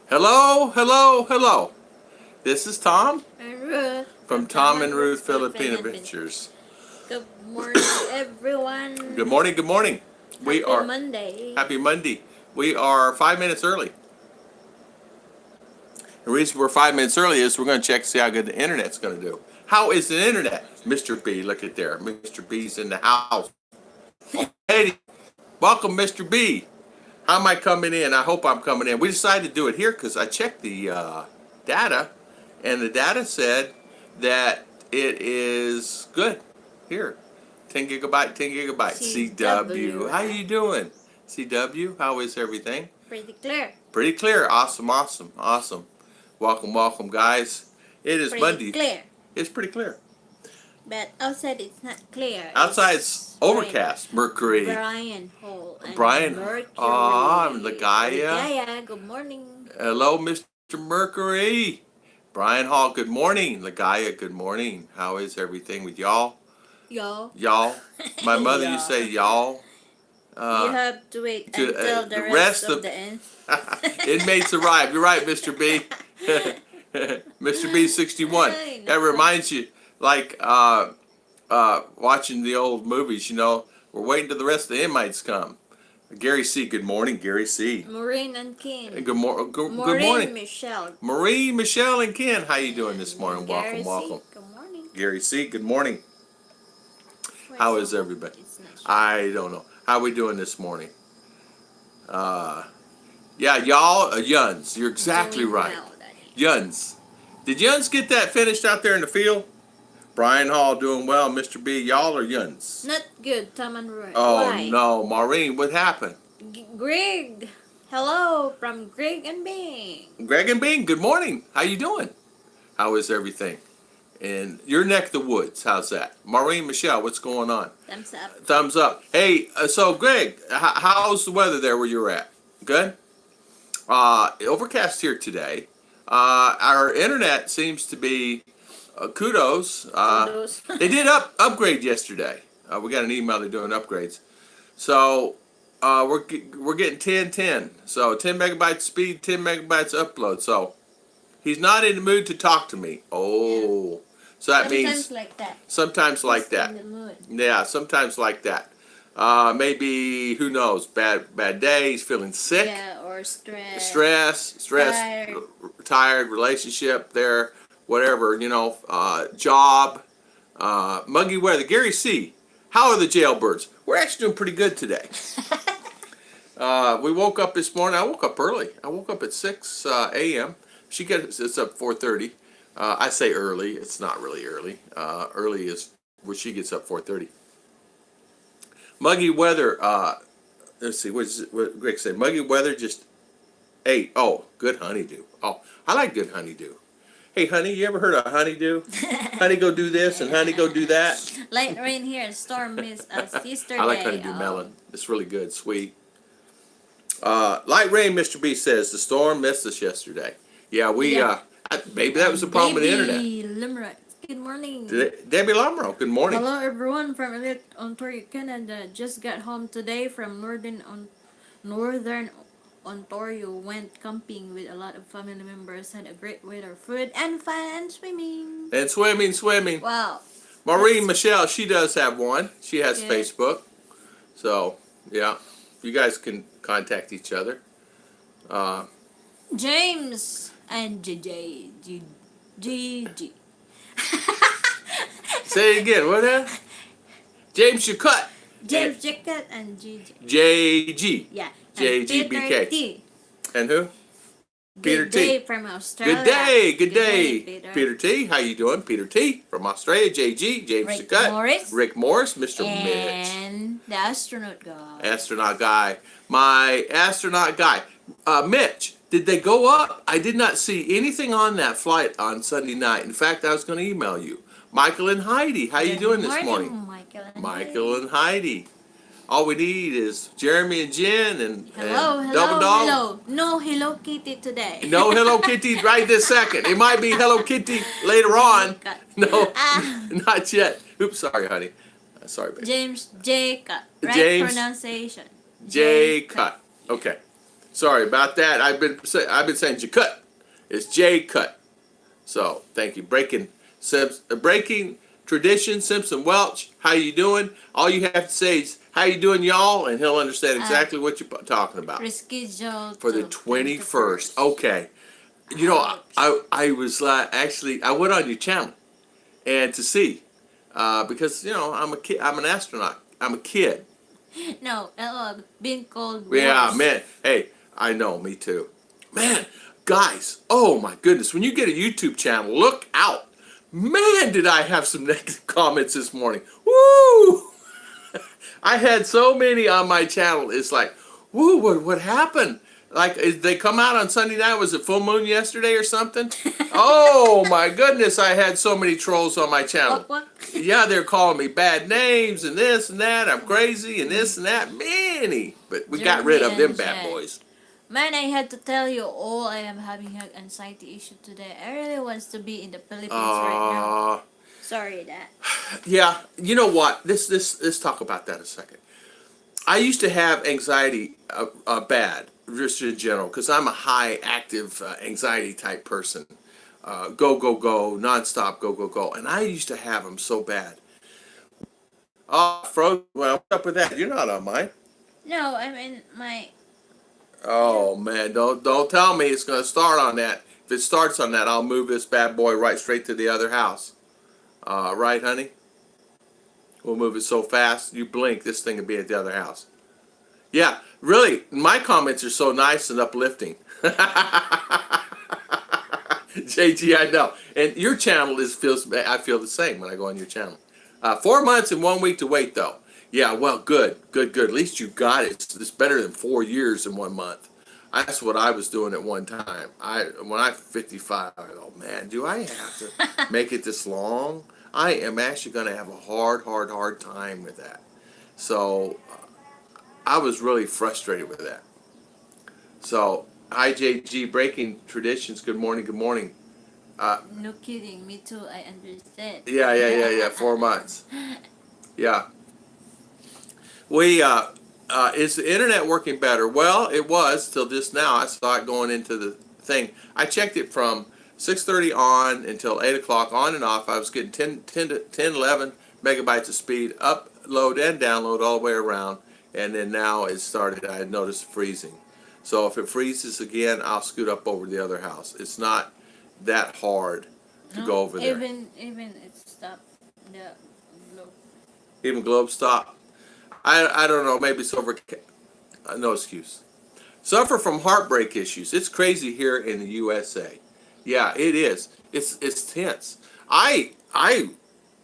Hello, hello, hello. This is Tom And Ruth from Tom and Ruth Philippine Adventures. Good morning, everyone. Good morning, good morning. Happy Monday. Happy Monday. We are 5 minutes early. The reason we're 5 minutes early is we're going to check to see how good the internet's going to do. How is the internet? Mr. B, look at there. Mr. B's in the house. Hey, welcome, Mr. B. How am I coming in? I hope I'm coming in. We decided to do it here because I checked the data, and the data said that it is good here. 10 gigabyte, 10 gigabyte. CW. How you doing? CW, how is everything? Pretty clear. Pretty clear. Awesome, awesome, awesome. Welcome, welcome, guys. It is Monday. Clear. It's pretty clear. But outside it's not clear. Outside it's overcast. Mercury. Brian Hall. Brian. Mercury. I'm Ligaya. Ligaya, good morning. Hello, Mr. Mercury. Brian Hall, good morning. Ligaya, good morning. How is everything with y'all? Y'all. Y'all. My mother used to say y'all. You have to wait until the rest of the end. Inmates arrive. You're right, Mr. B. Mr. B 61. That reminds you, like watching the old movies, you know, we're waiting till the rest of the inmates come. Gary C, good morning, Gary C. Maureen and Ken. Good morning. Michelle. Maureen, Michelle, and Ken, how you doing this morning? Gary Welcome, welcome. C, good morning. Gary C, good morning. How is everybody? I don't know. How we doing this morning? Yeah, y'all, Yuns. You're exactly right. Yuns. Did Yuns get that finished out there in the field? Brian Hall doing well. Mr. B, y'all are Yuns. Not good, Tom and Roy. Oh, why? no. Maureen, what happened? Greg. Hello from Greg and Bing. Greg and Bing, good morning. How you doing? How is everything? In your neck of the woods, how's that? Maureen, Michelle, what's going on? Thumbs up. Thumbs up. Hey, so Greg, how's the weather there where you're at? Good? Overcast here today. Our internet seems to be kudos. They did upgrade yesterday. We got an email they're doing upgrades. So we're getting 1010. So 10 megabytes speed, 10 megabytes upload. So he's not in the mood to talk to me. Oh, so that means like that. Sometimes like that. In the mood. Yeah, sometimes like that. Maybe, who knows, bad day, he's feeling sick. Yeah, or stress. Tired, relationship there, whatever, you know, job, muggy weather. Gary C, how are the jailbirds? We're actually doing pretty good today. We woke up this morning. I woke up early. I woke up at 6 a.m. It's up 4:30. I say early. It's not really early. Early is where she gets up 4:30. Muggy weather. Let's see. What Greg said? Muggy weather. Just 8. Oh, good honeydew. Oh, I like good honeydew. Hey, honey, you ever heard of honeydew? Honey, go do this, and honey, go do that. Light rain here. Storm missed us yesterday. I like honeydew melon. It's really good, sweet. Light rain. Mr. B says the storm missed us yesterday. Yeah, maybe that was the problem with the internet. Limerick. Good morning. Debbie Lamro, good morning. Hello everyone from Elite, Ontario, Canada. Just got home today from Northern Ontario. Went camping with a lot of family members. Had a great weather, food, and fun, and swimming. And swimming. Wow. Maureen Michelle, she does have one. She has Facebook. So, yeah. You guys can contact each other. James and JJ. Say it again. What that? James Jacut. James Jacut and JJ. JG. Yeah. JGBK. And who? Peter Good T. day from Australia. Good day. Peter T. How you doing? Peter T. from Australia. JG. James Jacut. Rick Morris. Mr. Mitch. And the astronaut guy. Astronaut guy. My astronaut guy. Mitch. Did they go up? I did not see anything on that flight on Sunday night. In fact, I was going to email you. Michael and Heidi, how you doing this morning? Michael and Heidi. All we need is Jeremy and Jen and Double Dog. Hello. No Hello Kitty today. No Hello Kitty right this second. It might be Hello Kitty later on. No, not yet. Oops, sorry, honey. Sorry, baby. James J. Cut. Right James pronunciation. J. Cut. Okay. Sorry about that. I've been saying Jakut. It's J Cut. So thank you. Breaking tradition. Simpson Welch. How you doing? All you have to say is how you doing, y'all, and he'll understand exactly what you're talking about. Reschedule For the 21st. Okay. You know, I was actually I went on your channel and to see because you know I'm a kid. I'm an astronaut. I'm a kid. No, being called Yeah, worse. man. Hey, I know. Me too. Man, guys. Oh my goodness. When you get a YouTube channel, look out. Man, did I have some negative comments this morning. Woo! I had so many on my channel. It's like, woo, what happened? Like, they come out on Sunday night. Was it full moon yesterday or something? Oh my goodness, I had so many trolls on my channel. What? Yeah, they're calling me bad names and this and that. I'm crazy and this and that. Many. But we got rid of them bad boys. Man, I had to tell you all, I am having an anxiety issue today. I really want to be in the Philippines right now. Sorry that. Yeah, you know what? Let's talk about that a second. I used to have anxiety bad, just in general, because I'm a high active anxiety type person. Go, go, go, nonstop, go, go, go. And I used to have them so bad. Oh, frozen. Well, what's up with that? You're not on mine. No, I'm in my... Oh man, don't tell me it's gonna start on that. If it starts on that, I'll move this bad boy right straight to the other house. Right, honey? We'll move it so fast, you blink, this thing will be at the other house. Yeah, really, my comments are so nice and uplifting. JG, I know. And your channel I feel the same when I go on your channel. 4 months and 1 week to wait, though. Yeah, well, good. At least you got it. It's better than 4 years and 1 month. That's what I was doing at one time. When I'm 55, I go, man, do I have to make it this long? I am actually going to have a hard time with that. So I was really frustrated with that. So, hi, JG, breaking traditions. Good morning. No kidding, me too, I understand. Yeah. 4 months. Yeah. Is the internet working better? Well, it was till just now. I saw it going into the thing. I checked it from 6:30 on until 8 o'clock on and off. I was getting 11 megabytes of speed, upload and download all the way around. And then now it started, I noticed freezing. So if it freezes again, I'll scoot up over to the other house. It's not that hard to go over there. Even it stopped the globe. Even globe stop. I don't know, maybe it's over, no excuse. Suffer from heartbreak issues. It's crazy here in the USA. Yeah, it is. It's tense. I'm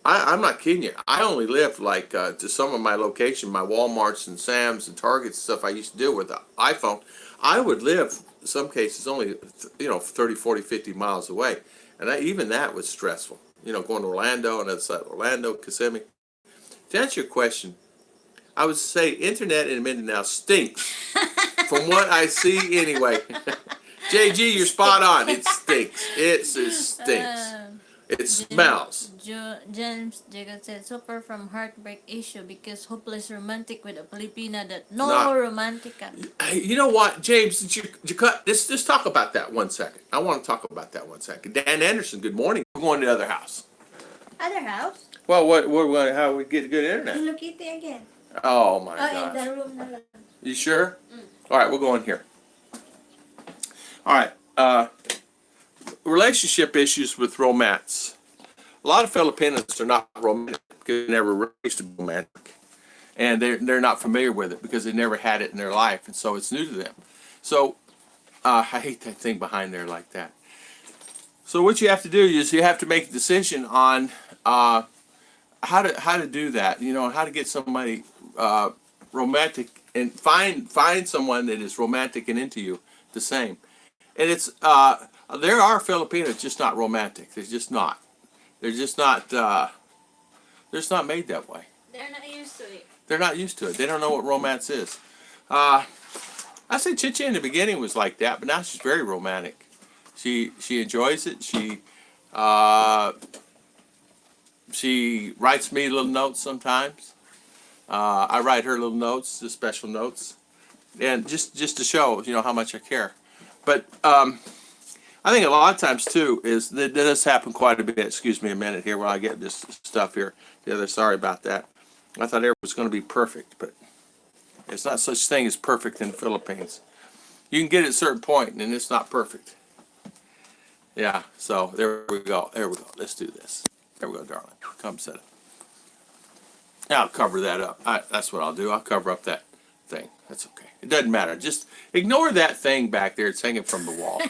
not kidding you. I only lived like to some of my location, my Walmarts and Sam's and Targets and stuff I used to do with the iPhone. I would live, in some cases, only 30, 40, 50 miles away. And even that was stressful. Going to Orlando and that's Orlando, Kissimmee. To answer your question, I would say internet in Mindinao stinks. From what I see anyway. JG, you're spot on. It stinks. It stinks. It smells. James Jaygee said, suffer from heartbreak issue because hopeless romantic with a Filipina that romantic. You know what, James? Let's talk about that 1 second. I want to talk about that 1 second. Dan Anderson, good morning. We're going to the other house. Other house? Well, how we get good internet? Hello Kitty again. Oh my God. In the room na lang. You sure? All right, we'll go in here. All right. Relationship issues with romance. A lot of Filipinos are not romantic because they never raised to be romantic, and they're not familiar with it because they never had it in their life, and so it's new to them. So I hate that thing behind there like that. So what you have to do is you have to make a decision on how to do that. How to get somebody romantic and find someone that is romantic and into you the same. And it's there are Filipinos just not romantic. They're just not. They're just not. They're just not made that way. They're not used to it. They're not used to it. They don't know what romance is. I say Chicha in the beginning was like that, but now she's very romantic. She enjoys it. She writes me little notes sometimes. I write her little notes, the special notes. and just to show how much I care. But I think a lot of times too is that does happen quite a bit. Excuse me a minute here while I get this stuff here together. Sorry about that. I thought everything was going to be perfect, but it's not such thing as perfect in the Philippines. You can get at a certain point, and it's not perfect. Yeah, so there we go. There we go. Let's do this. There we go, darling. Come set it. Now I'll cover that up. That's what I'll do. I'll cover up that thing. That's okay. It doesn't matter. Just ignore that thing back there. It's hanging from the wall.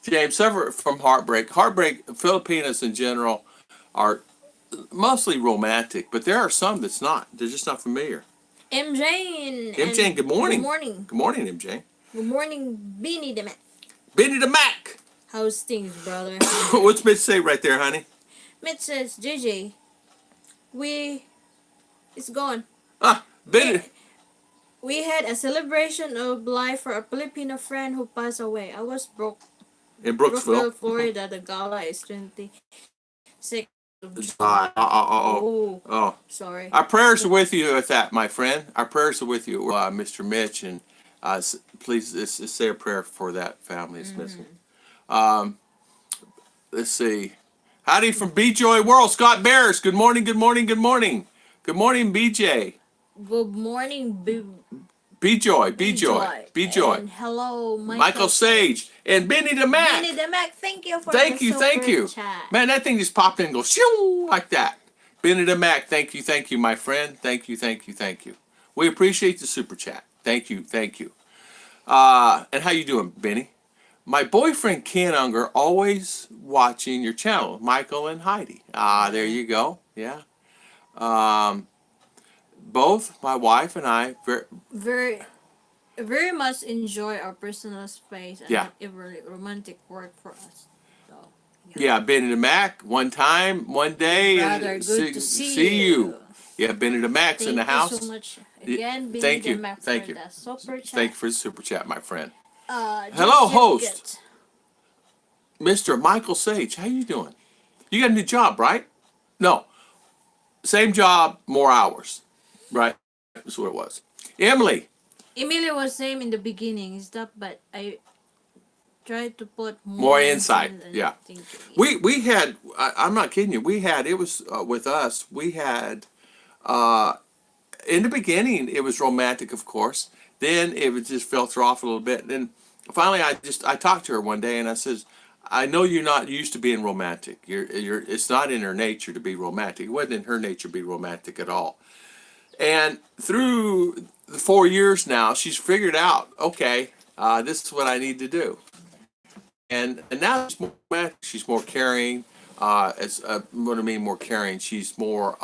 James, suffer from heartbreak. Heartbreak, Filipinos in general are mostly romantic, but there are some that's not. They're just not familiar. MJ. MJ, good morning. Good morning. Good morning, MJ. Good morning, Beanie the Mac. Benny the Mac. How's things, brother? What's Mitch say right there, honey? Mitch says, JJ, it's gone. Benny. We had a celebration of life for a Filipino friend who passed away. I was broke. In Brooksville, Florida. The gala is 26th of June. Oh, sorry. Our prayers are with you with that, my friend. Our prayers are with you, Mr. Mitch, and please just say a prayer for that family that's missing. Let's see. Howdy from B-Joy World, Scott Bears. Good morning, good morning, good morning. Good morning, BJ. Good morning, B-Joy. And hello, Michael Sage. And Benny the Mac. Benny the Mac, thank you for Thank the you, thank super you. chat. Man, that thing just popped in and goes shoo like that. Benny the Mac, thank you, my friend. Thank you. We appreciate the super chat. Thank you. And how you doing, Benny? My boyfriend Ken Unger always watching your channel, Michael and Heidi. There you go. Yeah. Both my wife and I very much enjoy our personal space and every romantic work for us. So, yeah, Benny the Mac. One day, brother, good to see you. Yeah, Benny the Mac's in the house. Thank you so much again, Benny Thank the you. Mac, Thank for you. the super chat. Thank you for the super chat, my friend. Hello, host. Mr. Michael Sage, how you doing? You got a new job, right? No. Same job, more hours. Right? That's what it was. Emily was same in the beginning, stuff, but I tried to put more insight. Yeah. thinking. We had, I'm not kidding you, it was with us, we had, in the beginning, it was romantic, of course. Then it would just filter off a little bit. Then finally, I talked to her one day and I says, I know you're not used to being romantic. It's not in her nature to be romantic. It wasn't in her nature to be romantic at all. And through the 4 years now, she's figured out, okay, this is what I need to do. And now she's more caring. What I mean more caring, she's more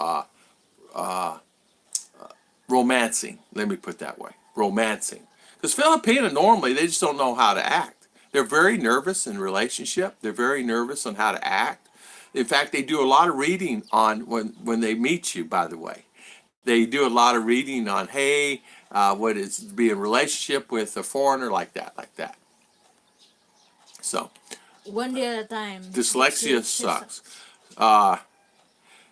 romancing. Let me put it that way, romancing. Because Filipino normally they just don't know how to act. They're very nervous in relationship. They're very nervous on how to act. In fact, they do a lot of reading on when they meet you. By the way, they do a lot of reading on what is to be in a relationship with a foreigner like that. So, one day at a time. Dyslexia sucks.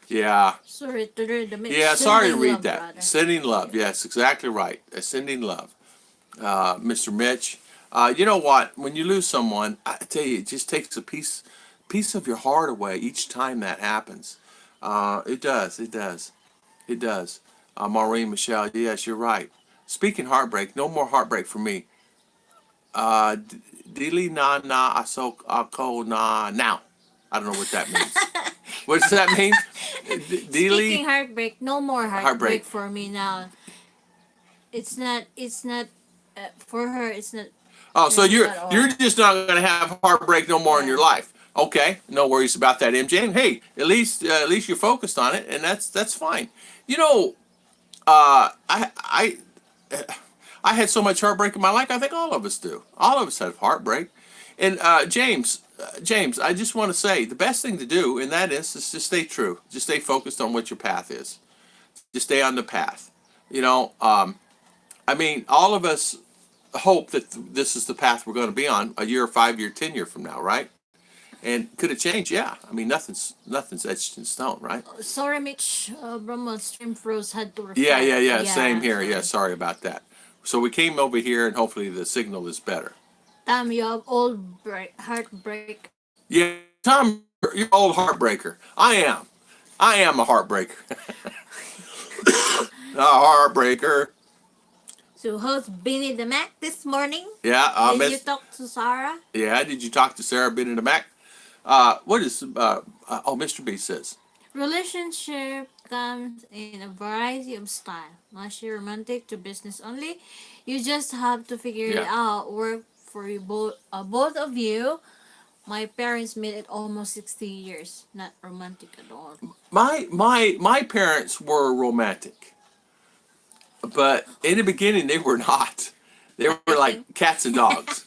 Yeah. Sorry to read the mix. Yeah, sorry to read that. Brother. Sending love. Yes, exactly right. Sending love. Mr. Mitch. You know what? When you lose someone, I tell you, it just takes a piece of your heart away each time that happens. It does. Maureen, Michelle, yes, you're right. Speaking heartbreak, no more heartbreak for me. Dili na ako na now. I don't know what that means. What does that mean? Speaking heartbreak, no more heartbreak for me now. It's not for her. It's not. Oh, so you're just not going to have heartbreak no more in your life. Okay, no worries about that, MJ. And hey, at least you're focused on it, and that's fine. You know, I had so much heartbreak in my life. I think all of us do. All of us have heartbreak. And James, I just want to say the best thing to do in that is just stay true. Just stay focused on what your path is. Just stay on the path. You know, I mean, all of us hope that this is the path we're going to be on a year, 5 year, 10 year from now, right? And could it change? Yeah. I mean, nothing's etched in stone, right? Sorry, Mitch. Brahma stream froze had to reflect. Yeah. Same here. Sorry. Yeah, sorry about that. So we came over here, and hopefully the signal is better. Damn, you have old heartbreak. Yeah, Tom, you're an old heartbreaker. I am a heartbreaker. A heartbreaker. So how's Benny the Mac this morning? Yeah, Did you talk to Sarah? Yeah, did you talk to Sarah Benny the Mac? What is Mr. B says? Relationship comes in a variety of style, mostly romantic to business only. You just have to figure it out. Work for you both of you. My parents made it almost 60 years. Not romantic at all. My parents were romantic, but in the beginning they were not. They were like cats and dogs.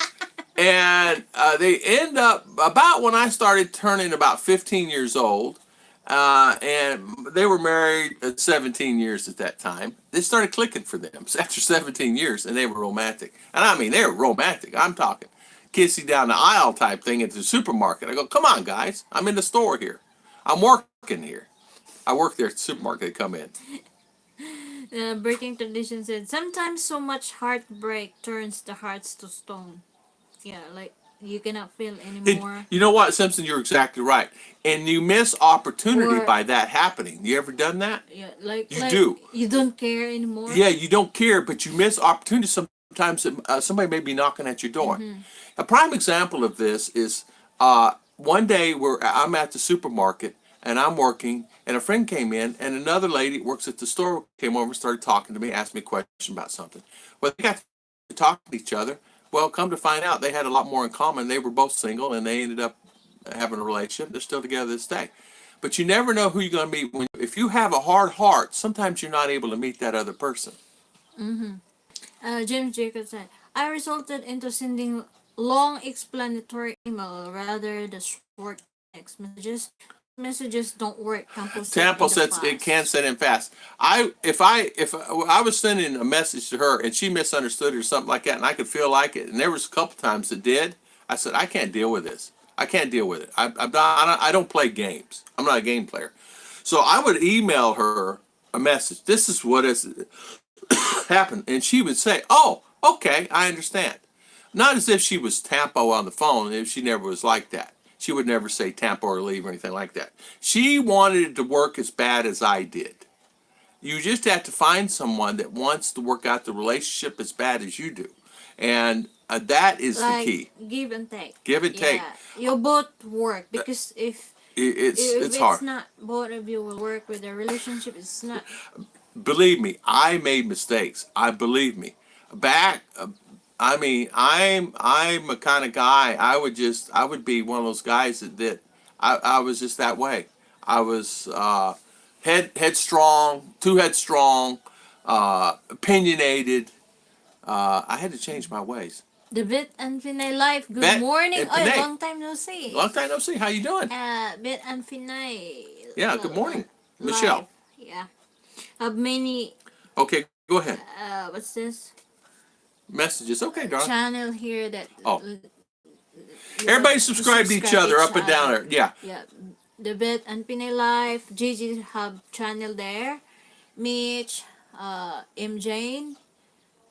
And they end up about when I started turning about 15 years old, and they were married at 17 years at that time. It started clicking for them after 17 years, and they were romantic. And I mean, they were romantic. I'm talking kissy down the aisle type thing at the supermarket. I go, come on, guys. I'm in the store here. I'm working here. I work there at the supermarket. They come in. Breaking Tradition said, sometimes so much heartbreak turns the hearts to stone. Yeah, like you cannot feel anymore. You know what, Simpson? You're exactly right. And you miss opportunity Or- by that happening. You ever done that? Yeah, like You do. You don't care anymore. Yeah, you don't care, but you miss opportunity. Sometimes somebody may be knocking at your door. A prime example of this is one day I'm at the supermarket and I'm working, and a friend came in, and another lady that works at the store came over and started talking to me, asked me a question about something. Well, they got to talk to each other. Well, come to find out, they had a lot more in common. They were both single, and they ended up having a relationship. They're still together this day. But you never know who you're going to meet. If you have a hard heart, sometimes you're not able to meet that other person. James Jacob said, I resulted into sending long explanatory email rather the short text messages. Messages don't work. Tampo says it can send in fast. If I was sending a message to her and she misunderstood it or something like that, and I could feel like it, and there was a couple times it did, I said I can't deal with this. I can't deal with it. I don't play games. I'm not a game player. So I would email her a message. This is what has happened, and she would say, "Oh, okay, I understand." Not as if she was Tampo on the phone. If she never was like that. She would never say Tampo or leave or anything like that. She wanted it to work as bad as I did. You just have to find someone that wants to work out the relationship as bad as you do. And that is the key. Give and take. Give and take. You both work because if it's hard. It's not both of you will work with a relationship, it's not. Believe me, I made mistakes. Believe me. I mean, I'm a kind of guy. I would be one of those guys that I was just that way. I was headstrong, too headstrong, opinionated. I had to change my ways. The Bit and Finay life. Good morning. Long time no see. Long time no see. How you doing? Bit and Finay. Yeah. Good morning, Michelle. Yeah. Have many. Okay, go ahead. What's this? Messages. Okay, darling. Channel here that. Everybody subscribe to each other up and down there. Yeah. Yeah. The Bit and Pinay Life. Gigi have channel there. Mitch, M.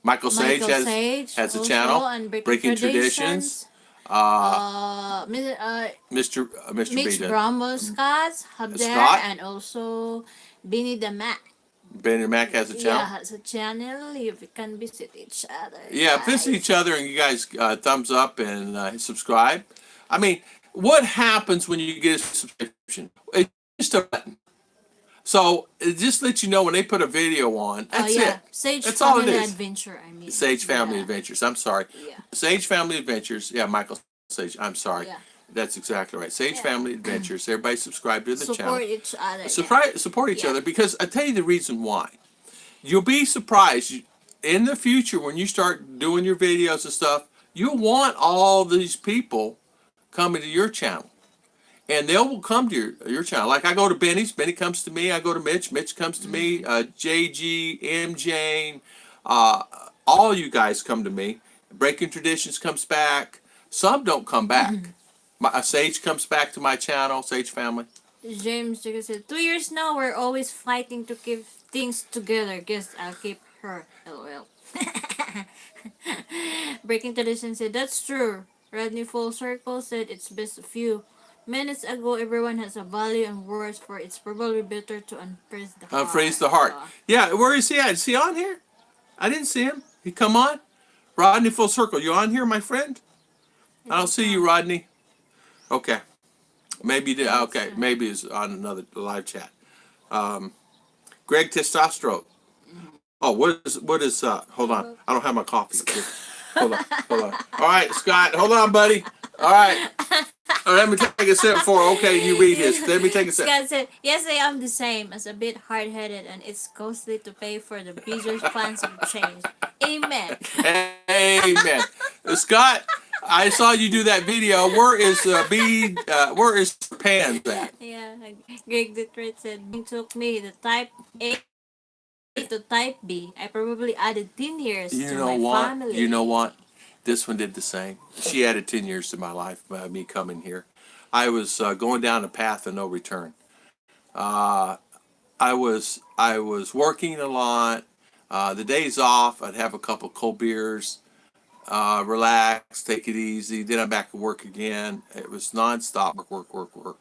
Michael Sage has a channel. And Breaking Traditions. Mr. Mitch B. Brombo Scott have there, Scott. and also Benny the Mac. Benny the Mac has a channel. Yeah, has a channel. You can visit each other. Yeah, visit each other, and you guys thumbs up and subscribe. I mean, what happens when you get a subscription? It's just a button. So it just lets you know when they put a video on. That's it. Sage That's all it Family is. Adventure. I mean. Sage Family Adventures. I'm sorry. Yeah. Sage Family Adventures. Yeah, Michael Sage. I'm sorry. Yeah. That's exactly right. Sage Family Adventures. Everybody subscribe to the channel. Support each other. Support each other, because I tell you the reason why. You'll be surprised in the future when you start doing your videos and stuff. You'll want all these people coming to your channel. And they will come to your channel. Like I go to Benny's, Benny comes to me. I go to Mitch, Mitch comes to me. Jaygee, M. Jane, all you guys come to me. Breaking Traditions comes back. Some don't come back. Sage comes back to my channel. Sage family. James just said, 2 years now, we're always fighting to keep things together. Guess I'll keep her. LOL. Breaking Tradition said, that's true. Rodney Full Circle said, it's best a few minutes ago, everyone has a value and words for it's probably better to unfreeze the heart. Unfreeze the heart. Yeah, where is he at? Is he on here? I didn't see him. He come on? Rodney Full Circle, you on here, my friend? I don't see you, Rodney. Okay. Maybe you did. Okay, maybe it's on another live chat. Greg Testosterone. Oh, what is hold on. I don't have my coffee. Hold on. All right, Scott, hold on, buddy. All right. Let me take a sip for okay, you read his. Let me take a sip. Scott said, yes, I am the same, as a bit hard-headed, and it's costly to pay for the business plans of change. Amen. Amen. Scott, I saw you do that video. Where is Pans at? Yeah, Greg Detroit said, it took me the type A to type B. I probably added 10 years to my family. You know what? This one did the same. She added 10 years to my life by me coming here. I was going down a path of no return. I was working a lot. The days off, I'd have a couple cold beers, relax, take it easy. Then I'm back to work again. It was nonstop work.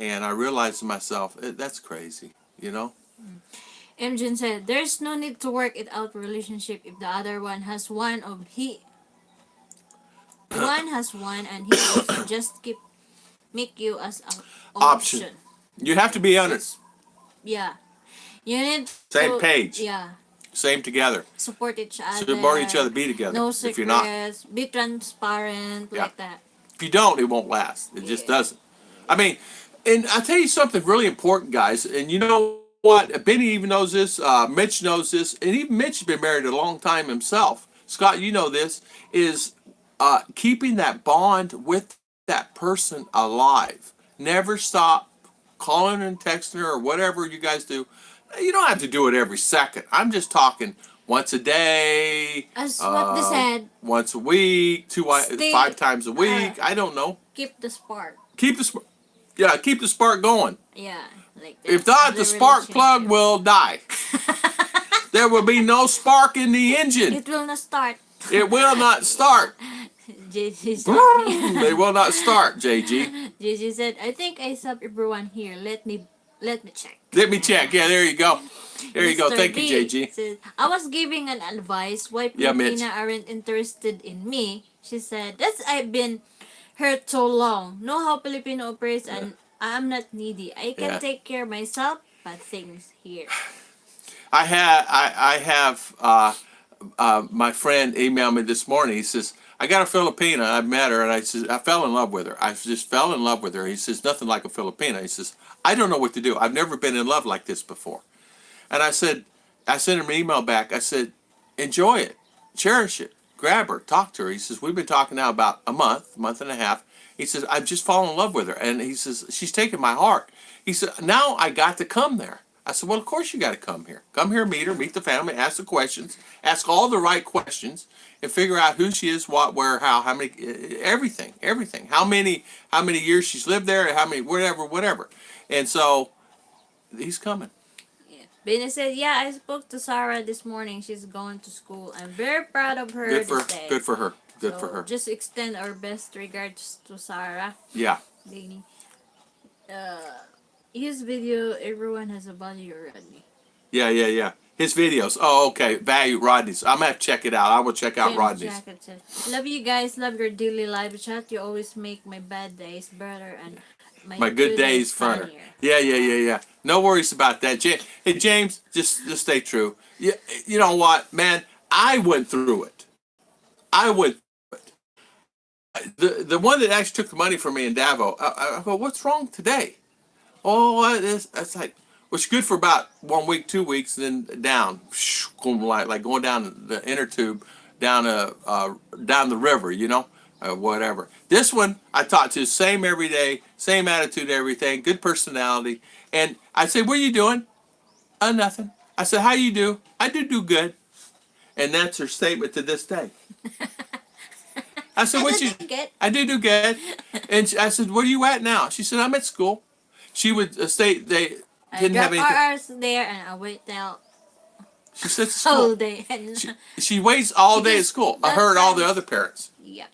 And I realized to myself, that's crazy, you know? Imjin said, there's no need to work it out relationship if the other one has one and he also just make you as an option. You have to be honest. Yeah. You need Same page. Yeah. Same together. Support each other. Support each other. Be together. No secrets. If you're not, be transparent. Like that. If you don't, it won't last. It just doesn't. I mean, and I'll tell you something really important, guys. And you know what? Benny even knows this. Mitch knows this. And even Mitch has been married a long time himself. Scott, you know this. Is keeping that bond with that person alive. Never stop calling and texting her or whatever you guys do. You don't have to do it every second. I'm just talking once a day. As what they said. Once a week, 5 times a week. I don't know. Keep the spark. Keep the spark going. Yeah. Like that. If not, the spark plug will die. There will be no spark in the engine. It will not start. It will not start. They will not start, Jaygee. Jaygee said, I think I sub everyone here. Let me check. Let me check. Yeah, there you go. There you go. Thank you, Jaygee. Said, I was giving an advice why Filipina aren't interested in me. She said, that's I've been hurt so long. Know how Filipino operates and I'm not needy. I can take care of myself, but things here. I have my friend emailed me this morning. He says, I got a Filipina. I met her, and I fell in love with her. I just fell in love with her. He says, nothing like a Filipina. He says, I don't know what to do. I've never been in love like this before. And I sent him an email back. I said, enjoy it. Cherish it. Grab her. Talk to her. He says, we've been talking now about a month and a half. He says, I've just fallen in love with her. And he says, she's taken my heart. He said, now I got to come there. I said, well, of course you got to come here. Come here, meet her, meet the family, ask the questions, ask all the right questions, and figure out who she is, what, where, how many, everything. How many years she's lived there, how many, whatever. And so, he's coming. Yeah. Bina said, yeah, I spoke to Sarah this morning. She's going to school. I'm very proud of her Good for her. Good so for her. Just extend our best regards to Sarah. Yeah. Danny. His video, everyone has a value already. Yeah. His videos. Oh, okay. Value Rodney's. I'm gonna have to check it out. I will check out Rodney's. Love you guys. Love your daily live chat. You always make my bad days better and my good days funnier. Yeah. No worries about that. Hey, James, just stay true. You know what, man? I went through it. The one that actually took the money from me in Davao, I go, what's wrong today? Oh, that's like, it's good for about 1 week, 2 weeks, and then down, like going down the inner tube, down the river, you know, whatever. This one I talked to, same every day, same attitude, everything, good personality. And I said, what are you doing? Nothing. I said, how you do? I do good. And that's her statement to this day. I said, what you? Good. I did do good. And I said, where are you at now? She said, I'm at school. She would stay. They I didn't have drop anything. ours there and I wait till She said, whole school. day. And She waits all day at Because school. I that heard all the time- other parents. yeah.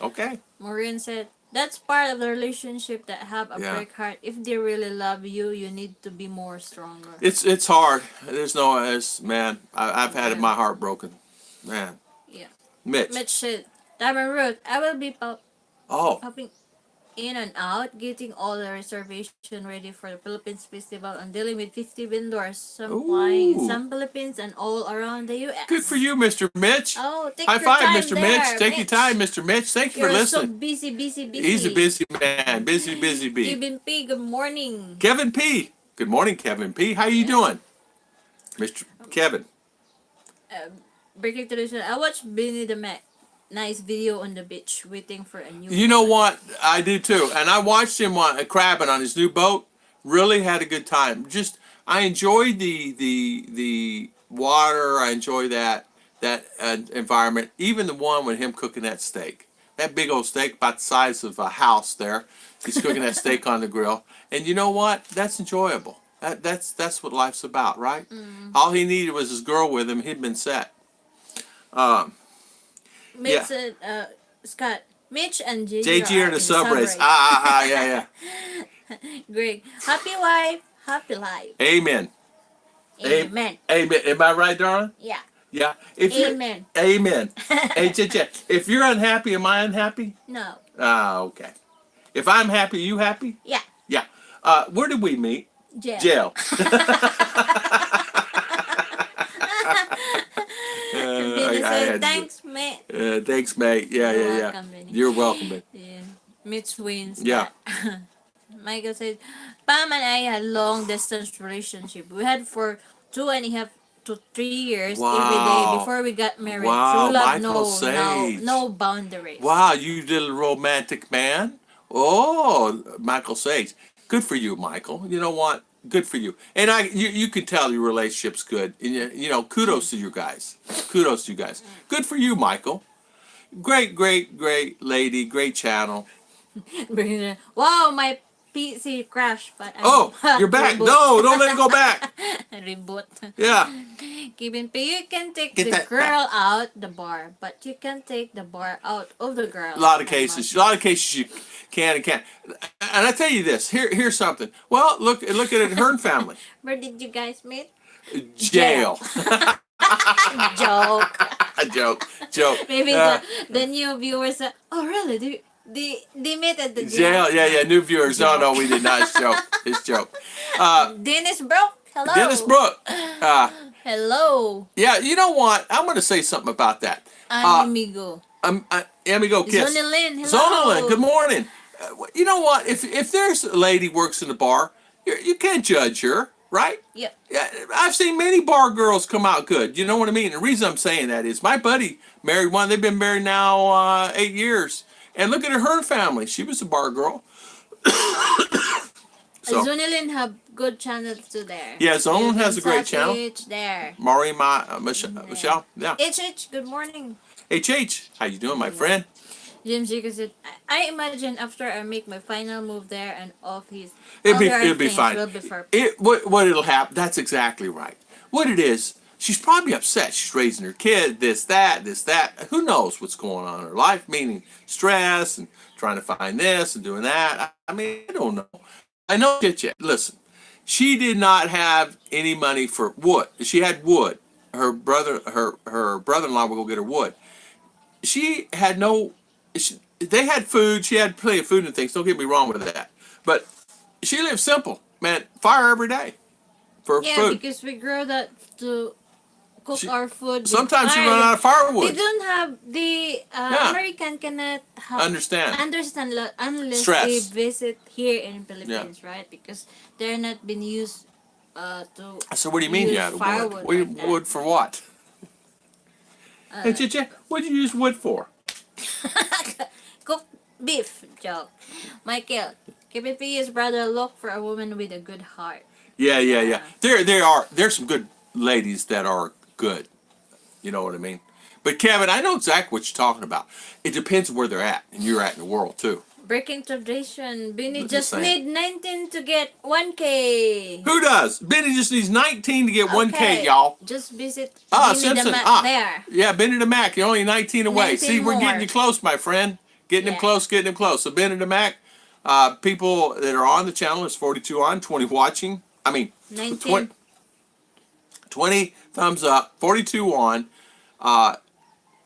Okay. Maureen said, that's part of the relationship that have a Yeah. break heart. If they really love you, you need to be more stronger. It's hard. There's no, man. I've had Yeah. my heart broken. Man. Yeah. Mitch. Mitch said, Ruth, I will be Oh. popping in and out, getting all the reservation ready for the Philippines Festival and dealing with 50 vendors, some flying in Ooh. some Philippines and all around the U.S. Good for you, Mr. Mitch. Oh, take High your five, time Mr. there, Mitch. Take your time, Mr. Mitch. Thank you You're for so listening. busy. He's a busy man. Busy bee. Kevin P, good morning. Kevin P. Good morning, Kevin P. How you doing? Mr. Kevin. Breaking tradition. I watched Benny the Mac. Nice video on the beach waiting for a new. You know what? I do too. And I watched him crabbing on his new boat. Really had a good time. Just I enjoyed the water. I enjoy that environment. Even the one with him cooking that steak. That big old steak about the size of a house there. He's cooking that steak on the grill. And you know what? That's enjoyable. That's what life's about, right? All he needed was his girl with him. He'd been set. Mitch yeah. said, Scott, Mitch and Jaygee JG are in the sub race. Yeah. Greg, happy wife, happy life. Amen. Amen. Amen. Am I right, darling? Yeah. Yeah. If Amen. Amen. Hey, if you're unhappy, am I unhappy? No. Okay. If I'm happy, you happy? Yeah. Yeah. Where did we meet? Jail. Jail. Benny said, thanks, mate. Thanks, mate. Yeah. welcome, Benny. You're welcome, mate. Yeah. Mitch wins. Yeah. that. Michael said, Pam and I had long distance relationship. We had for 2.5 to 3 years every Wow. day before we got married. Wow, True love, Michael Sage. no boundaries. Wow, you little romantic man. Oh, Michael Sage. Good for you, Michael. You know what? Good for you. And you can tell your relationship's good. And you know, kudos to you guys. Kudos to you guys. Good for you, Michael. Great lady. Great channel. Wow, my PC crashed, but Oh, you're back. Reboot. No, don't let it go back. Reboot. Yeah. Kevin P, you can take Get the that girl out the bar, but you can't take the bar out of the girl. A lot of cases you can and can't. And I tell you this. Here's something. Well, look at it, Hearn family. Where did you guys meet? Jail. Joke. Joke. Maybe the new viewers said, oh really? They met at the Jail. Yeah. New viewers. No, we did not. It's joke. It's joke. Dennis Brook. Hello. Dennis Brook. Hello. Yeah, you know what? I'm going to say something about that. Amigo. Amigo Kiss. Zona Lynn. Hello. Zona Lynn, good morning. You know what? If there's a lady works in the bar, you can't judge her, right? Yep. Yeah, I've seen many bar girls come out good. You know what I mean? The reason I'm saying that is my buddy married one. They've been married now 8 years. And look at her family. She was a bar girl. So, Zonalyn have good channels too there. yeah, Zonalyn has a great channel. There. Maureen, Michelle. Yeah. HH, good morning. HH, how you doing, my friend? Jim Zico said, I imagine after I make my final move there and off his It'll other be things fine. will be perfect. What it'll happen? That's exactly right. What it is, she's probably upset. She's raising her kid. This, that. Who knows what's going on in her life? Meaning stress and trying to find this and doing that. I mean, I don't know. I know shit yet. Listen, she did not have any money for wood. She had wood. Her brother-in-law would go get her wood. She had no. They had food. She had plenty of food and things. Don't get me wrong with that. But she lived simple, man. Fire every day for Yeah, food. because we grow that to cook our food. with Sometimes you fire. run out of firewood. They don't have the American cannot Understand unless stress. they visit here in Philippines, right? Because they're not been used to. So what do you mean you use had wood? firewood like that. Wood for what? Hey, Chicha, what do you use wood for? Cook beef joke. Michael, KPP's brother look for a woman with a good heart. Yeah. There's some good ladies that are good. You know what I mean? But Kevin, I know exactly what you're talking about. It depends where they're at, and you're at in the world too. Breaking tradition. Benny Just just saying. need 19 to get 1K. Who does? Benny just needs 19 to get 1K, Okay, y'all. just visit Ah, Benny the Simpson. Mac Ah, there. yeah, Benny the Mac. You're only 19 away. 19 See, we're getting more. you close, my friend. Getting him Yeah. close, getting him close. So Benny the Mac, people that are on the channel is 42 on, 20 watching. I mean, 19. 20 thumbs up, 42 on. Uh,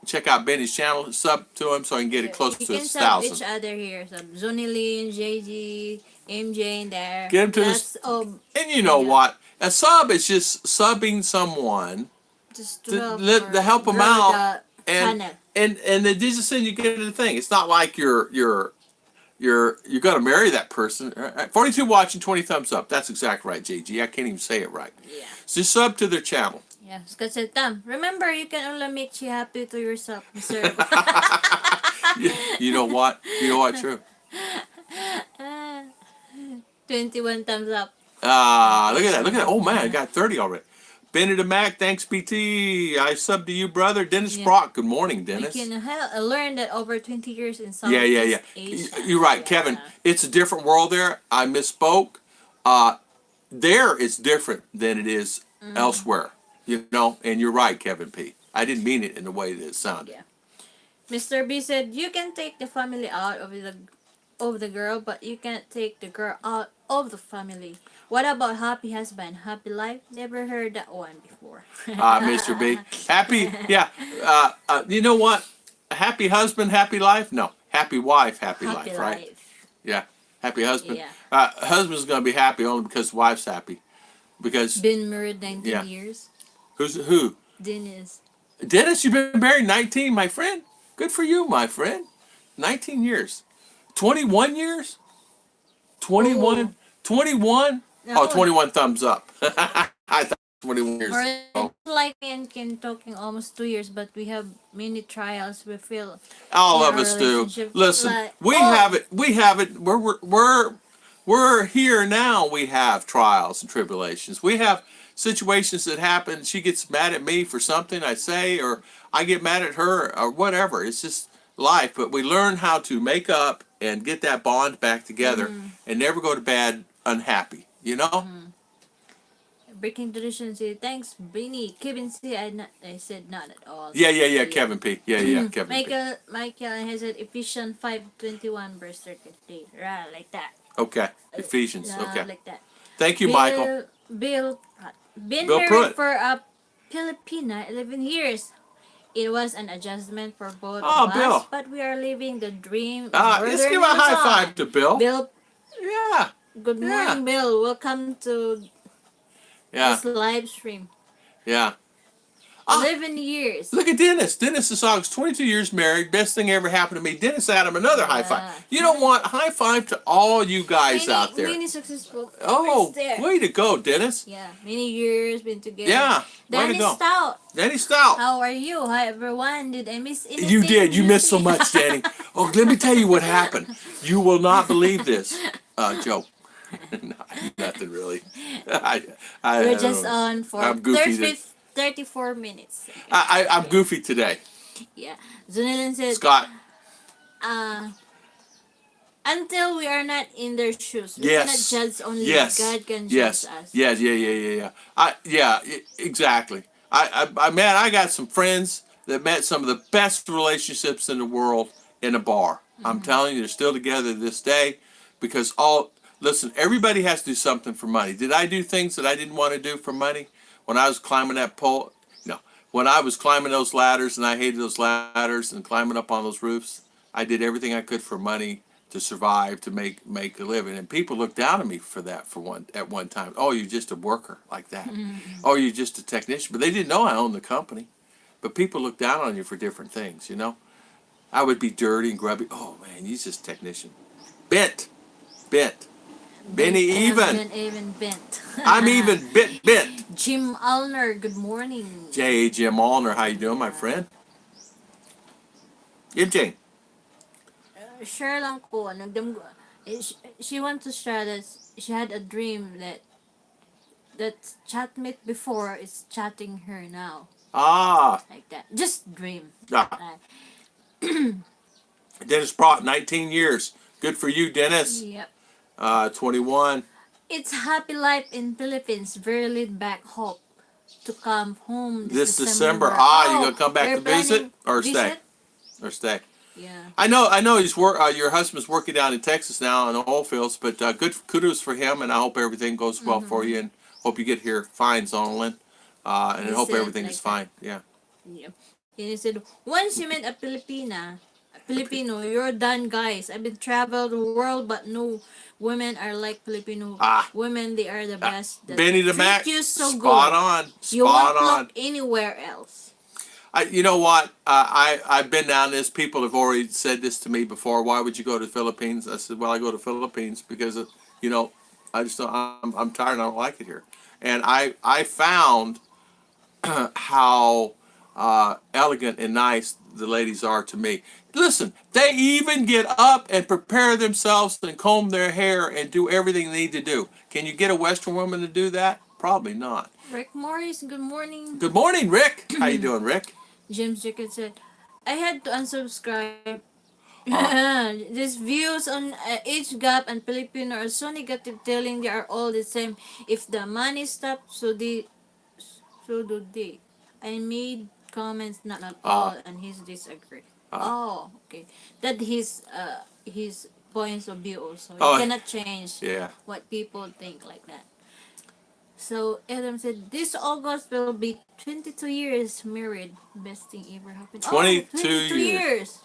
check out Benny's channel, sub to him so I can get it close You to can his sub each 1,000. other here. Sub Zonilin, Jaygee, MJ in there. Get him to Lots this. of, And you know yeah, what? A sub is just subbing someone just to, help, to help them grow out, the and channel. and they just saying you get the thing. It's not like you're gonna marry that person. 42 watching, 20 thumbs up. That's exactly right, JG. I can't even say it right. Yeah. So just sub to their channel. Yeah. Kasi Tam, remember you can only make you happy to yourself, sir. You know what? You know what? True. 21 thumbs up. Look at that. Look at that. Oh man, I got 30 already. Benny the Mac, thanks BT. I sub to you, brother. Dennis Yeah. Brock. Good morning, We Dennis. can learn that over 20 years in Yeah. Southeast Asia. You're right, Yeah. Kevin. It's a different world there. I misspoke. There it's different than it is elsewhere. You know, and you're right, Kevin P. I didn't mean it in the way that it sounded. Yeah. Mr. B said you can take the family out of the girl, but you can't take the girl out of the family. What about happy husband, happy life? Never heard that one before. Mr. B. Happy, yeah. You know what? Happy husband, happy life? No. Happy wife, happy Happy life, right? life. Yeah. Happy husband. Yeah. Husband's going to be happy only because wife's happy. Because, Been married 19 Yeah. years. who? Dennis. Dennis, you've been married 19, my friend. Good for you, my friend. 19 years. 21 years? 21? Ooh. 21? No. Oh, 21 thumbs up. I thought 21 years. Or Oh. like in talking almost 2 years, but we have many trials. We feel All in of our us do. relationship, Listen, like, we oh, have it. We have it. We're here now. We have trials and tribulations. We have situations that happen. She gets mad at me for something I say, or I get mad at her, or whatever. It's just life. But we learn how to make up and get that bond back together, and never go to bed unhappy. You know? breaking tradition. Say thanks, Benny. Kevin said I said not at all. Yeah. Kevin P. Yeah, Kevin P. Michael has said Ephesians 5:21 verse 33. Right, like that. Okay. Ephesians. Okay. Like that. Thank you, Michael. Been Bill married Pruitt. for a Filipina 11 years. It was an adjustment for both Oh, of Bill. us, but we are living the dream. Let's give a high five to Bill. Bill, Yeah. good morning, Bill. Welcome to Yeah. this live stream. Yeah. 11 years. Look at Dennis. Dennis is 22 years married. Best thing ever happened to me. Dennis Adam, another high five. You know what? High five to all you guys out there. Many successful. Oh, there. way to go, Dennis. Yeah, many years been together. Yeah, way to Danny go. Stout. Danny Stout. How are you? Hi everyone. Did I miss anything? You did. You missed so much, Danny. Oh, let me tell you what happened. You will not believe this. Joke. No, nothing really. We're just on for I'm goofy 34 minutes. I'm goofy today. Yeah. Zunilin said, Scott. until we are not in their shoes, we Yes. cannot judge only. Yes. God can Yes. judge us. Yes. Yeah. Exactly. Man, I got some friends that met some of the best relationships in the world in a bar. I'm telling you, they're still together this day because listen, everybody has to do something for money. Did I do things that I didn't want to do for money? When I was climbing that pole, no. When I was climbing those ladders and I hated those ladders and climbing up on those roofs, I did everything I could for money to survive, to make a living. And people looked down on me for that at one time. Oh, you're just a worker like that. Oh, you're just a technician. But they didn't know I owned the company. But people look down on you for different things, you know. I would be dirty and grubby. Oh man, he's just a technician. Bent. Benny even. Even bent. I'm even bent. Jim Alner, good morning. Jim Alner, how you doing, my friend? Jane. Share lang ko, she wants to share that she had a dream that chatmate before is chatting her now. Ah. like that. Just dream. Ah. Dennis Pratt, 19 years. Good for you, Dennis. Yep. 21. It's happy life in Philippines. Very laid back. Hope to come home This December. December. You gonna come back they're to visit or planning stay? visit? Or stay? Yeah. I know. He's your husband's working down in Texas now in the oil fields, but good kudos for him, and I hope everything goes well for you, and hope you get here fine, Zonalyn, and I He hope said everything like is that. fine. Yeah. Yep. And he said, once you met a Filipino, you're done, guys. I've been traveled the world, but no women are like Filipino women. They are the best. That Benny the treat Mac, you so spot good. on, You spot won't on. look anywhere else. You know what? I've been down this. People have already said this to me before. Why would you go to the Philippines? I said, well, I go to the Philippines because I just don't, I'm tired and I don't like it here. And I found how elegant and nice the ladies are to me. Listen, they even get up and prepare themselves and comb their hair and do everything they need to do. Can you get a Western woman to do that? Probably not. Rick Morris, good morning. Good morning, Rick. How you doing, Rick? James Jacket said, I had to unsubscribe. These views on age gap and Filipino are so negative, telling they are all the same. If the money stopped, so do they. I made comments not at all, and he's disagree. Okay. That his points of view also. You cannot change what people think like that. So Adam said, this August will be 22 years married. Best thing ever happened. 22 years.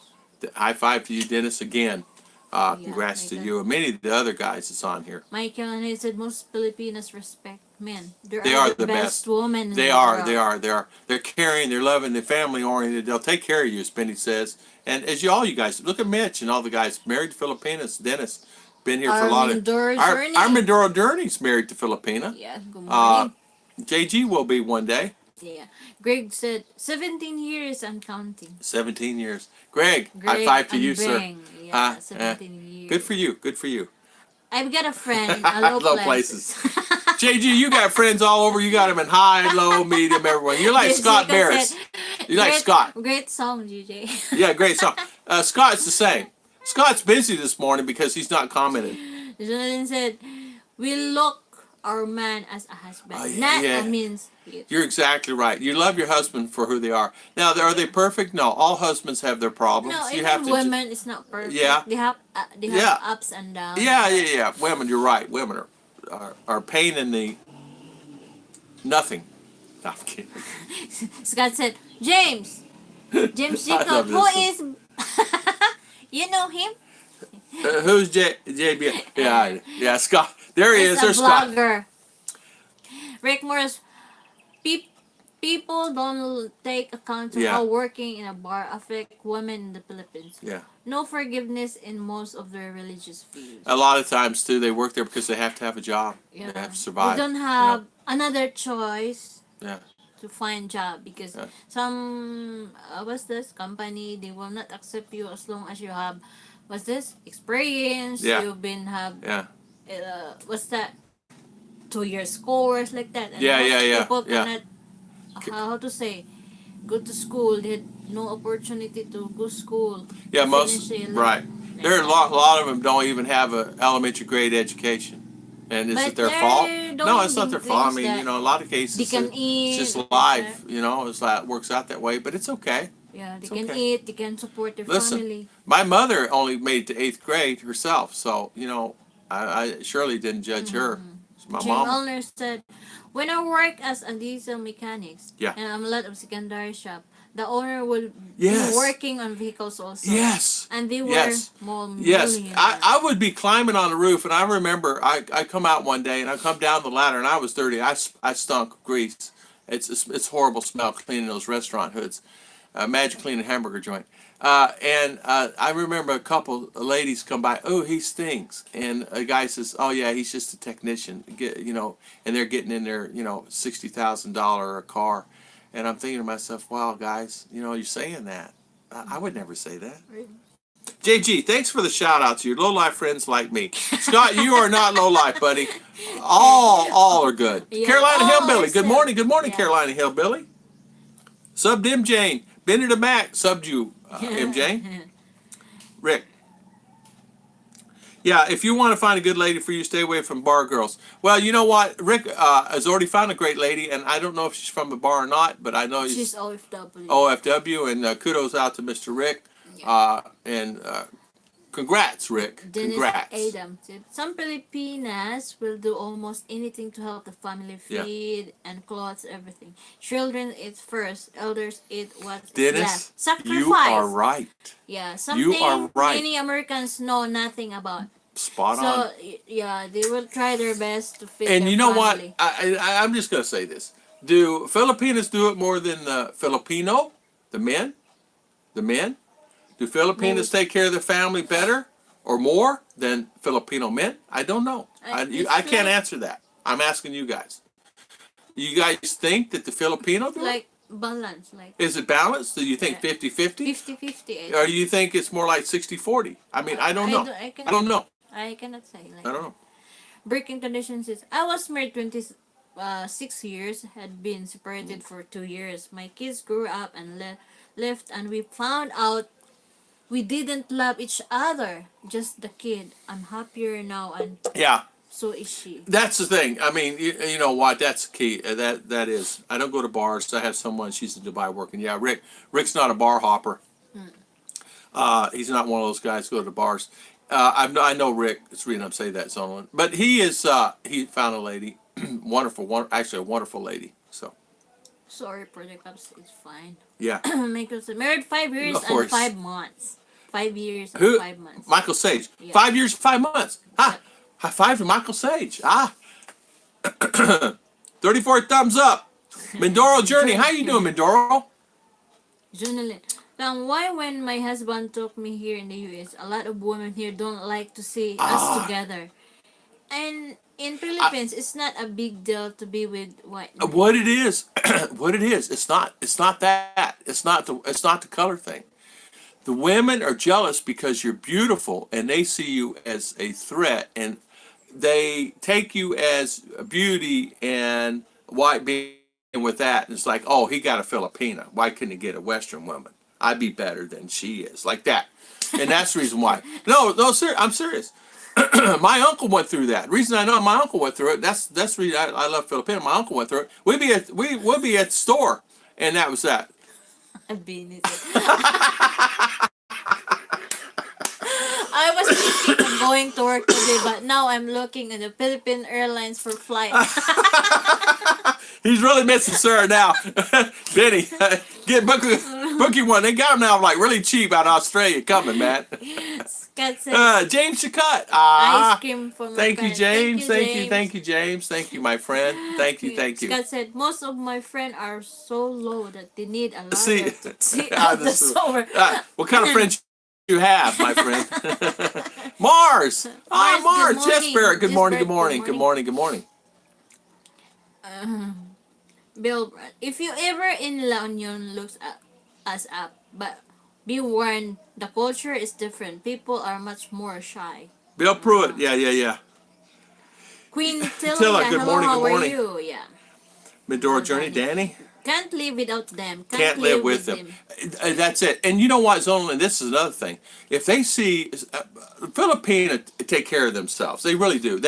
High five to you, Dennis, again. Congrats to like you and many of the other guys that's on here. Michael and he said most Filipinos respect men. They are the best women. They are. They're caring, they're loving, they're family oriented. They'll take care of you, as Benny says. And as all you guys, look at Mitch and all the guys married to Filipinas. Dennis, been here for a lot of. Our Mindoro Journey's married to Filipina. Yeah, good morning. Jaygee will be one day. Yeah. Greg said 17 years and counting. 17 years. Greg high five to you, Bang. sir. Yeah, 17 years. Good for you. Good for you. I've got a friend in low places. Jaygee, you got friends all over. You got them in high, low, medium, everyone. You're like Scott Barris. You like Scott. Great song, GJ. Yeah, great song. Scott's the same. Scott's busy this morning because he's not commenting. Jonathan said, we look our man as a husband, not a means. You're exactly right. You love your husband for who they are. Now, are they perfect? No. All husbands have their problems. No, you even have to women is not perfect. Yeah. They have ups and downs. Yeah. Women, you're right. Women are pain in the nothing. No, I'm kidding. Scott said, James Jacob, who is, you know him? Who's JB? Yeah, Scott. There he is. There's Scott. Scott. Rick Morris, people don't take account of how working in a bar affect women in the Philippines. Yeah. No forgiveness in most of their religious views. A lot of times, too, they work there because they have to have a job. Yeah. They have to survive. They don't have another choice. Yeah. To find job because some what's this company, they will not accept you as long as you have what's this experience. You've been what's that 2 years course like that. And people cannot how to say go to school. They had no opportunity to go to school. Yeah, most right. There are a lot of them don't even have an elementary grade education. And is it their fault? No, it's not their fault. I mean, a lot of cases they can eat, it's just life. It's like it works out that way, but it's okay. Yeah, they can eat. They can support their Listen, family. My mother only made it to 8th grade herself, so I surely didn't judge her. My Jim mom. Ulner said, when I work as a diesel mechanic and I'm a lot of secondary shop, the owner will be working on vehicles also. Yes. And they were more Yes. I would be climbing on the roof, and I remember I come out one day, and I come down the ladder, and I was dirty. I stunk of grease. It's horrible smell cleaning those restaurant hoods. Imagine cleaning a hamburger joint. And I remember a couple of ladies come by. Oh, he stinks. And a guy says, "Oh yeah, he's just a technician." And they're getting in their $60,000 a car. And I'm thinking to myself, wow, guys, you're saying that. I would never say that. JG, thanks for the shout out to your low life friends like me. Scott, you are not low life, buddy. All are good. Carolina Hillbilly. Good morning, Carolina Hillbilly. Subbed M. Jane. Been to Mac. Subbed you, M. Jane. Rick. Yeah, if you want to find a good lady for you, stay away from bar girls. Well, you know what? Rick has already found a great lady, and I don't know if she's from a bar or not, but I know She's OFW. OFW, and kudos out to Mr. Rick. Yeah. And congrats, Rick. Dennis Congrats. Adam said, some Filipinas will do almost anything to help the family feed and clothes, everything. Children eat first, elders eat what's Dennis, left. Sacrifice. you are right. Yeah, something You are right. many Americans know nothing about. Spot on. So, yeah, they will try their best to feed And their you know family. what? I'm just going to say this. Do Filipinos do it more than the Filipino? The men? The men? Do Filipinos take care of their family better or more than Filipino men? I don't know. I can't answer that. I'm asking you guys. You guys think that the Filipino do it? Like balance, like Is it balanced? Do you think 50-50? 50-50. Or do you think it's more like 60-40? I mean, I don't know. I don't know. I cannot say. Like, I don't know. Breaking traditions is, I was married 26 years, had been separated for 2 years. My kids grew up and left, and we found out we didn't love each other, just the kid. I'm happier now, and Yeah. so is she. That's the thing. I mean, you know what? That's key. That is. I don't go to bars. I have someone. She's in Dubai working. Yeah, Rick's not a bar hopper. He's not one of those guys who go to bars. I know Rick. It's the reason I'm saying that, someone. But he is. He found a lady, actually a wonderful lady. So. Sorry, Project Ups, it's fine. Yeah. Michael said, married 5 years Of and course. 5 months. 5 years and Who? 5 months. Michael Sage. Yeah. 5 years, 5 months. Ah, high five to Michael Sage. 34 thumbs up. Mindoro Journey. How you doing, Mindoro? Journaling. Now, why when my husband took me here in the US, a lot of women here don't like to see us together. And in Philippines, it's not a big deal to be with white men. What it is, it's not that. It's not the color thing. The women are jealous because you're beautiful and they see you as a threat, and they take you as beauty and white being with that. And it's like, oh, he got a Filipina. Why couldn't he get a Western woman? I'd be better than she is, like that. And that's the reason why. No, I'm serious. My uncle went through that. The reason I know my uncle went through it, that's the reason I love Filipino. My uncle went through it. We'd be at the store, and that was that. I was thinking of going to work today, but now I'm looking at the Philippine Airlines for flight. He's really missing Sarah now. Benny, get booking one. They got them now like really cheap out of Australia. Coming, man. Scott said, James Chacott. ice cream for my Thank you, friend. James. Thank you, James. Thank you, my friend. Thank you. Scott said, most of my friends are so low that they need a lot See, of the sober. what kind of friends you have, my friend? Mars. Ah, Mars. Good Jess morning. Barrett. Good Jess morning. Barrett, Good morning. Good morning. Good morning. Bill, if you ever in La Union, looks us up, but be warned, the culture is different. People are much more shy. Bill Pruitt. Yeah. Queen Tilla, Tilla, good hello, morning, how good morning. are you? Yeah. Mindoro Journey. Danny. Can't live without them. Can't live with them. That's it. And you know what, Zolan, this is another thing. If they see Filipino take care of themselves, they really do.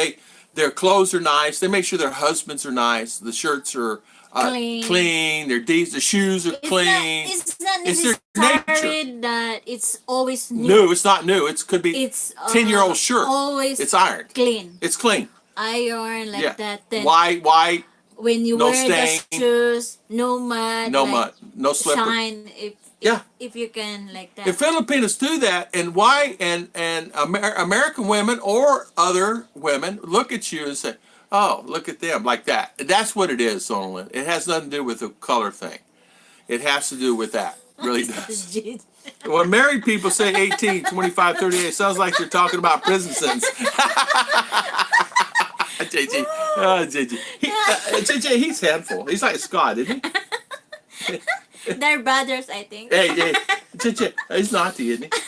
Their clothes are nice. They make sure their husbands are nice. The shirts are clean. The shoes are clean. It's not It's their necessary nature. that it's always new. New. It's not new. It could be It's 10-year-old shirt. always It's ironed. clean. It's clean. Iron like Yeah. that. Then Why? when you No wear stain. the shoes, no mud. No like, mud. No slipper. Shine if you can like that. If Filipinos do that, and why, and American women or other women look at you and say, "Oh, look at them," like that. That's what it is, Solon. It has nothing to do with the color thing. It has to do with that. It really does. When married people say 18, 25, 38, sounds like they're talking about prison sentence. JJ. JJ. JJ, he's handful. He's like Scott, isn't he? They're brothers, I think. Hey, JJ, he's naughty, isn't he?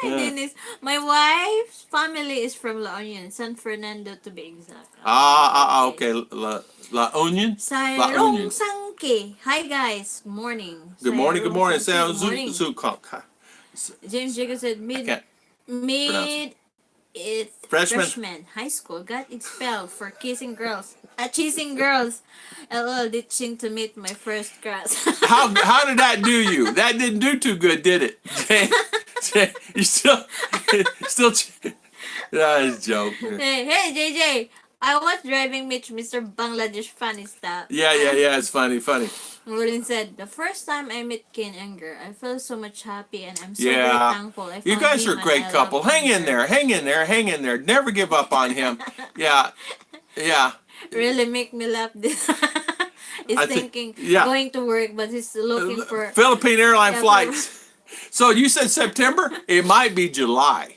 Hi, Dennis. My wife's family is from La Union, San Fernando to be exact. Okay. La Union? La Sayrong Union. sang MK. Hi guys. Morning. Good morning. Good morning. Good Sounds morning. James Jacob said I can't pronounce it. mid it Freshman. freshman high school got expelled for kissing girls. Chasing girls. LOL ditching to meet my first crush. How did that do you? That didn't do too good, did it? You still. That is a joke. Hey JJ. I was driving Mr. Bangladesh funny stuff. Yeah. It's funny. Merlin said, the first time I met Ken Anger, I felt so much happy and I'm so Yeah. very thankful. I You found guys him are a and great I couple. love Hang in Anger. there. Never give up on him. Yeah. Really make me laugh. This he's thinking going to work, but he's looking for Philippine airline Yeah, flights. So you said September? It might be July.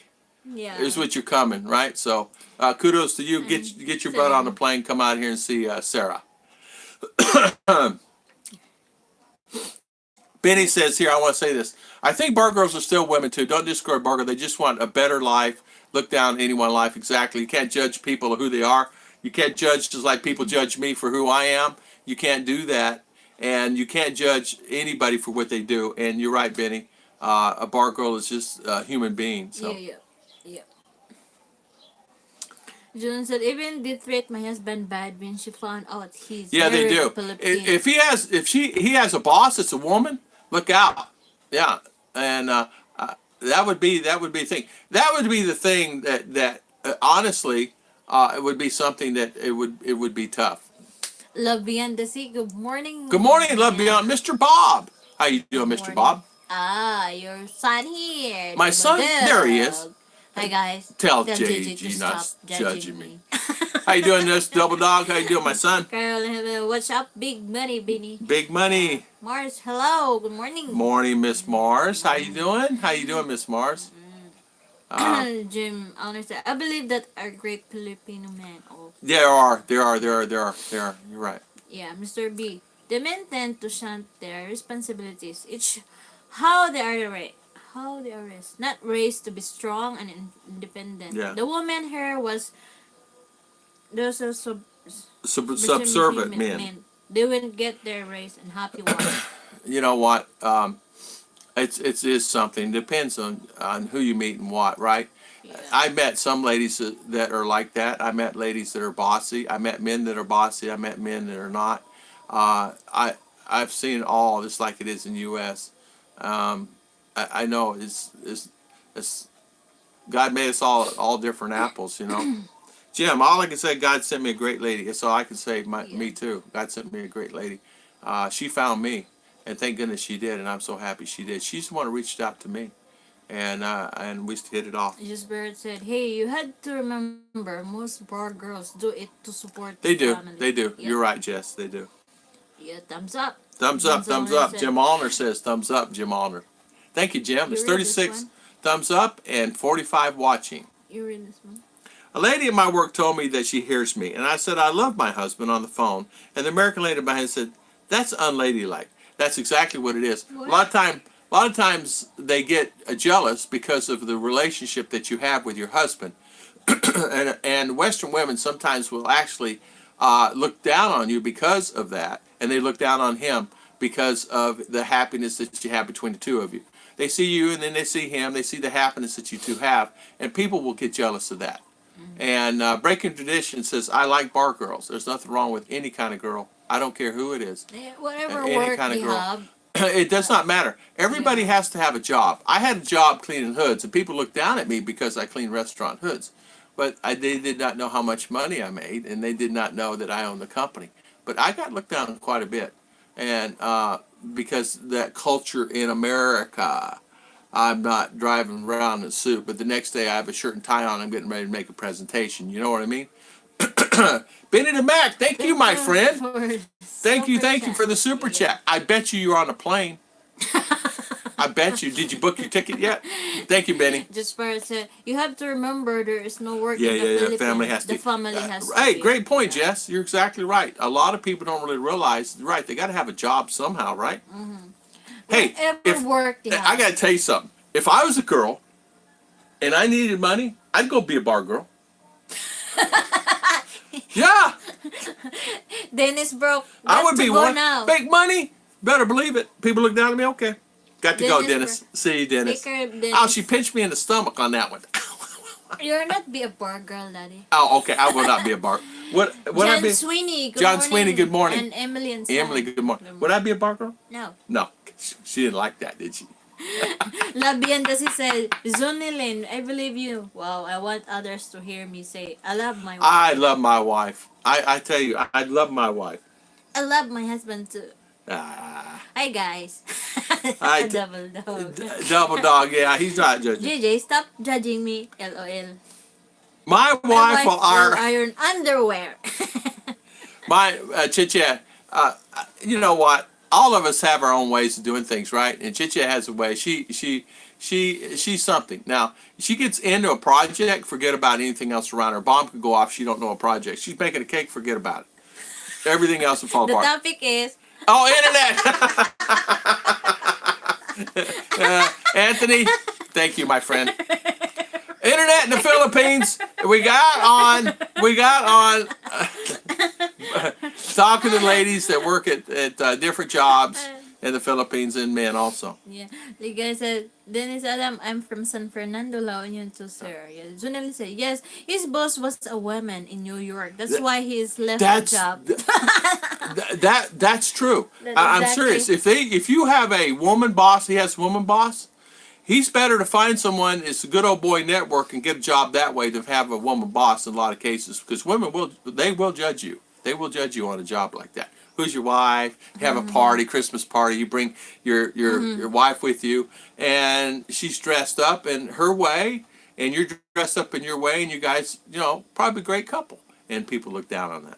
yeah. Is what you're coming, right? So kudos to you. Get your butt on the plane. Come out here and see Sarah. Benny says here, I want to say this. I think bar girls are still women too. Don't discard bar girls. They just want a better life. Look down on anyone's life. Exactly. You can't judge people or who they are. You can't judge just like people judge me for who I am. You can't do that. And you can't judge anybody for what they do. And you're right, Benny. A bar girl is just a human being. So. Yeah. June said, even they treat my husband bad when she found out he's Yeah, they married do. a Filipino. If he has a boss that's a woman, look out. Yeah, and that would be the thing. That would be the thing that honestly, it would be something that it would be tough. Love Beyond the Sea. Good morning. Good morning, Love Beyond, Mr. Bob. How you doing, Good Mr. morning. Bob? Your son here. My son, there he is. Hi guys. Tell JJ Jaygee to not stop judging me. How you doing, this double dog? How you doing, my son? Carol, what's up, big money, Benny? Big money. Mars, hello. Good morning. Morning, Miss Mars. How you doing? How you doing, Miss Mars? Jim, honestly, I believe that are great Filipino men. Oh, There are. You're right. yeah, Mr. B. The men tend to shunt their responsibilities. It's how they are raised. Not raised to be strong and independent. Yeah. The woman here was those are Subservient men. They wouldn't get their raise and happy ones. You know what? It is something. Depends on who you meet and what, right? Yeah. I met some ladies that are like that. I met ladies that are bossy. I met men that are bossy. I met men that are not. I've seen it all, just like it is in the U.S. I know it's God made us all different apples, you know. Jim, all I can say, God sent me a great lady. That's all I can say. Me too. God sent me a great lady. She found me, and thank goodness she did, and I'm so happy she did. She's the one who reached out to me, and we hit it off. Just Bird said, "Hey, you had to remember, most bar girls do it to support They the do. family." They do. Yeah. You're right, Jess. They do. Yeah, thumbs up. Thumbs up. Jim Allner says thumbs up. Jim Allner. Thank you, Jim. It's You read this 36 one? thumbs up and 45 watching. You read this one? A lady at my work told me that she hears me, and I said I love my husband on the phone. And the American lady behind said, "That's unladylike." That's exactly what it is. What? A lot of times they get jealous because of the relationship that you have with your husband, and Western women sometimes will actually look down on you because of that, and they look down on him because of the happiness that you have between the two of you. They see you, and then they see him. They see the happiness that you two have, and people will get jealous of that. And Breaking Tradition says, I like bar girls. There's nothing wrong with any kind of girl. I don't care who it is. Yeah, whatever Any work kind of they girl. have. It does not matter. Everybody has to have a job. I had a job cleaning hoods, and people looked down at me because I cleaned restaurant hoods. But they did not know how much money I made, and they did not know that I owned the company. But I got looked down quite a bit. And because that culture in America, I'm not driving around in a suit, but the next day I have a shirt and tie on. I'm getting ready to make a presentation. You know what I mean? Benny the Mac, thank you, my friend. Thank you for the super chat. I bet you're on a plane. I bet you. Did you book your ticket yet? Thank you, Benny. Just for said, you have to remember there is no work Yeah, in the Philippines. Family has to. The family has to. Hey, be- great point, Jess. You're exactly right. A lot of people don't really realize. Right, they got to have a job somehow, right? Mm-hmm. Hey, Whatever work they have. I got to tell you something. If I was a girl and I needed money, I'd go be a bar girl. Yeah. Dennis broke. I Got would to be go one. now. Fake money. Better believe it. People look down at me. Okay. Got to go, Dennis Dennis. See you, Dennis. Take care of Dennis. Oh, she pinched me in the stomach on that one. You're not be a bar girl, Daddy. Oh, okay. I will not be a bar. What I John be? Sweeney, good John morning. Sweeney, good morning. And Emily and Sam. Emily, good morning. Would I be a bar girl? No. No. She didn't like that, did she? Labian kasi said, Zonilin, I believe you. Wow, I want others to hear me say, I love my wife. I love my wife. I tell you, I love my wife. I love my husband too. Ah. Hi guys. I- Double dog. Double dog, yeah, he's not judging. JJ, stop judging me. LOL. My My wife will will iron underwear. my Chicha, you know what? All of us have our own ways of doing things, right? And Chicha has a way. She's something. Now, she gets into a project, forget about anything else around her. Bomb could go off. She don't know a project. She's making a cake, forget about it. Everything else will fall The apart. topic is Oh, internet. Anthony, thank you, my friend. Internet in the Philippines. We got on talking to ladies that work at different jobs in the Philippines and men also. yeah. The guy said, Dennis Adam, I'm from San Fernando, La Union to sir. Yeah. Junel said, yes, his boss was a woman in New York. That's why he's left the job. That's true. That I'm exactly. serious. If you have a woman boss, he has a woman boss. He's better to find someone. It's a good old boy network and get a job that way than have a woman boss in a lot of cases because women will judge you. They will judge you on a job like that. Who's your wife? You have a party, Christmas party. You bring your wife with you, and she's dressed up in her way, and you're dressed up in your way, and you guys, probably a great couple. And people look down on that.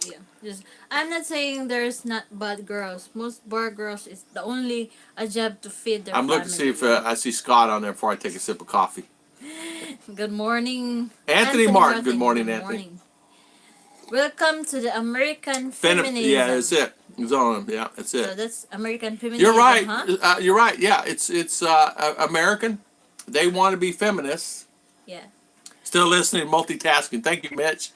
Yeah. I'm not saying there's not bad girls. Most bar girls is the only a job to feed their I'm family. looking to see if I see Scott on there before I take a sip of coffee. Good morning. Anthony Martin. Good morning, Anthony. Welcome to the American Feminism. Yeah, that's it. It's on. Yeah, that's it. So that's American Feminism, You're right. huh? You're right. Yeah, it's American. They want to be feminists. Yeah. Still listening, multitasking. Thank you, Mitch.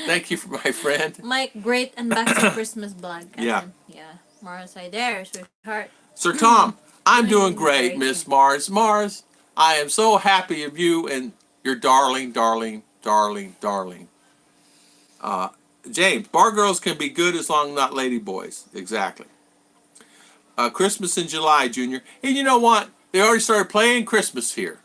Thank you, my friend. Mike, great unboxing Christmas blog. Yeah. Yeah. Mars, right there, sweetheart. Sir Tom, I'm doing Doing great, great. Miss Mars. Mars, I am so happy of you and your darling, darling, darling, darling. James, bar girls can be good as long as not lady boys. Exactly. Christmas in July, Junior. And you know what? They already started playing Christmas here.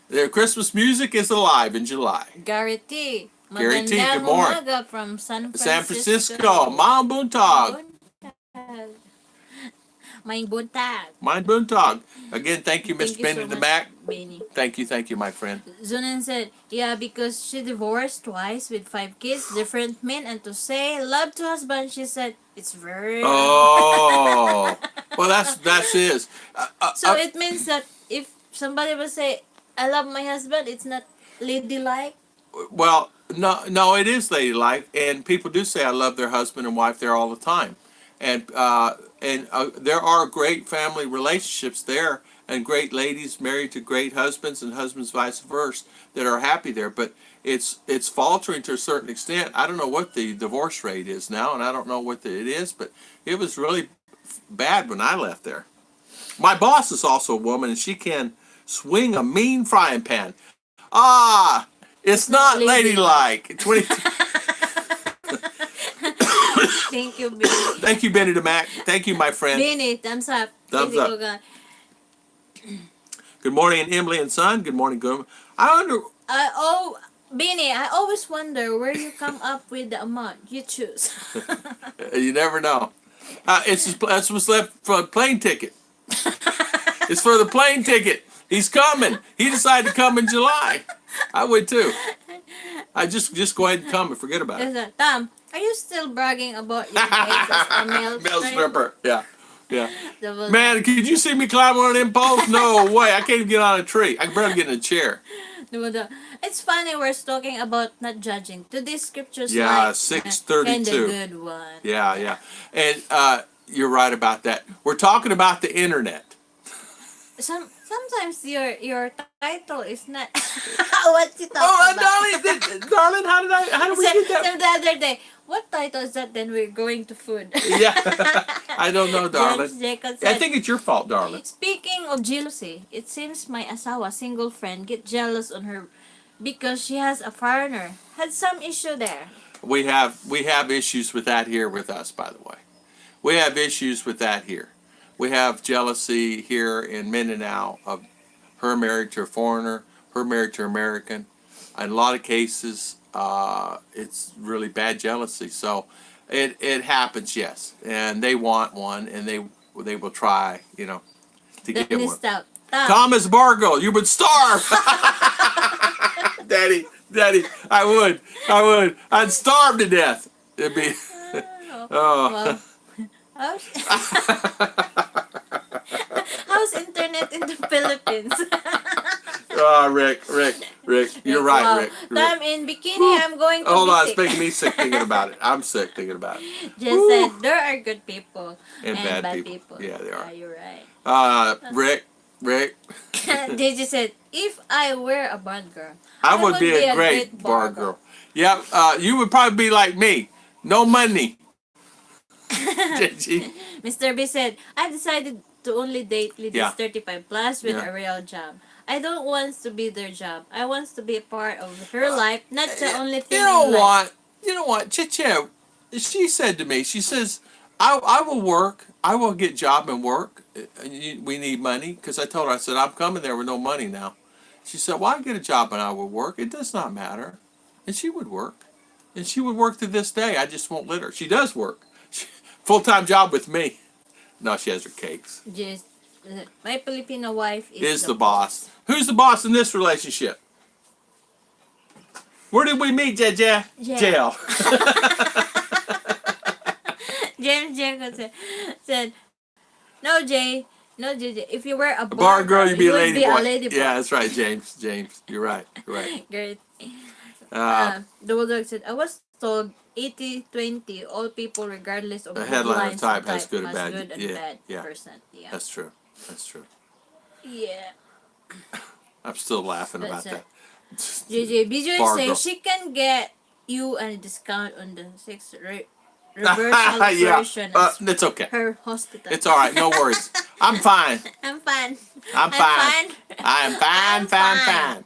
Their Christmas music is alive in July. Gary T. Gary T, Magandang good morning. umaga from San Francisco. San Francisco. Mom Buntag. Maing buntag. Mind Buntag. Again, thank you, Miss Thank you so Benny the much, Mac. Benny. Thank you, my friend. Zunan said, yeah, because she divorced twice with 5 kids, different men, and to say love to husband, she said, it's very... Oh. Well, that's his. So it means that if somebody will say, I love my husband, it's not ladylike? Well, no, it is ladylike, and people do say I love their husband and wife there all the time, and there are great family relationships there, and great ladies married to great husbands and husbands vice versa that are happy there. But it's faltering to a certain extent. I don't know what the divorce rate is now, and I don't know what it is, but it was really bad when I left there. My boss is also a woman, and she can swing a mean frying pan. It's not ladylike. 20. Thank you, Benny. Thank you, Benny the Mac. Thank you, my friend. Benny, thumbs up. Thumbs Easy up. go, guy. Good morning, Emily and Son. Good morning, good. Benny, I always wonder where you come up with the amount you choose. You never know. That's what's left for a plane ticket. It's for the plane ticket. He's coming. He decided to come in July. I would too. I just go ahead and come and forget about it. Tom, are you still bragging about your eggs as a male stripper. Yeah. Double- Man, could you see me climb on them poles? No way. I can't even get on a tree. I can barely get in a chair. It's funny we're talking about not judging. Today's scriptures Yeah, like 6:32. kind of good one. Yeah. And you're right about that. We're talking about the internet. Sometimes your title is not what you talk about. Darling, how did we get that? The other day, What title is that? Then we're going to food. Yeah. I don't know, darling. James Jacob I said, think it's your fault, darling. speaking of jealousy, it seems my asawa, single friend, get jealous on her because she has a foreigner. Had some issue there. We have issues with that here with us, by the way. We have issues with that here. We have jealousy here in Mindinao of her married to a foreigner, her married to an American. In a lot of cases, it's really bad jealousy. So it happens, yes. And they want one, and they will try, to Then get he one. stopped. Thomas Bargo, you would starve. Daddy, I would. I'd starve to death. It'd be, oh. Well, how's internet in the Philippines? Oh, Rick, you're right, Wow. Rick. I'm in bikini. I'm going to Hold be on, it's sick. making me sick thinking about it. I'm sick thinking about it. Just said there are good people And and bad people. Yeah, there are. You're right. Rick, JJ said, if I were a bad girl, I would be a great bar girl. Yeah, you would probably be like me. No money. Jaygee. Mr. B said, I've decided to only date ladies Yeah. 35 plus with Yeah. a real job. I don't want to be their job. I want to be a part of her life, not the only thing You know in life. what? You know what? Chicha, she said to me, she says, I will work. I will get job and work. We need money. Because I told her, I said, I'm coming there with no money now. She said, well, I get a job and I will work. It does not matter. And she would work. And she would work to this day. I just won't let her. She does work. Full-time job with me. No, she has her cakes. Just, my Filipino wife Is the boss. Who's the boss in this relationship? Where did we meet, Jaygee? Jail. James Jacob said, no, Jay. No, JJ. If you were a Bar girl, you'd be a would lady be boy. a lady boy. Yeah, that's right, James. You're right. Great. Uh, The bulldog said, I was told 80-20, all people regardless of A headliner headlines type and has good and bad. good and Yeah, bad yeah. person. Yeah. That's true. Yeah. I'm still laughing That's about it. that. JJ, Bijoy Bar says girl. she can get you a discount on the reversal Yeah, version of it's okay. her hospital. It's all right. No worries. I'm fine. I'm fine. I'm fine. I'm fine.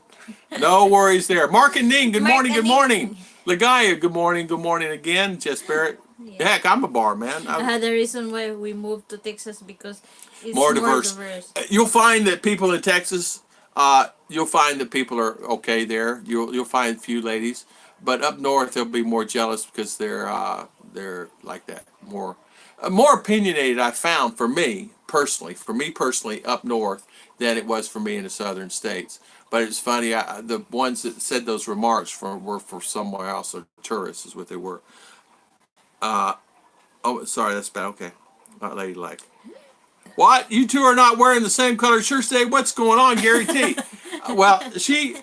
No worries there. Mark and Ning, good Mark morning, and good morning. Lagaya, good morning again. Jess Barrett. Yeah. Heck, I'm a bar man. The reason why we moved to Texas because it's More more diverse. diverse. You'll find that people in Texas, you'll find that people are okay there. You'll find a few ladies, but up north they'll be more jealous because they're like that, more opinionated. I found for me personally up north than it was for me in the southern states. But it's funny, the ones that said those remarks were for somewhere else, or tourists is what they were. Oh, sorry, that's bad. Okay, not ladylike. What? You two are not wearing the same color shirts today? What's going on, Gary T? Well, she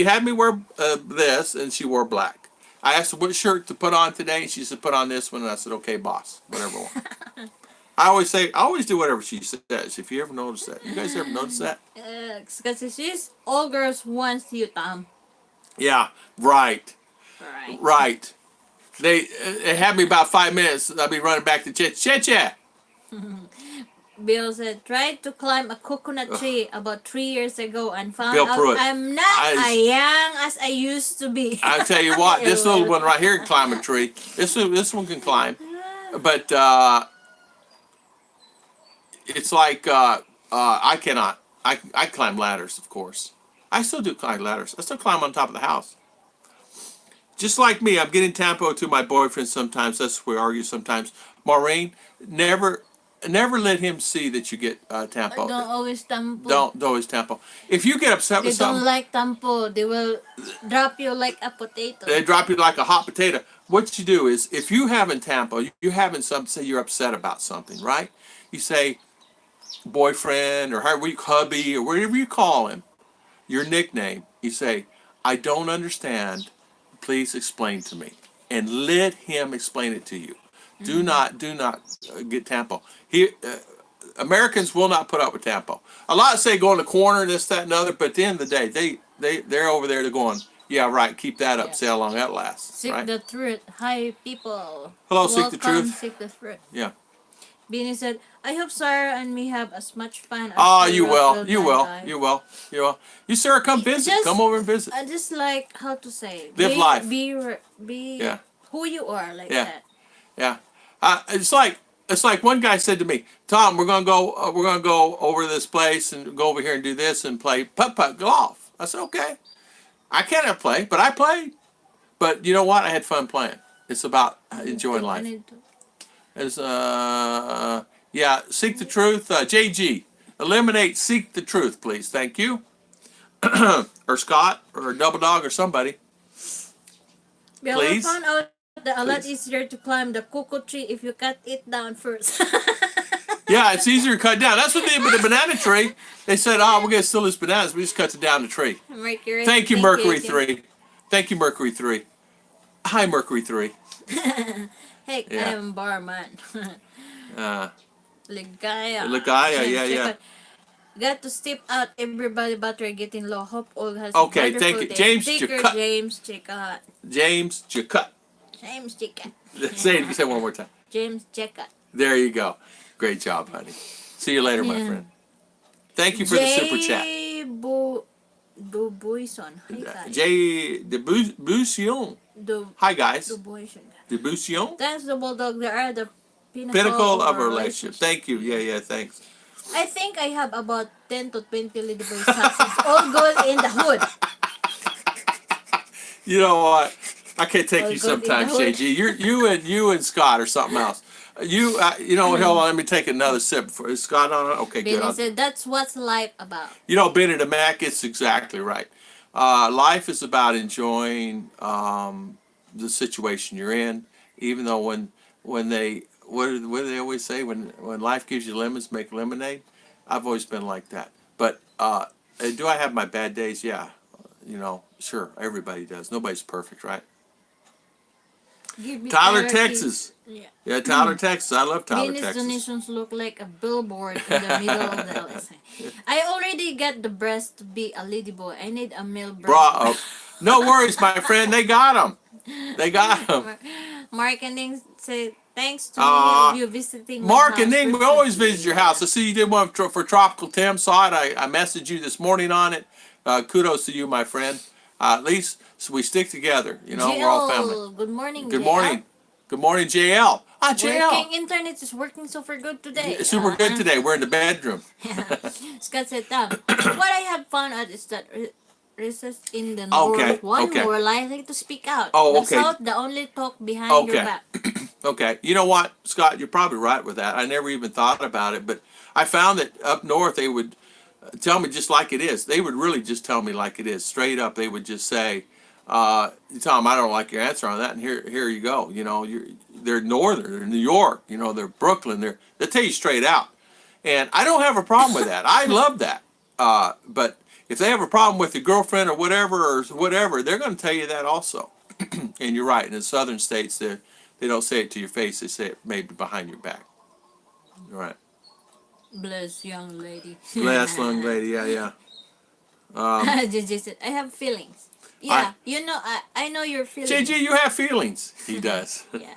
had me wear this, and she wore black. I asked her what shirt to put on today, and she said, put on this one, and I said, okay, boss, whatever one. I always do whatever she says. If you ever notice that. You guys ever notice that? Because she's all girls wants you, Tom. Yeah, right. Right. They had me about 5 minutes. I'll be running back to Chicha. Bill said, tried to climb a coconut tree about 3 years ago and found Bill out Pruitt. I'm not as young as I used to be. I tell you what, this little one right here can climb a tree. This one can climb, but it's like I cannot. I climb ladders, of course. I still do climb ladders. I still climb on top of the house. Just like me, I'm getting tempo to my boyfriend sometimes. That's where we argue sometimes. Maureen, never let him see that you get tempo. Don't always tampo. Don't always tempo. If you get upset They with don't something, like tampo. They will drop you like a potato. they drop you like a hot potato. What you do is, if you haven't tempo, you haven't something, say you're upset about something, right? You say, boyfriend, or hubby, or whatever you call him, your nickname. You say, I don't understand. Please explain to me, and let him explain it to you. Do not get tempo. Americans will not put up with tempo. A lot say go in the corner, this, that, and other, but at the end of the day, they're over there. They're going, Yeah, right. Keep that up. Yeah. See how long that lasts. Seek Right. the truth. Hi, people. Hello, Seek the Welcome, Truth. Seek the Truth. Yeah. Beanie said, I hope Sarah and me have as much fun as Oh, the you rock will. will You die will. guy. You will. You will. You, sir, come visit. Just- Come over and visit. I just like how to say Live life. Be Yeah. who you are like Yeah. that. Yeah. It's like one guy said to me, Tom, we're gonna go over to this place and go over here and do this and play putt-putt golf. I said, okay. I cannot play, but I played. But you know what? I had fun playing. It's about enjoying I life. need to- As yeah, seek the truth. Jaygee, eliminate seek the truth, please. Thank you. Or Scott or Double Dog or somebody. Well, Please? I found out that a lot Please? easier to climb the cocoa tree if you cut it down first. Yeah, it's easier to cut down. That's what they did with the banana tree. They said, oh, we're gonna steal these bananas. We just cut it down the tree. Mercury. Thank you, Mercury 3. Thank you, Mercury 3. Hi, Mercury 3. Hey, Yeah. I am barman. Ligaya. Ligaya, yeah. Got to step out. Everybody battery getting low. Hope all has Okay, a wonderful thank you. day. James Sticker, Jacut. James Jacut. James Jacut. James Jacut. Say it one more time. James Jacut. There you go. Great job, honey. See you later, my Yeah. friend. Thank you for the super chat. Dubuison. Hi, guys. Jay Debussy. Hi, guys. Dubuison. Debussy. Thanks, the Bulldog. They are the Pinnacle of a relationship. Thank you. Yeah, thanks. I think I have about 10 to 20 little boy socks. It's all good in the hood. You know what? I can't take All you good in the sometimes, hood. JG. You and Scott or something else. You know what? Hold on. Let me take another sip. Is Scott on it? Okay, good. Benny said that's what's life about. You know, Benny the Mac, it's exactly right. Life is about enjoying the situation you're in, even though when they what do they always say, when life gives you lemons, make lemonade. I've always been like that. But do I have my bad days? Yeah, sure, everybody does. Nobody's perfect, right? Give me Tyler, clarity. Texas. Yeah. Yeah, Tyler, Texas. I love Tyler, Benny's Texas. donations look like a billboard in the middle of the LSA. I already got the breast to be a lady boy. I need a male breast. Bro, no worries, my friend. They got them. They got them. Mark and Ning said, thanks to you visiting my Mark house and Ning, we recently." always visit your house. I see you did one for Tropical Tim. Saw it. I messaged you this morning on it. Kudos to you, my friend. At least we stick together. We're all family. JL, good morning. Good JL. morning. Good morning, JL. JL. Working internet is working super good today. Super good today. We're in the bedroom. Scott said, what I have found out is that races in the north more likely to speak out. Oh, the south, the only talk behind your back. Okay. You know what, Scott? You're probably right with that. I never even thought about it, but I found that up north they would tell me just like it is. They would really just tell me like it is, straight up. They would just say, Tom, I don't like your answer on that, and here you go. They're northern, they're New York, they're Brooklyn, they tell you straight out. And I don't have a problem with that. I love that. But if they have a problem with your girlfriend or whatever, they're going to tell you that also. And you're right. In the southern states, they don't say it to your face. They say it maybe behind your back. You're right. Bless young lady. Bless young lady. Yeah. JJ said, I have feelings. Yeah, I know your feelings. JJ, you have feelings. He does. Yeah.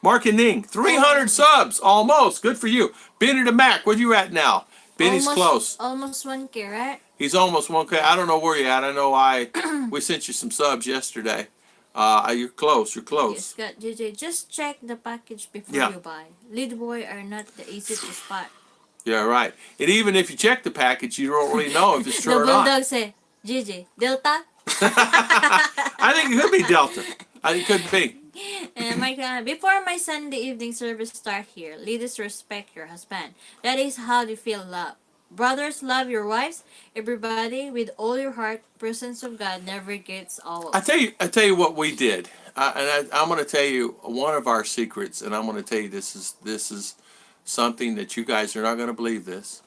Mark and Ning, 300 subs, almost. Good for you. Benny the Mac, where you at now? Benny's close. Almost 1K, right? He's almost 1K. I don't know where you're at. I know we sent you some subs yesterday. You're close. You're close. Yes, JJ, just check the package before you buy. Lead boy are not the easy to spot. Yeah, right. And even if you check the package, you don't really know if it's true or The not. bulldog say, JJ, Delta? I think it could be Delta. I think it could be. And before my Sunday evening service start here, ladies respect your husband. That is how you feel love. Brothers, love your wives. Everybody, with all your heart, presence of God never gets old. I tell you what we did, and I'm going to tell you one of our secrets, and I'm going to tell you this is something that you guys are not going to believe this,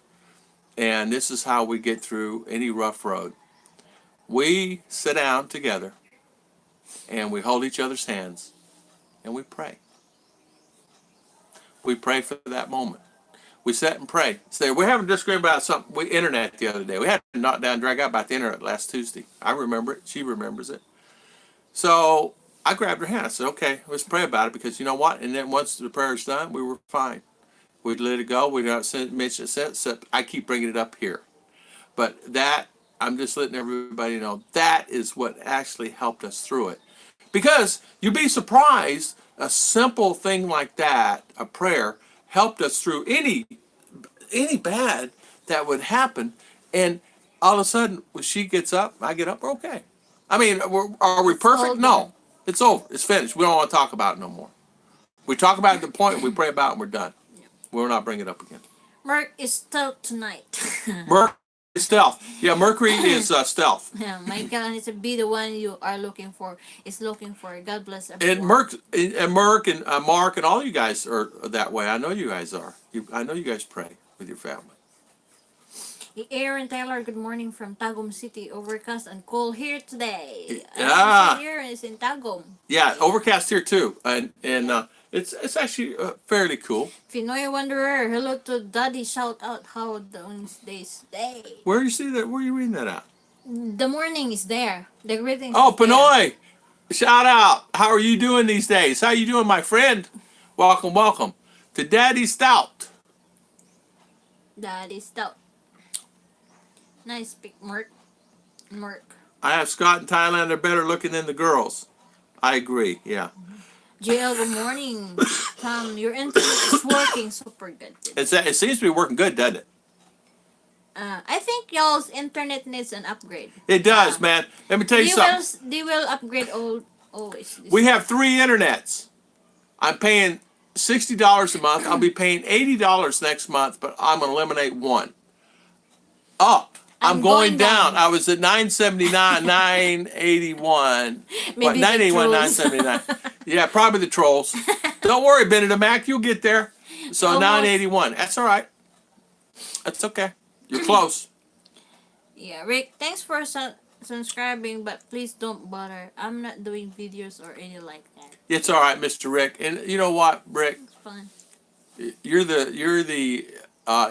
and this is how we get through any rough road. We sit down together, and we hold each other's hands, and we pray. We pray for that moment. We sat and prayed. So we're having a disagreement about something. Internet the other day. We had to knock down, drag out about the internet last Tuesday. I remember it. She remembers it. So I grabbed her hand. I said, okay, let's pray about it, because you know what? And then once the prayer's done, we were fine. We'd let it go. We don't mention it since. So I keep bringing it up here. But that, I'm just letting everybody know, that is what actually helped us through it. Because you'd be surprised, a simple thing like that, a prayer, helped us through any bad that would happen. And all of a sudden, when she gets up, I get up, we're okay. I mean, are we perfect? No. It's over. It's finished. We don't want to talk about it no more. We talk about it at the point, we pray about it, and we're done. We'll not bring it up again. Mark is stealth tonight. Mercury is stealth. Yeah, Mercury is stealth. Yeah, Michael needs to be the one you are looking for. Is looking for. God bless everyone. And Mark and all you guys are that way. I know you guys are. I know you guys pray with your family. Aaron Taylor, good morning from Tagum City. Overcast and cold here today. Here is in Tagum. Yeah, overcast here too, and it's actually fairly cool. Pinoy Wanderer, hello to Daddy. Shout out how those days stay. Where you see that? Where are you reading that at? The morning is there. The greetings. Oh, is there. Pinoy, shout out. How are you doing these days? How you doing, my friend? Welcome to Daddy Stout. Daddy Stout. Nice pick, Mark. I have Scott and Thailand. They're better looking than the girls. I agree. Yeah. JL, good morning. Tom, your internet is working super good. It seems to be working good, doesn't it? I think y'all's internet needs an upgrade. It does, man. Let me tell you something. They will upgrade always. We have 3 internets. I'm paying $60 a month. I'll be paying $80 next month, but I'm going to eliminate one. Up. I'm going down. I was at 979, 981. Maybe what, 981, 979. Yeah, probably the trolls. Don't worry, Benedict Mac, you'll get there. So Almost. 981. That's all right. That's okay. You're close. Yeah, Rick, thanks for subscribing, but please don't bother. I'm not doing videos or anything like that. It's all right, Mr. Rick. And you know what, Rick? It's fun.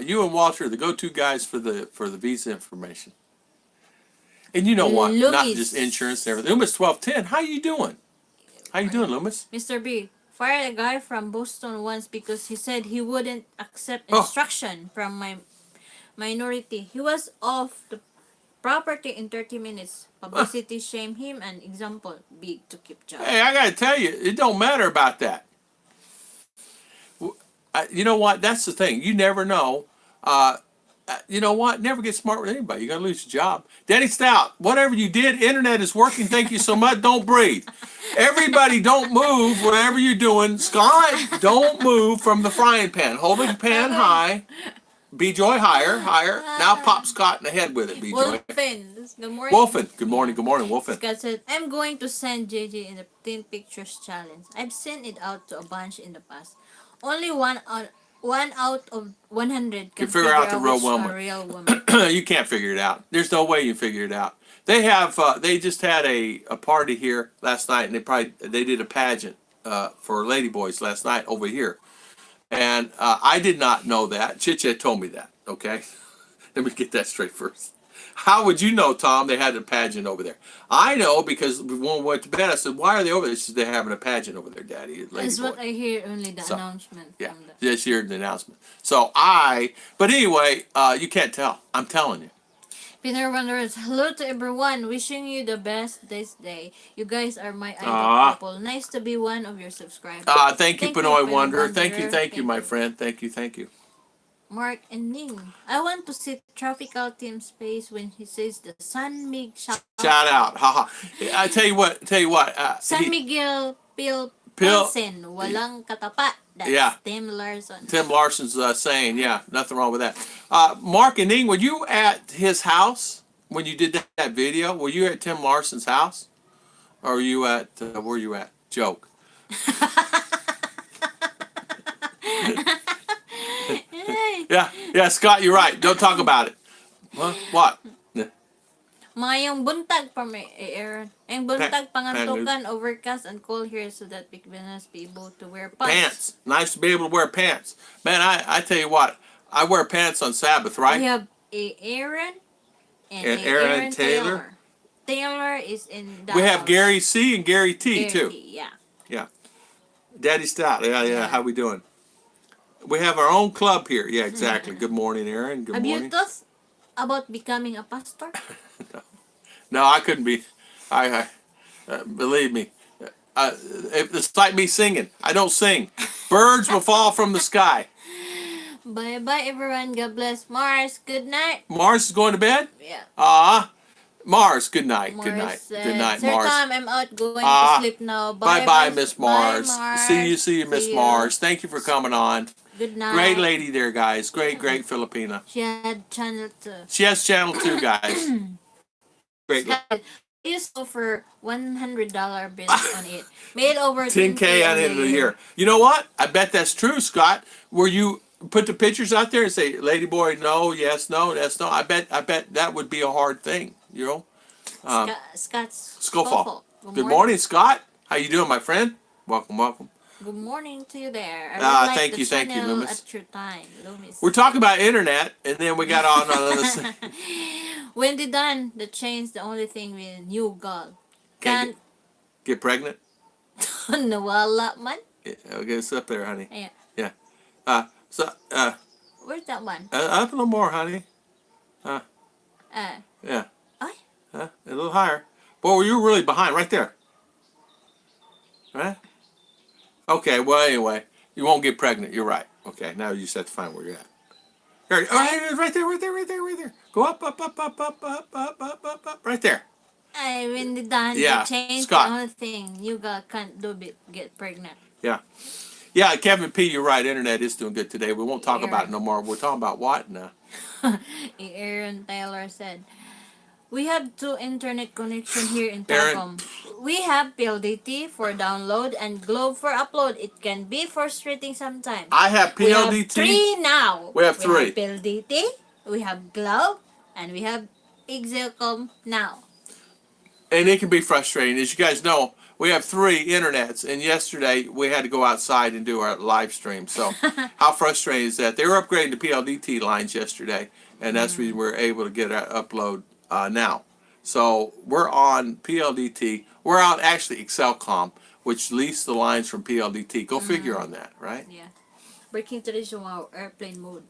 You and Walter are the go-to guys for the visa information. And you know what? Loomis. Not just insurance and everything. Loomis 1210. How you doing? How you doing, Loomis? Mr. B, fired a guy from Boston once because he said he wouldn't accept instruction from my minority. He was off the property in 30 minutes. Publicity shame him, and example big to keep job. Hey, I gotta tell you, it don't matter about that. You know what? That's the thing. You never know. You know what? Never get smart with anybody. You're going to lose your job. Daddy Stout, whatever you did, internet is working. Thank you so much. Don't breathe. Everybody don't move whatever you're doing. Scott, don't move from the frying pan. Hold the pan high. B-Joy, higher. Now pop Scott in the head with it, B-Joy. Wolfen, good morning. Wolfen, good morning, Wolfen. Scott said, I'm going to send Jaygee in the 10 pictures challenge. I've sent it out to a bunch in the past. Only one out of 100 can figure out the real woman. You can't figure it out. There's no way you figure it out. They have. They just had a party here last night, and they did a pageant for ladyboys last night over here, and I did not know that. Chicha told me that. Okay, let me get that straight first. How would you know, Tom, they had a pageant over there? I know because when we went to bed, I said, why are they over there? She said, they're having a pageant over there, Daddy. That's what I hear, only the announcement. Yeah, just heard the announcement. But anyway, you can't tell. I'm telling you. Peter Wanderers, hello to everyone. Wishing you the best this day. You guys are my idol couple. Nice to be one of your subscribers. Thank you, Pinoy Wanderer. Thank you, my friend. Thank you. Mark and Ning. I want to see Tropical Team's face when he says the San Miguel shout out. Haha. I tell you what. San Miguel Pilsen. Walang katapat. That's Tim Larson. Tim Larson's saying, nothing wrong with that. Mark and Ning, were you at his house when you did that video? Were you at Tim Larson's house? Or were you at, where were you at? Joke. Yeah, Scott, you're right. Don't talk about it. Huh? What? Mayong buntag pa may Aaron. Ang buntag pangantukan, overcast and cold here so that we can be able to wear pants. Nice to be able to wear pants. Man, I tell you what, I wear pants on Sabbath, right? We have Aaron and Aaron Taylor. Taylor is in the We have house. Gary C and Gary T Gary too. T, yeah. Yeah. Daddy Stout. Yeah. Yeah. How we doing? We have our own club here. Yeah, exactly. Good morning, Aaron. Good Have you morning. thought about becoming a pastor? No, I couldn't be. Believe me. It's like me singing. I don't sing. Birds will fall from the sky. Bye bye everyone. God bless. Mars, good night. Mars is going to bed? Yeah. Mars, good night. Mars Good night. said, Good night, Sir Mars. Tom, I'm out going to sleep now. Bye bye, Miss Mars. Bye, Mars. See you, Miss Mars. Thank you for coming on. Good night. Great lady there, guys. Great Filipina. She had channel 2. She has channel 2, guys. Great. I used over $100 bills on it. Made over 10K on it in a year. You know what? I bet that's true, Scott. Where you put the pictures out there and say, "Lady boy, no, yes, no, that's no." I bet that would be a hard thing. You know. Scott Scofall. Good morning, Scott. How you doing, my friend? Welcome. Good morning to you there. I would thank you, channel Loomis. At your time, Loomis. We're talking about internet, and then we got on another thing. When they done the change, the only thing we knew, God. Can't get pregnant. Nawala man. Yeah, okay, it's up there, honey. Yeah. Yeah. Where's that one? Up a little more, honey. Yeah. Ay. A little higher. Boy, you were really behind, right there. Right? Okay. Well, anyway, you won't get pregnant. You're right. Okay. Now you just have to find where you're at. Here, right there. Go up. Right there. When they done Yeah, the change, Scott. the only thing you can't do get pregnant. Yeah. Yeah, Kevin P., you're right. Internet is doing good today. We won't talk Yeah. about it no more. We're talking about what now? Aaron Taylor said, "We have 2 internet connection here in Aaron. Telcom. We have PLDT for download and Globe for upload. It can be frustrating sometimes. I have We have PLDT. 3 now. We have 3. We have PLDT, we have Globe, and we have Exelcom now." And it can be frustrating. As you guys know, we have 3 internets, and yesterday we had to go outside and do our live stream. So how frustrating is that? They were upgrading to PLDT lines yesterday, and that's when we were able to get our upload now. So we're on PLDT. We're on actually Excelcom, which leased the lines from PLDT. Go figure on that, right? Yeah. Breaking tradition, wow, airplane mode.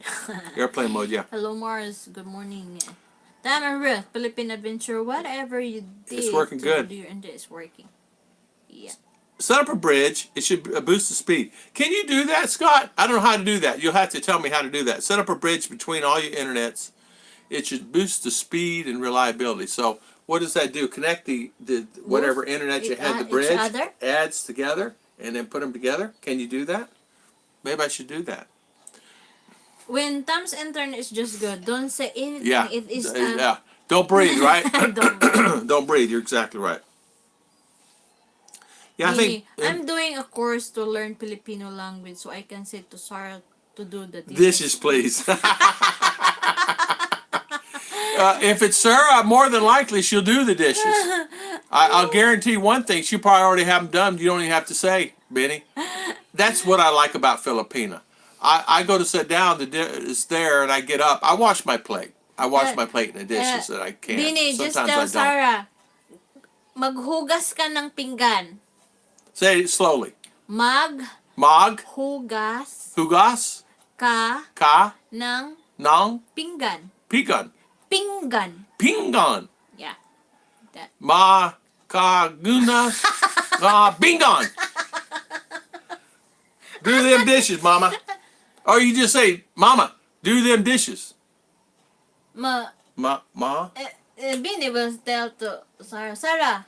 Airplane mode, yeah. Hello Mars, good morning. Tama Ruth, Philippine Adventure, whatever you did. It's working good. Do your internet is working. Yeah. Set up a bridge. It should boost the speed. Can you do that, Scott? I don't know how to do that. You'll have to tell me how to do that. Set up a bridge between all your internets. It should boost the speed and reliability. So what does that do? Connect the whatever internet you had, the bridge, adds together, and then put them together. Can you do that? Maybe I should do that. When Tom's internet is just good, don't say anything. Yeah. It is. Yeah. Don't breathe, right? Don't breathe. Don't breathe. You're exactly right. Yeah, I think I'm doing a course to learn Filipino language, so I can say to Sarah to do the dishes, please. If it's Sarah, more than likely she'll do the dishes. I'll guarantee one thing: she probably already have them done. You don't even have to say, Benny. That's what I like about Filipina. I go to sit down, it's there, and I get up. I wash my plate. I wash my plate and the dishes that I can. Benny, Sometimes just tell Sarah, maghugas ka ng pinggan. Say it slowly. Mag. Hugas. Ka. Ng. Pinggan. Pinggan. Yeah. That. Bingon. Do them dishes, Mama. Or you just say, Mama, do them dishes. Benny will tell to Sarah,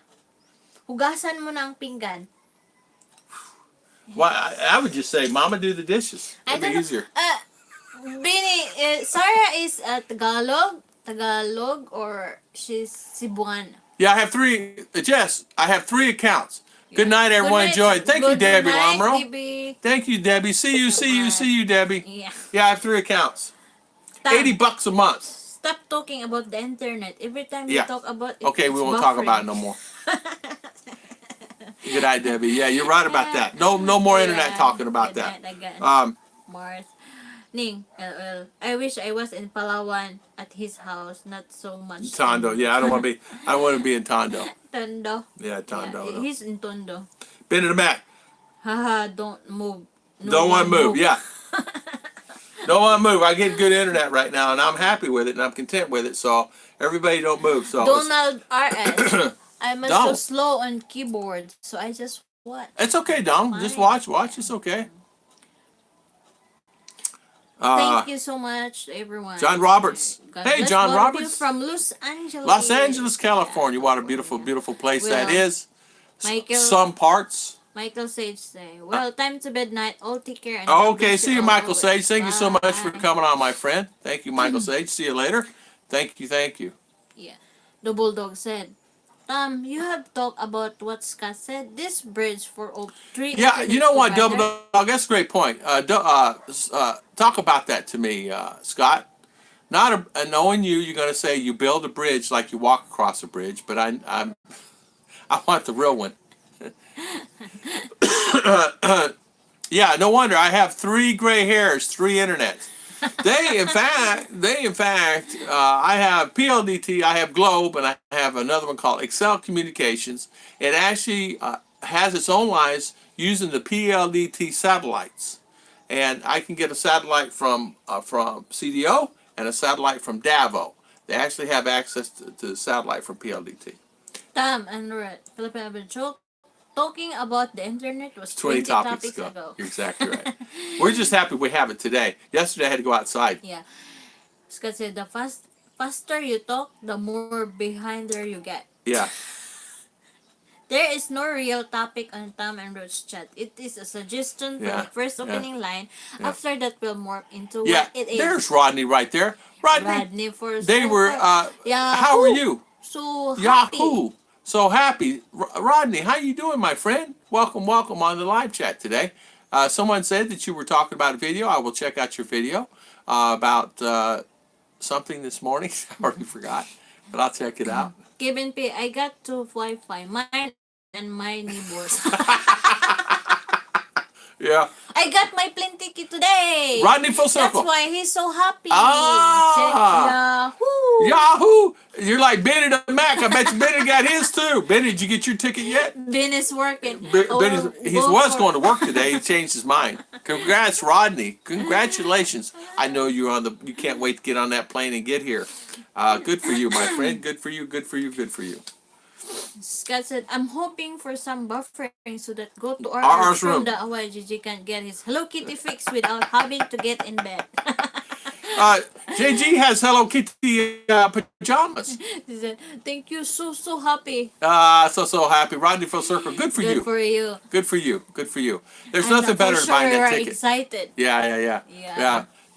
hugasan mo ng pinggan. Well, I would just say, Mama, do the dishes. It'd be easier. Benny, Sarah is Tagalog, or she's Cebuana. Yeah, I have 3. Jess, I have 3 accounts. Good night, everyone. Enjoy. Thank you, Debbie Lamro. Thank you, Debbie. See you, Debbie. Yeah. I have 3 accounts. $80 a month. Stop talking about the internet. Every time you talk about it, okay, we won't talk about it no more. Good night, Debbie. Yeah, you're right about that. No more internet talking about that. Again. Mars. Ning, LL. I wish I was in Palawan at his house, not so much Tondo. Yeah, I don't want to be. I don't want to be in Tondo. Tondo. Yeah, Tondo. Yeah, No. he's in Tondo. Been in the Mac. Haha, don't move. No Don't want one to move. Yeah. Don't want to move. I get good internet right now, and I'm happy with it, and I'm content with it. So everybody, don't move. So Donald RS. I'm so Donald. slow on keyboard, so I just what? It's okay, Dom. Just watch. Watch. It's okay. Thank you so much, everyone. John Roberts. God Hey, bless John both of you Roberts. from Los Angeles. Los Angeles, California. What a beautiful, beautiful place that Well, is. Michael, Some parts. Michael Sage say, well, time to bed night. All take care. And Okay, see you, all Michael always. Sage. Thank you so much for Bye. coming on, my friend. Thank you, Michael Sage. See you later. Thank you, thank you. Yeah. The Bulldog said, Tom, you have talked about what Scott said. This bridge for all three. Yeah, you know what, provider- Double Dog, that's a great point. Talk about that to me, Scott. Knowing you, you're going to say you build a bridge like you walk across a bridge, but I want the real one. Yeah, no wonder. I have 3 gray hairs, 3 internets. They, in fact, I have PLDT, I have Globe, and I have another one called Excel Communications. It actually has its own lines using the PLDT satellites, and I can get a satellite from CDO and a satellite from Davo. They actually have access to the satellite from PLDT. Tom and Ruth, Philippine joke. Talking about the internet was 20 topics ago. You're exactly right. We're just happy we have it today. Yesterday I had to go outside. Yeah. Scott said, the faster you talk, the more behinder you get. Yeah. There is no real topic on Tom and Ruth's chat. It is a suggestion for Yeah. the first opening line. Yeah. After that, we'll morph into Yeah. what it is. There's Rodney right there. Rodney. for They were. yeah. How are you? So happy. Yahoo! So happy. Rodney, how you doing, my friend? Welcome on the live chat today. Someone said that you were talking about a video. I will check out your video about something this morning. I already forgot, but I'll check it out. Kevin P, I got 2 Wi-Fi. Mine and my neighbors. Yeah. I got my plane ticket today. Rodney full circle. That's why he's so happy. Ah. Yahoo! Yahoo! You're like Benny the Mac. I bet you Benny got his too. Benny, did you get your ticket yet? Ben is working. He was going to work today. He changed his mind. Congrats, Rodney. Congratulations. I know you're on the. You can't wait to get on that plane and get here. Good for you, my friend. Good for you. Good for you. Good for you. Scott said, I'm hoping for some buffering so that go to RR's from room. the Hawaii Jaygee can get his Hello Kitty fix without having to get in bed. Jaygee has Hello Kitty pajamas. He said, thank you, so happy. So happy. Rodney full circle. Good for Good you. for you. Good for you. Good for you. There's And nothing better for than buying sure that you're ticket. excited.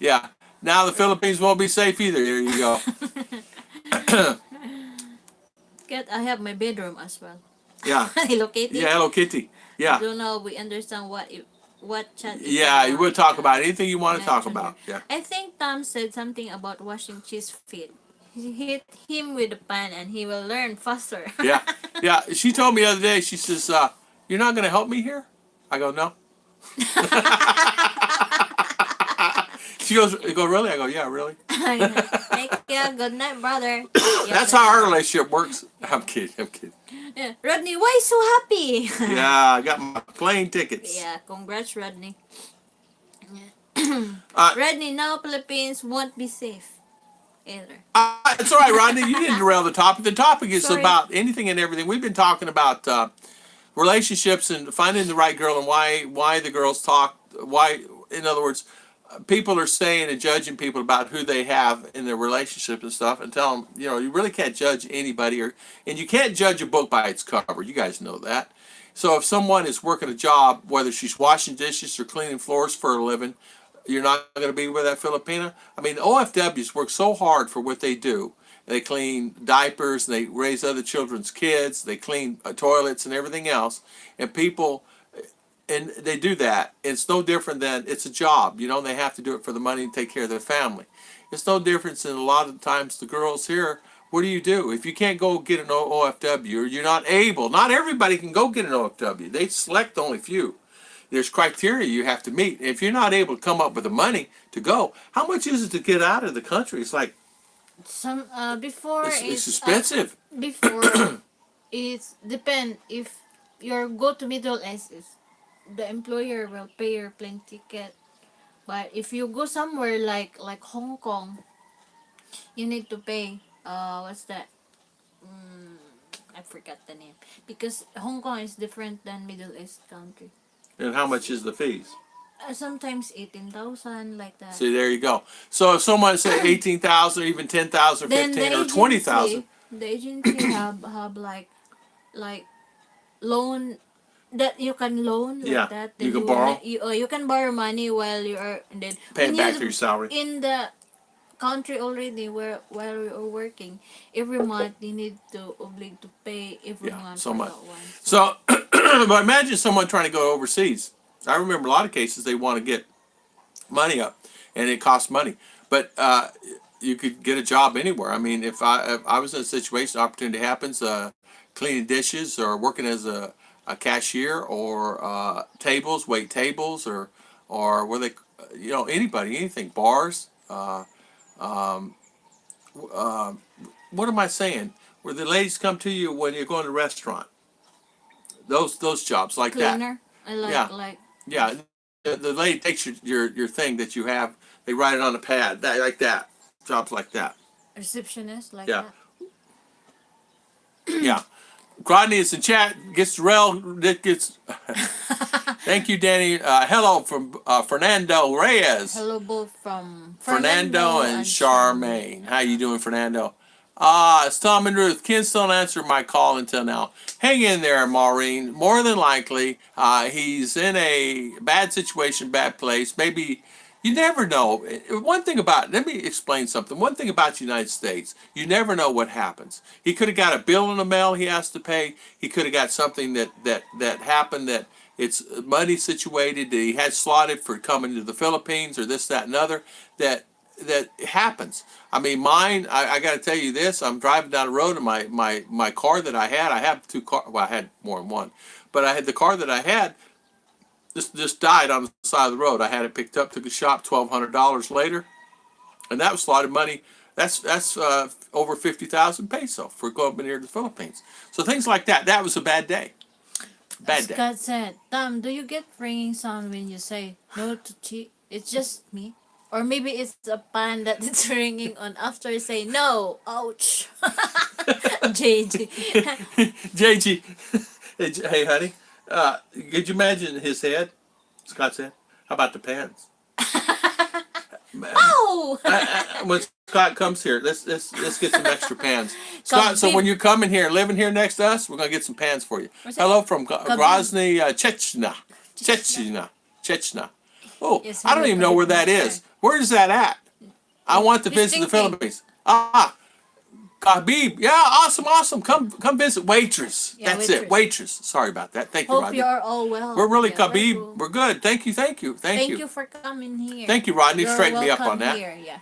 Yeah. Now the Philippines won't be safe either. There you go. I have my bedroom as well. Yeah. Hello Kitty. Yeah, Hello Kitty. Yeah. I don't know. We understand what chat. Is Yeah, about. you would talk about anything you want to talk Naturally. about. Yeah. I think Tom said something about washing cheese feet. He hit him with a pan and he will learn faster. Yeah. Yeah. She told me the other day, she says, you're not going to help me here? I go, no. She goes, really? I go, yeah, really? Thank you. Good night, brother. That's how our relationship works. I'm kidding. Yeah. Rodney, why so happy? Yeah, I got my plane tickets. Yeah, congrats, Rodney. Uh, Rodney, now Philippines won't be safe either. It's all right, Rodney. You didn't derail the topic. The topic is Sorry. about anything and everything. We've been talking about relationships and finding the right girl and why the girls talk. Why, in other words, people are saying and judging people about who they have in their relationship and stuff, and tell them, you really can't judge anybody, and you can't judge a book by its cover. You guys know that. So if someone is working a job, whether she's washing dishes or cleaning floors for a living, you're not going to be with that Filipina. I mean, OFWs work so hard for what they do. They clean diapers, they raise other children's kids, they clean toilets and everything else, and they do that. It's no different than it's a job. They have to do it for the money and take care of their family. It's no difference in a lot of times the girls here. What do? If you can't go get an OFW, or you're not able, not everybody can go get an OFW. They select only few. there's criteria you have to meet. If you're not able to come up with the money to go, how much is it to get out of the country? It's like Some before it's expensive. Before it's depend if you go to Middle East, the employer will pay your plane ticket. But if you go somewhere like Hong Kong, you need to pay what's that? Mm, I forgot the name because Hong Kong is different than Middle East country. And how much is the fees? Sometimes 18,000 like that. See, there you go. So if someone say 18,000, even 10,000, Then 15, or 20,000, the agency have like loan that you can loan like Yeah, that. you Then can borrow. You can borrow money while you are and then pay when it back you through your salary. in the country already where while you are working every month you need to oblige to pay every Yeah, month so for much. that one. So, but imagine someone trying to go overseas. I remember a lot of cases they want to get money up, and it costs money. But you could get a job anywhere. I mean, if I was in a situation, opportunity happens, cleaning dishes or working as a cashier or tables, wait tables, or where they, anybody, anything, bars. What am I saying? Where the ladies come to you when you're going to a restaurant. Those jobs like that. Cleaner. I Yeah. like Yeah, the lady takes your thing that you have. They write it on a pad, like that. Jobs like that. receptionist like Yeah. that. Yeah. Rodney is in chat. Gets Rel. Gets. Thank you, Danny. Hello from Fernando Reyes. Hello both from Fernando and Charmaine. How you doing, Fernando? It's Tom and Ruth. Ken still answered my call until now. Hang in there, Maureen. More than likely, he's in a bad situation, bad place. Maybe, you never know. One thing about, let me explain something. One thing about the United States, you never know what happens. He could have got a bill in the mail he has to pay. He could have got something that happened that it's money situated that he had slotted for coming to the Philippines or this, that, and other that happens. I mean, mine, I got to tell you this, I'm driving down the road and my car that I have two cars, well, I had more than one, but I had the car that I had, just died on the side of the road. I had it picked up, took a shop, $1,200 later, and that was slotted money. That's over 50,000 peso for going near the Philippines. So things like that, that was a bad day. Bad day. Scott said, Tom, do you get ringing sound when you say no to cheat? It's just me. Or maybe it's a pan that it's ringing on after you say no. Ouch. JG. JG. Hey, honey. Could you imagine his head? Scott's head? How about the pants? Oh! When Scott comes here, let's get some extra pans. Scott, so when you come in here, living here next to us, we're gonna get some pans for you. Hello from Grozny, Chechnya. Oh, Yes, I don't even know where that is. Where is that at? I want to visit the Philippines. Khabib. Yeah, awesome. Come visit. Waitress. Yeah, That's it. Waitress. Sorry about that. Thank you, Hope Rodney. you are all well. We're really Yeah, Khabib. cool. We're good. Thank you. Thank you for coming here. Thank you, Rodney. You're Straighten me up on welcome that. Here, yeah.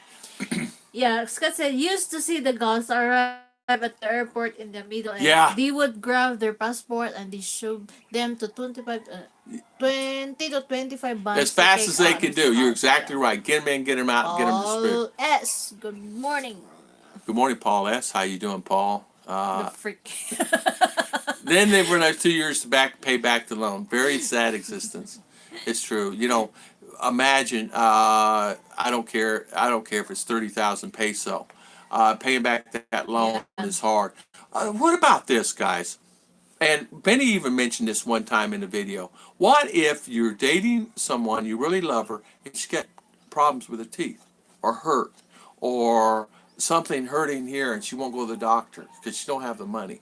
Yeah, Scott said, used to see the girls arrive at the airport in the middle and Yeah. they would grab their passport and they showed them to 20 to 25 bucks. As fast as they can do. You're exactly right. Get them in, get them out, get them to spirit. Paul S. Good morning. Good morning, Paul S. How you doing, Paul? The freak. Then they were like 2 years to pay back the loan. Very sad existence. It's true. Imagine. I don't care if it's 30,000 peso. Paying back that loan is hard. What about this, guys? And Benny even mentioned this one time in the video. What if you're dating someone, you really love her, and she got problems with her teeth, or hurt, or something hurting here, and she won't go to the doctor because she don't have the money?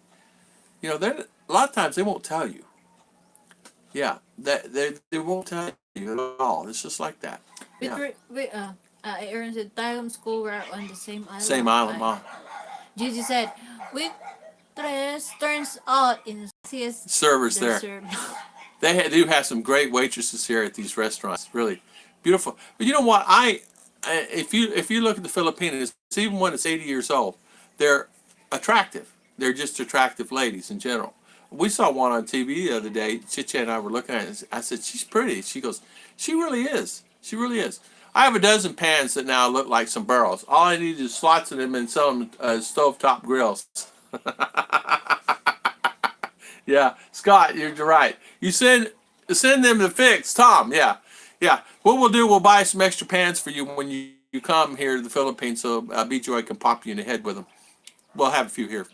A lot of times they won't tell you. Yeah, they won't tell you at all. It's just like that. Yeah. Aaron said, Thailand school, we're on the same island. Same island, Mom. Gigi said, waitress turns out in CS Servers there. They do have some great waitresses here at these restaurants. Really beautiful. But you know what? If you look at the Filipinos, even when it's 80 years old, they're attractive. They're just attractive ladies in general. We saw one on TV the other day. Chicha and I were looking at it. I said, she's pretty. She goes, she really is. She really is. I have a dozen pans that now look like sombreros. All I need is slots in them and sell them stovetop grills. Yeah, Scott, you're right. You send them to fix, Tom. Yeah, yeah. What we'll do, we'll buy some extra pans for you when you come here to the Philippines, so B-Joy can pop you in the head with them. We'll have a few here.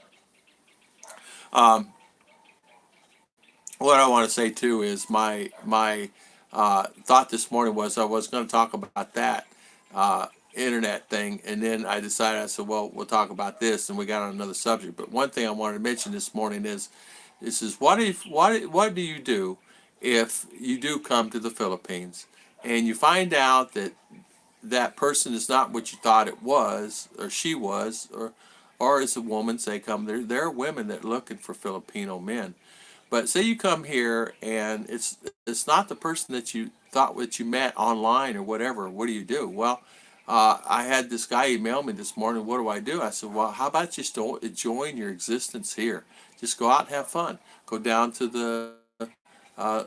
What I want to say too is my thought this morning was I was going to talk about that internet thing, and then I decided, I said, well, we'll talk about this, and we got on another subject. But one thing I wanted to mention this morning is what do you do if you do come to the Philippines and you find out that that person is not what you thought it was, or she was, or as a woman say come there are women that are looking for Filipino men. But say you come here and it's not the person that you thought what you met online or whatever. What do you do? Well, I had this guy email me this morning. What do I do? I said, well, how about just don't enjoying your existence here? Just go out and have fun. Go down to the uh,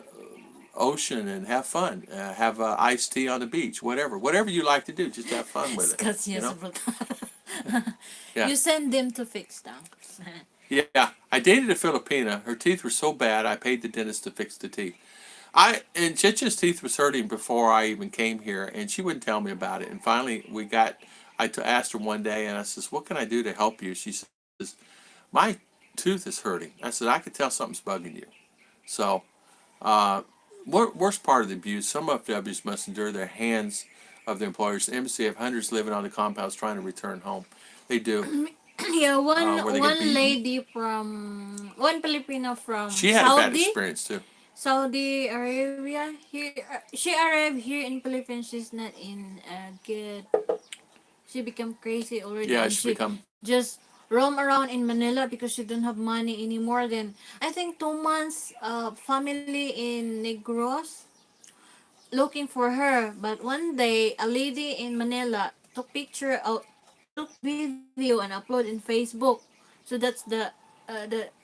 ocean and have fun. Have iced tea on the beach. Whatever you like to do. Just have fun with it. You know? Yeah. You send them to fix them. Yeah, I dated a Filipina. Her teeth were so bad, I paid the dentist to fix the teeth. And Chicha's teeth was hurting before I even came here, and she wouldn't tell me about it. And finally, I asked her one day, and I says, what can I do to help you? She says, my tooth is hurting. I said, I could tell something's bugging you. So, worst part of the abuse, some FWs must endure their hands of the employers. The embassy have hundreds living on the compounds trying to return home. They do. Yeah, one Filipino from She had a bad experience too. Saudi Arabia. She arrived here in Philippines. She's not in good. She become crazy already. Yeah, and she become just roam around in Manila because she don't have money anymore. Then I think 2 months. Family in Negros looking for her, but one day a lady in Manila took video and upload in Facebook. So that's the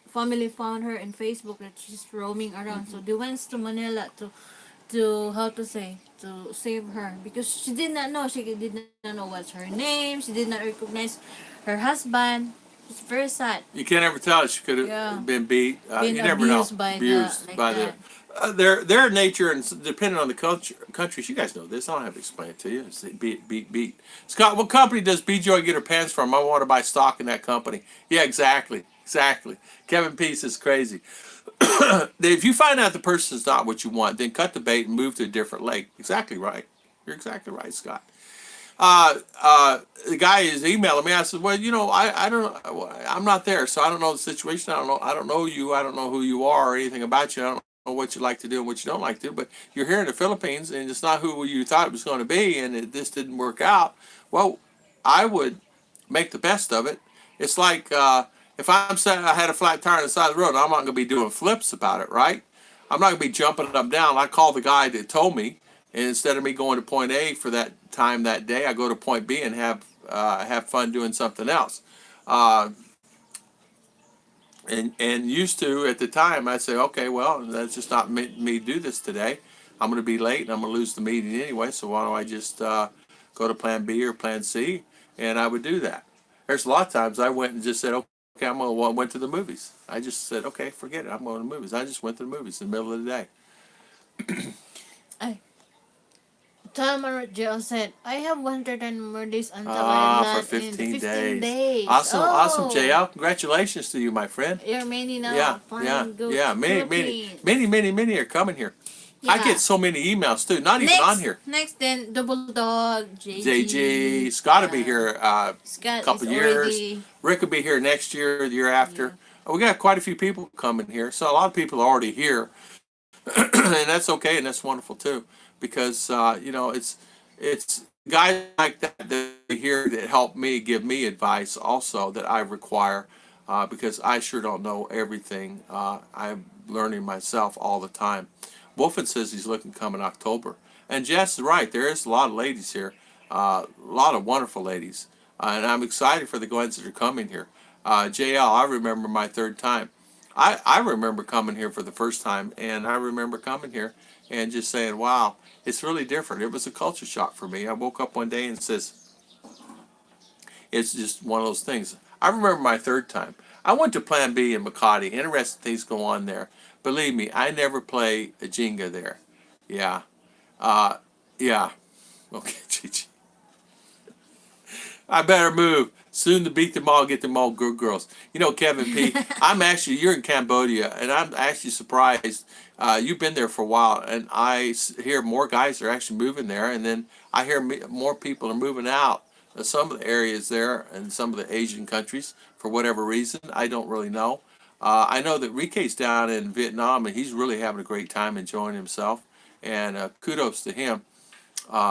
family found her in Facebook that she's roaming around. So they went to Manila to how to say to save her because she did not know what's her name. She did not recognize her husband. It's very sad. You can't ever tell. She could have been beat. You never know. Abused by their nature, and depending on the countries. You guys know this. I don't have to explain it to you. It's beat. Scott, what company does B-Joy get her pants from? I want to buy stock in that company. Yeah, exactly. Kevin Peace is crazy. If you find out the person's not what you want, then cut the bait and move to a different lake. Exactly right. You're exactly right, Scott. The guy is emailing me. I said, well, I don't know. I'm not there, so I don't know the situation. I don't know you. I don't know who you are or anything about you. I don't know what you like to do and what you don't like to do. But you're here in the Philippines, and it's not who you thought it was going to be, and this didn't work out. Well, I would make the best of it. It's like if I'm saying I had a flat tire on the side of the road, I'm not going to be doing flips about it, right? I'm not going to be jumping up and down. I call the guy that told me, and instead of me going to point A for that time that day, I go to point B and have fun doing something else. And used to at the time, I'd say, okay, well, that's just not me do this today. I'm going to be late and I'm going to lose the meeting anyway. So why don't I just go to Plan B or Plan C? And I would do that. There's a lot of times I went and just said, okay, went to the movies. I just said, okay, forget it. I'm going to the movies. I just went to the movies in the middle of the day. Jill said, I have 110 more days until I land for 15 in 15 days. Awesome, JL. Congratulations to you, my friend. There are many now. Yeah. Many are coming here. Yeah. I get so many emails too. Not even on here. Next, then Double Dog, Jaygee. Scott will be here a couple years. Rick will be here next year, the year after. Yeah. We got quite a few people coming here, so a lot of people are already here, and that's okay, and that's wonderful too. Because it's guys like that are here that help me, give me advice also that I require because I sure don't know everything. I'm learning myself all the time. Wolfen says he's looking to come in October, and Jess is right. There is a lot of ladies here, a lot of wonderful ladies, and I'm excited for the ones that are coming here. JL, I remember my third time. I remember coming here for the first time, and I remember coming here and just saying, wow, it's really different. It was a culture shock for me. I woke up one day and says, it's just one of those things. I remember my third time. I went to Plan B in Makati. Interesting things go on there. Believe me, I never play a Jenga there. Yeah. Uh, yeah. Okay, Gigi. I better move. Soon to beat them all, get them all good girls. You know, Kevin P., you're in Cambodia, and I'm actually surprised. You've been there for a while, and hear more guys are actually moving there, and then I hear more people are moving out of some of the areas there and some of the Asian countries for whatever reason. I don't really know. I know that Rike's down in Vietnam, and he's really having a great time enjoying himself, and kudos to him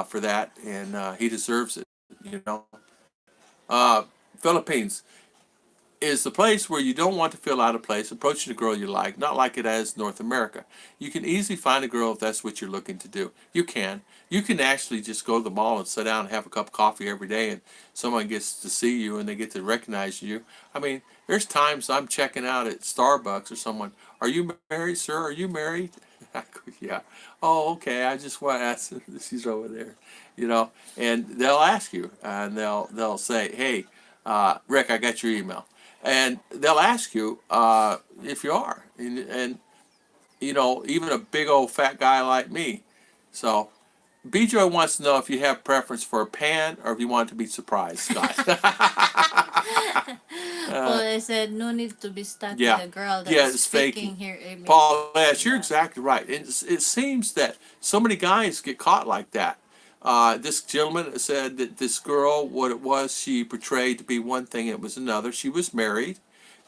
for that, and he deserves it, you know. Philippines is the place where you don't want to feel out of place, approaching a girl you like, not like it as North America. You can easily find a girl if that's what you're looking to do. You can. You can actually just go to the mall and sit down and have a cup of coffee every day, and someone gets to see you and they get to recognize you. I mean, there's times I'm checking out at Starbucks or someone, are you married, sir? Are you married? Yeah. Oh, okay. I just want to ask. She's over there, you know, and they'll ask you, and they'll say, hey, Rick, I got your email. And they'll ask you if you are, and you know, even a big old fat guy like me. So, BJ wants to know if you have preference for a pan or if you want to be surprised, Scott. Well, I said no need to be stuck Yeah. with a girl that's Yeah, it's faking faking. her image. Paul, yes, you're Yeah. exactly right. It seems that so many guys get caught like that. This gentleman said that this girl, what it was, she portrayed to be one thing, it was another. She was married,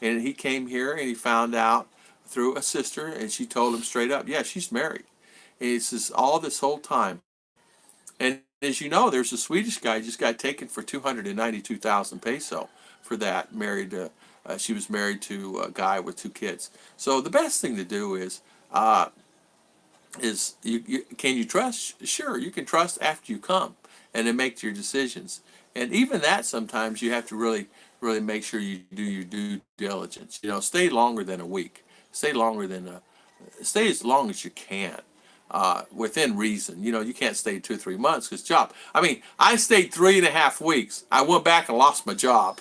and he came here and he found out through a sister, and she told him straight up, yeah, she's married. And he says, all this whole time. And as you know, there's a Swedish guy just got taken for 292,000 peso for that. She was married to a guy with 2 kids. So the best thing to do is can you trust? Sure, you can trust after you come, and then make your decisions. And even that, sometimes you have to really make sure you do your due diligence. You know, stay longer than a week. Stay as long as you can. Within reason. You know, you can't stay 2 or 3 months because job. I mean, I stayed 3.5 weeks. I went back and lost my job.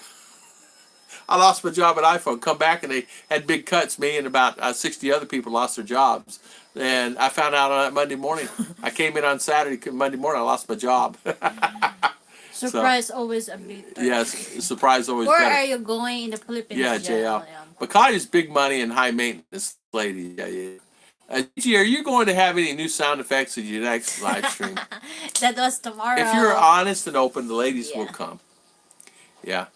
I lost my job at iPhone. Come back and they had big cuts. Me and about 60 other people lost their jobs. And I found out on that Monday morning. I came in on Saturday. Monday morning, I lost my job. Surprise always a bit. Yes, surprise always Where better. are you going in the Philippines? Yeah, JL. Bacardi's big money and high maintenance lady. Yeah. Gigi, are you going to have any new sound effects in your next live stream? That was tomorrow. If you're honest and open, the ladies will Yeah. come. Yeah.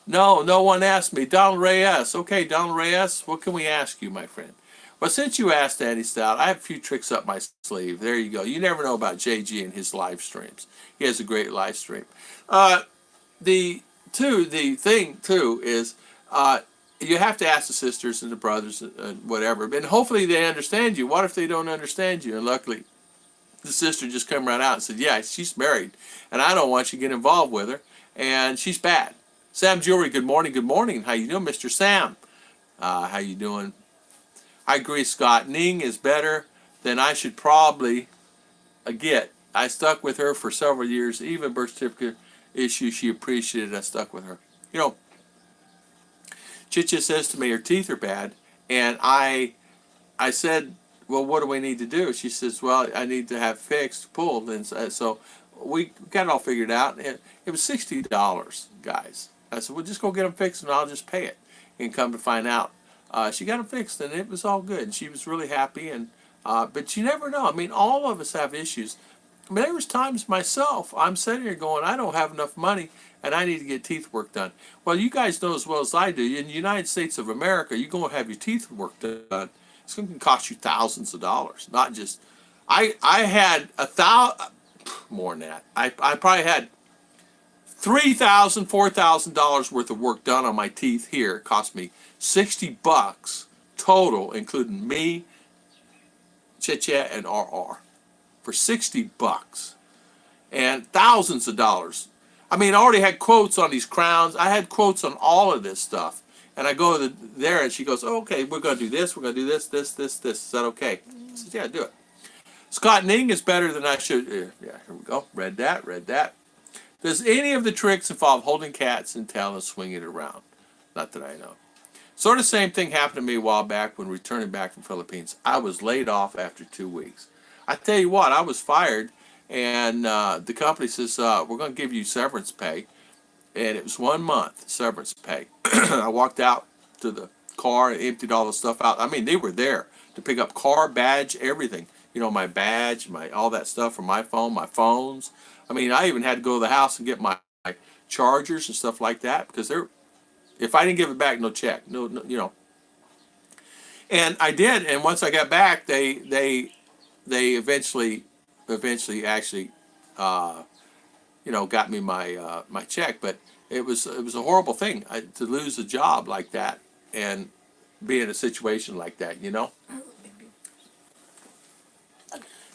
No one asked me. Donald Reyes. Okay, Donald Reyes, what can we ask you, my friend? Well, since you asked, Andy Stout, I have a few tricks up my sleeve. There you go. You never know about Jaygee and his live streams. He has a great live stream. The thing too is you have to ask the sisters and the brothers and whatever, and hopefully they understand you. What if they don't understand you? And luckily, the sister just come right out and said, yeah, she's married, and I don't want you to get involved with her, and she's bad. Sam Jewelry, good morning, good morning. How you doing, Mr. Sam? How you doing? I agree, Scott. Ning is better than I should probably get. I stuck with her for several years. Even birth certificate issue, she appreciated I stuck with her. You know, Chicha says to me her teeth are bad, and I said, well, what do we need to do? She says, well, I need to have fixed, pulled, and so we got it all figured out. And it was $60, guys. I said, well, just go get them fixed, and I'll just pay it. And come to find out, she got them fixed, and it was all good. And she was really happy. And but you never know. I mean, all of us have issues. I mean, there was times myself, I'm sitting here going, I don't have enough money, and I need to get teeth work done. Well, you guys know as well as I do, in the United States of America, you go and have your teeth work done, it's going to cost you thousands of dollars. Not just, I had more than that. I probably had $3,000, $4,000 worth of work done on my teeth here. It cost me $60 total, including me, Chit-Chat, and RR. For $60 and thousands of dollars. I mean, I already had quotes on these crowns. I had quotes on all of this stuff, And I go there, and she goes, oh, okay, we're going to do this. We're going to do this, this, this, this. Is that okay? I said, yeah, do it. Scott Ning is better than I should. Yeah, here we go. Read that, read that. Does any of the tricks involve holding cats and tail and swinging it around? Not that I know. Sort of same thing happened to me a while back when returning back from Philippines. I was laid off after 2 weeks. I tell you what, I was fired, and the company says, we're going to give you severance pay. And it was 1 month severance pay. I walked out to the car and emptied all the stuff out. I mean, they were there to pick up car, badge, everything. You know, my badge, all that stuff from my phone, my phones. I mean, I even had to go to the house and get my chargers and stuff like that because if I didn't give it back, no check, no, you know. And I did, and once I got back, they eventually actually, you know, got me my my check. But it was a horrible thing to lose a job like that and be in a situation like that, you know.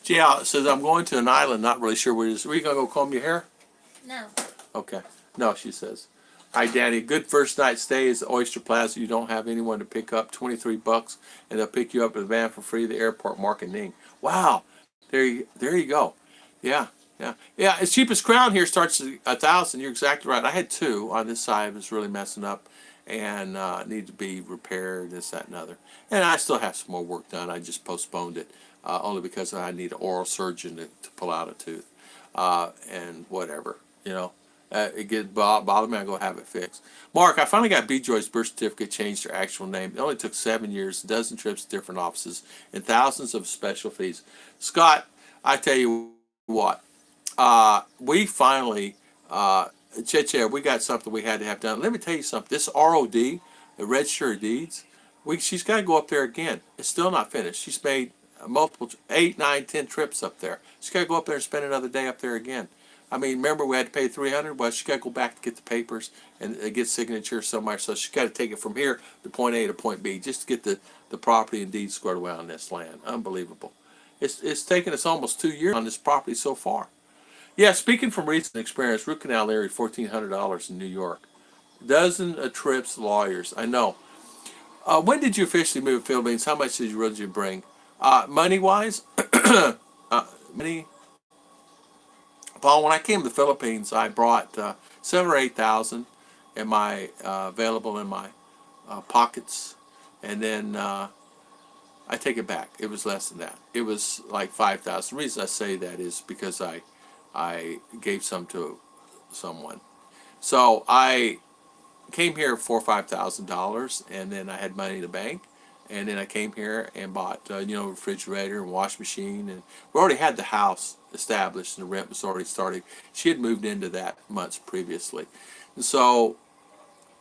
Yeah, it says I'm going to an island, not really sure where it is. Are you gonna go comb your hair? No. Okay. No, she says. Hi, Danny. Good first night stay is the Oyster Plaza. You don't have anyone to pick up. $23, and they'll pick you up in the van for free. The airport, Mark and Ning. Wow. There you go. Yeah. Yeah. As cheap as Crown here starts at $1,000. You're exactly right. I had 2 on this side. It was really messing up, and need to be repaired. This, that, and other. And I still have some more work done. I just postponed it only because I need an oral surgeon to pull out a tooth, and whatever, you know. It gets bother me. I go have it fixed. Mark, I finally got B. Joy's birth certificate changed to her actual name. It only took 7 years, a dozen trips to different offices, and thousands of special fees. Scott, I tell you what, we finally, we got something we had to have done. Let me tell you something. This ROD, the Register of Deeds, she's got to go up there again. It's still not finished. She's made multiple 8, 9, 10 trips up there. She's got to go up there and spend another day up there again. I mean, remember we had to pay $300. Well, she got to go back to get the papers and get signatures somewhere. So she got to take it from here to point A to point B just to get the property and deed squared away on this land. Unbelievable. It's taken us almost 2 years on this property so far. Yeah, speaking from recent experience, root canal area $1,400 in New York. Dozen of trips, lawyers. I know. When did you officially move to Philippines? How much did you bring? Money wise, money. Paul, when I came to the Philippines, I brought 7,000 or 8,000 in my available in my pockets, and then I take it back. It was less than that. It was like 5,000. The reason I say that is because I gave some to someone. So I came here for $5,000, and then I had money in the bank. And then I came here and bought, refrigerator and wash machine. And we already had the house established, and the rent was already starting. She had moved into that months previously. And so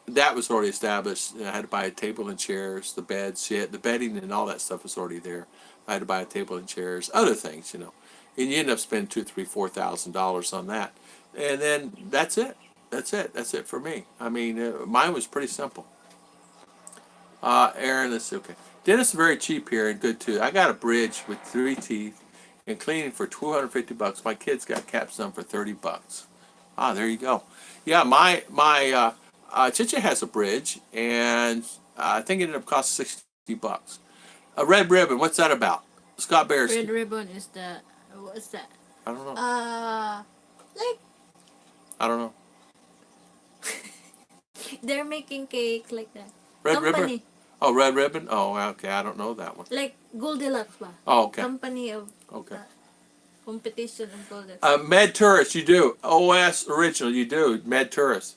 that was already established. I had to buy a table and chairs, the beds, the bedding and all that stuff was already there. I had to buy a table and chairs, other things, And you end up spending $2,000, $3,000, $4,000 on that. And then that's it. That's it for me. I mean, mine was pretty simple. Aaron, let's see, okay. Dentists are very cheap here and good too. I got a bridge with 3 teeth and cleaning for $250. My kids got caps done for $30. There you go. Yeah, my Chicha has a bridge, and I think it ended up costing $60. A red ribbon, what's that about? Scott Bears. Red ribbon is what's that? I don't know. Like I don't know. they're making cakes like that. Red Company. ribbon? Oh, red ribbon? Oh, okay. I don't know that one. Like Goldilocks ba? Oh, okay. Company of Okay. competition of Goldilocks. Med Tourist, you do. OS Original, you do. Med Tourist.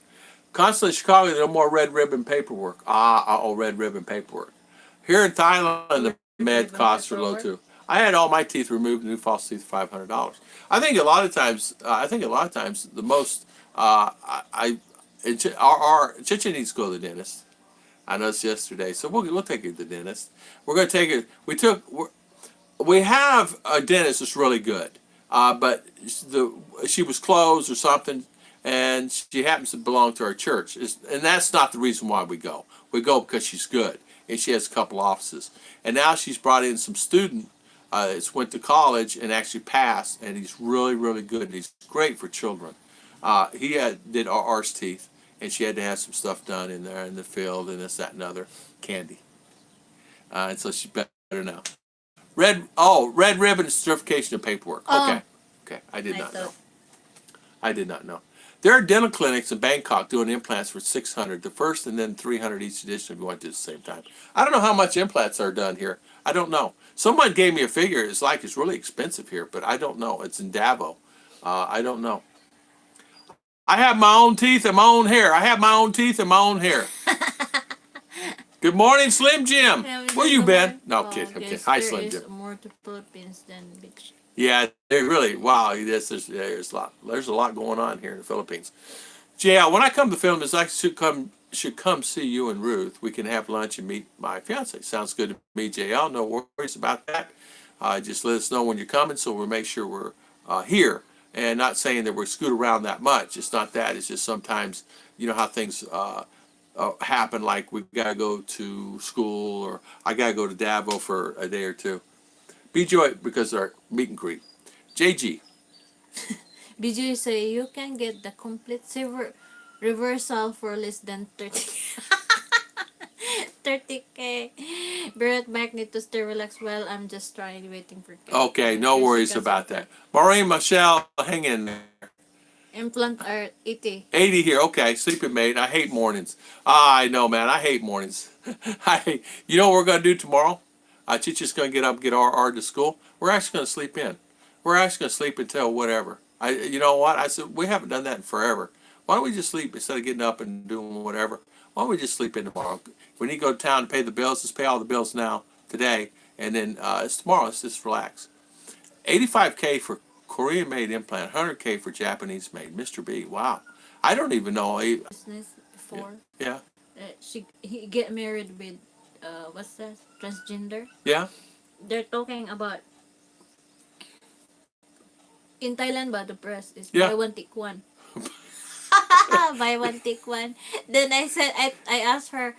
Constantly Chicago, no more red ribbon paperwork. Red ribbon paperwork. Here in Thailand, the med costs are low too. I had all my teeth removed, new false teeth, $500. I think a lot of times, the most, our Chicha needs to go to the dentist. I noticed yesterday, so we'll take her to the dentist. We're going to take it. We have a dentist that's really good, but she was closed or something, and she happens to belong to our church, and that's not the reason why we go. We go because she's good, and she has a couple offices, and now she's brought in some student that's went to college and actually passed, and he's really, really good. And he's great for children. He did RR's teeth. and she had to have some stuff done in there in the field and this, that, and other candy. And so she better know. Red ribbon certification of paperwork. Oh. Okay. I did not thought- know. I did not know. There are dental clinics in Bangkok doing implants for $600 the first, and then $300 each edition if you want to at the same time. I don't know how much implants are done here. I don't know. Someone gave me a figure. It's like it's really expensive here, but I don't know. It's in Davao. I don't know. I have my own teeth and my own hair. I have my own teeth and my own hair. Good morning, Slim Jim. Where you been? No, I'm kidding. I'm kidding. Hi, Slim Jim. There is more to Philippines than Big Sh- Yeah, they really. Wow, there's a lot. There's a lot going on here in the Philippines. JL, when I come to the Philippines, I should come see you and Ruth. We can have lunch and meet my fiance. Sounds good to me, JL. No worries about that. Just let us know when you're coming, so we'll make sure we're here. And not saying that we're scoot around that much. It's not that. It's just sometimes you know how things happen. Like we gotta go to school, or I gotta go to Davao for a day or two. BJ because our meet and greet. Jaygee. BJ say you can get the complete silver reversal for less than 30. 30K. Be right back. Need to stay relaxed well. I'm just trying waiting for K. Okay, no worries about that. Maureen, Michelle, hang in there. Implant are 80. 80 here. Okay, sleeping mate. I hate mornings. I know, man. I hate mornings. You know what we're going to do tomorrow? Chichi's going to get up and get RR to school. We're actually going to sleep in. We're actually going to sleep until whatever. You know what? I said, we haven't done that in forever. Why don't we just sleep instead of getting up and doing whatever? Why don't we just sleep in tomorrow? We need to go to town and pay the bills. Let's pay all the bills now, today, and then it's tomorrow. Let's just relax. 85K for Korean-made implant, 100K for Japanese-made. Mr. B, wow. I don't even know. Business before. Yeah. He get married with what's that? Transgender. Yeah. They're talking about in Thailand, but the press is Yeah. buy one take one. Buy one take one. Then I said I asked her,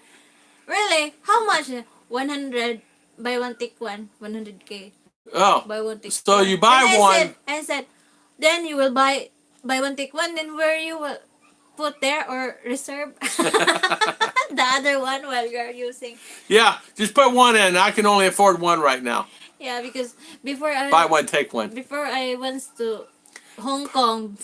really? How much? 100 buy one take one. 100K. Oh. Buy one take So one. you buy Then one. I said, then you will buy one take one. Then where you will put there or reserve the other one while you're using. Yeah, just put one in. I can only afford one right now. Yeah, because before I Buy one, take one. before I went to Hong Kong,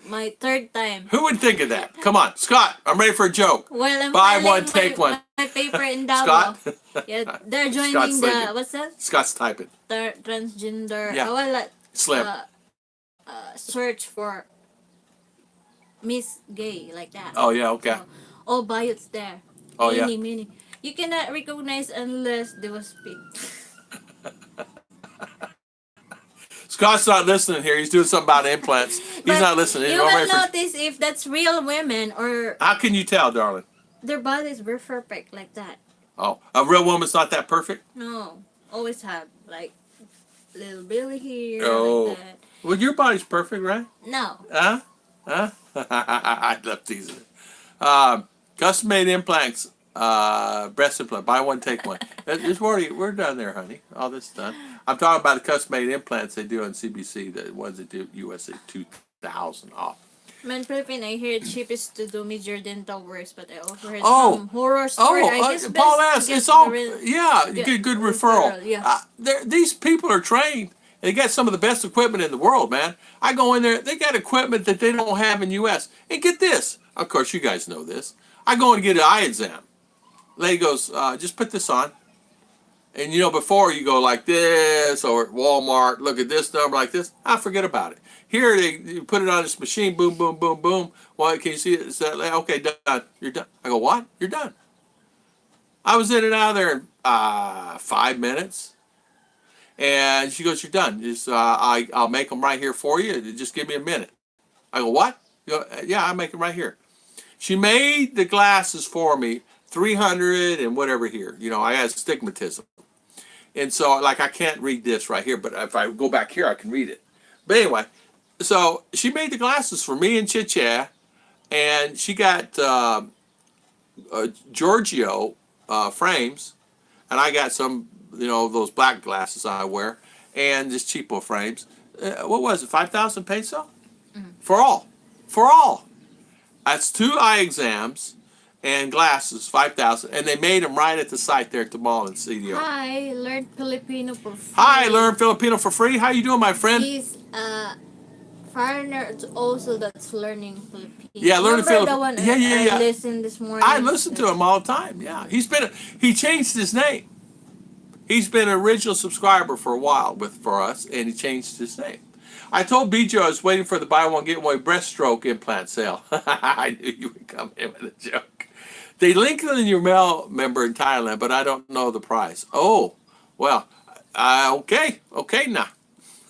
my third time. Who would think of that? Come on, Scott, I'm ready for a joke. While I'm Buy filing one, take one. My paper in Davao. Scott? Yeah, they're Scott's joining the sleeping. what's that? Scott's typing. Transgender. Yeah. Slim. Search for Miss Gay like that. Oh, yeah, okay. So, all biots there. Oh, yeah. Mini. You cannot recognize unless they was speak. Scott's not listening here. He's doing something about implants. He's But not listening. You Don't will worry for- notice if that's real women or How can you tell, darling? their bodies were perfect like that. Oh, a real woman's not that perfect? No, always have like little belly here Oh. like that. Well, your body's perfect, right? No, Huh? I love teasing it. Custom-made implants, breast implant. Buy one, take one. We're done there, honey. All this is done. I'm talking about the custom-made implants they do on CBC, the ones that do USA 2000 off. man, Philippine, I hear it's cheapest to do major dental works, but I also heard Oh. some horror story. I guess Paul best S. to get It's all, the real- yeah, you get good referral. Yeah. These people are trained. They got some of the best equipment in the world, man. I go in there, they got equipment that they don't have in U.S. And get this, of course, you guys know this. I go and get an eye exam. Lady goes, just put this on. And you know, before you go like this, or at Walmart, look at this number like this. I forget about it. Here, you put it on this machine, boom, boom, boom, boom. Well, can you see it? Is that, okay, done. You're done. I go, what? You're done. I was in and out of there in 5 minutes. And she goes, you're done. Just, I'll make them right here for you. Just give me a minute. I go, what? You go, yeah, I'll make them right here. She made the glasses for me, 300 and whatever here. You know, I had astigmatism. And so, like, I can't read this right here, but if I go back here, I can read it. But anyway, so she made the glasses for me and Chicha, and she got Giorgio frames, and I got some, you know, those black glasses I wear, and just cheapo frames. What was it, 5,000 peso? For all. That's 2 eye exams and glasses, 5,000, and they made them right at the site there at the mall in CDO. Hi, learn Filipino for free. Hi, learn Filipino for free. How you doing, my friend? He's a foreigner also that's learning Filipino. Yeah, learning Remember the Filipino. one Yeah. I listened this morning? I listen to him all the time. Yeah, he changed his name. He's been an original subscriber for a while for us, and he changed his name. I told BJ I was waiting for the buy one get one breaststroke implant sale. I knew you would come in with a joke. They link in your mail member in Thailand, but I don't know the price. Oh, well, okay now.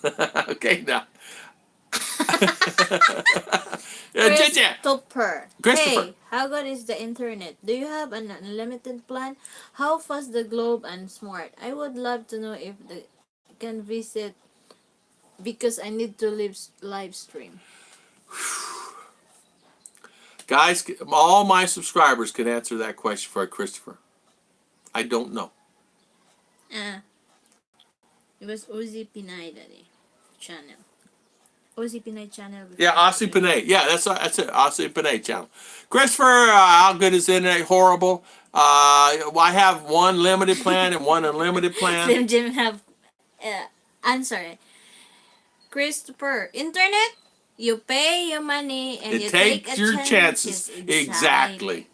Okay now. Christopher. Christopher. Hey, how good is the internet? Do you have an unlimited plan? How fast the globe and smart? I would love to know if they can visit because I need to live stream. Guys, all my subscribers can answer that question for Christopher. I don't know. It was Uzi Pinay Daddy channel. Uzi Pinay channel. Yeah, Aussie Panay. Yeah, that's it. Aussie Panay channel. Christopher, how good is the internet? Horrible. I have one limited plan and one unlimited plan. Slim Jim have answer. Christopher, internet, you pay your money and you take your chances. Exactly. Exactly.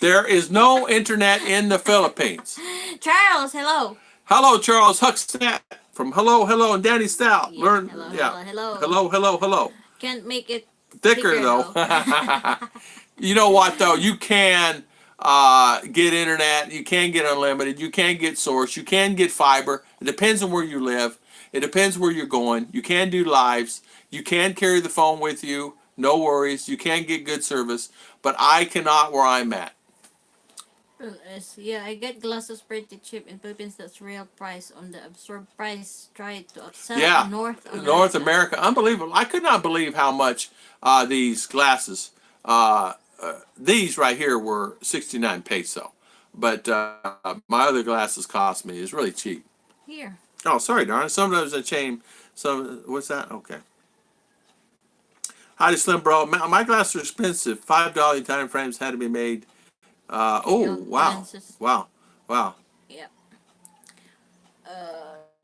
There is no internet in the Philippines. Charles, hello. Hello, Charles Huckstadt from Hello and Danny Stout. Yeah, Learn. Hello. Can't make it thicker though. You know what though? You can get internet. You can get unlimited. You can get source. You can get fiber. It depends on where you live. It depends where you're going. You can do lives. You can carry the phone with you. No worries. You can get good service. But I cannot where I'm at. Yeah, I get glasses pretty cheap in Philippines. That's real price on the absorbed price. Try to upsell North America. Unbelievable. I could not believe how much these glasses, these right here were 69 peso. But my other glasses cost me. It's really cheap. Here. Oh, sorry, darling. Sometimes I change. What's that? Okay. Howdy, Slim Bro. My glasses are expensive. $5 time frames had to be made. Wow. Yeah.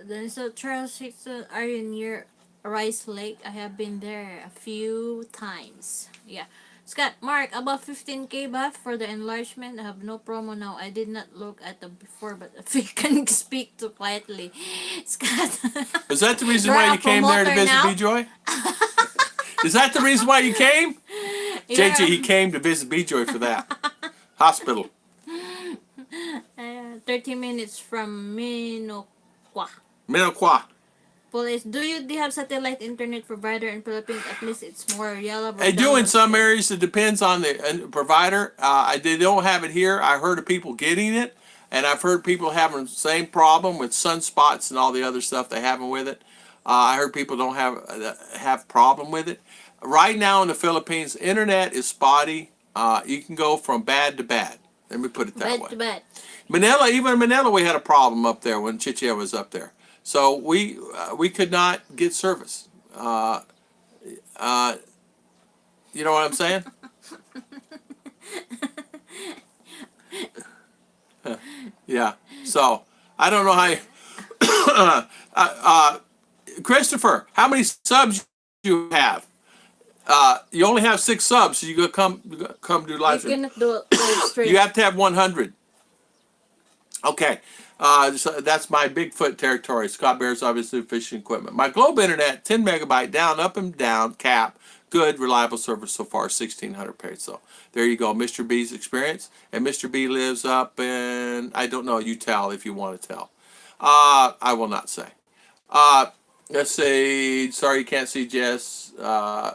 Then so Charles Hickson, are you near Rice Lake? I have been there a few times. Yeah. Scott, Mark, about 15K baht for the enlargement. I have no promo now. I did not look at them before, but if you can speak too quietly. Scott. Is that the reason why you came there to visit B-Joy? Is that the reason why you came? Yeah. JJ, he came to visit B-Joy for that. Hospital. 30 minutes from Minokwa. Police. Do you have satellite internet provider in Philippines? At least it's more reliable. They do in some areas. It depends on the provider. They don't have it here. I heard of people getting it, and I've heard people having the same problem with sunspots and all the other stuff they having with it. I heard people don't have problem with it. Right now in the Philippines, internet is spotty. You can go from bad to bad. Let me put it that way. Bad to bad. Manila, even in Manila, we had a problem up there when Chichia was up there. So we could not get service. You know what I'm saying? Yeah. So I don't know how. Christopher, how many subs you have? You only have 6 subs, so you gotta come do live stream. You cannot do live stream. You have to have 100. Okay. So that's my Bigfoot territory. Scott Bear's obviously fishing equipment. My Globe Internet, 10 megabyte, down, up and down, cap. Good, reliable service so far, 1,600 peso. There you go, Mr. B's experience. And Mr. B lives up in, I don't know, you tell if you want to tell. I will not say. Let's say, sorry you can't see Jess.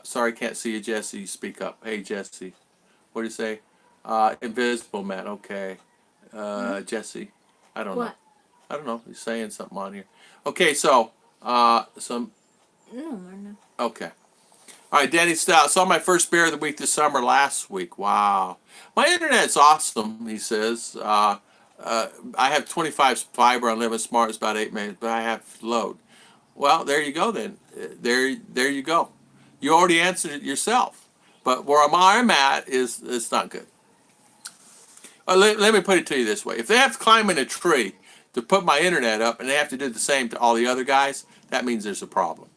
Sorry can't see you, Jesse. Speak up. Hey, Jesse. What do you say? Invisible man. Okay. Jesse. I don't know. I don't know. He's saying something on here. Okay, so some. No. Okay. All right, Danny Stout. Saw my first bear of the week this summer last week. Wow. My internet's awesome. He says. I have 25 fiber unlimited smart. It's about 8 minutes, but I have load. Well, there you go then. There you go. You already answered it yourself. But where I'm at is it's not good. Let me put it to you this way: if they have to climb in a tree to put my internet up, and they have to do the same to all the other guys, that means there's a problem.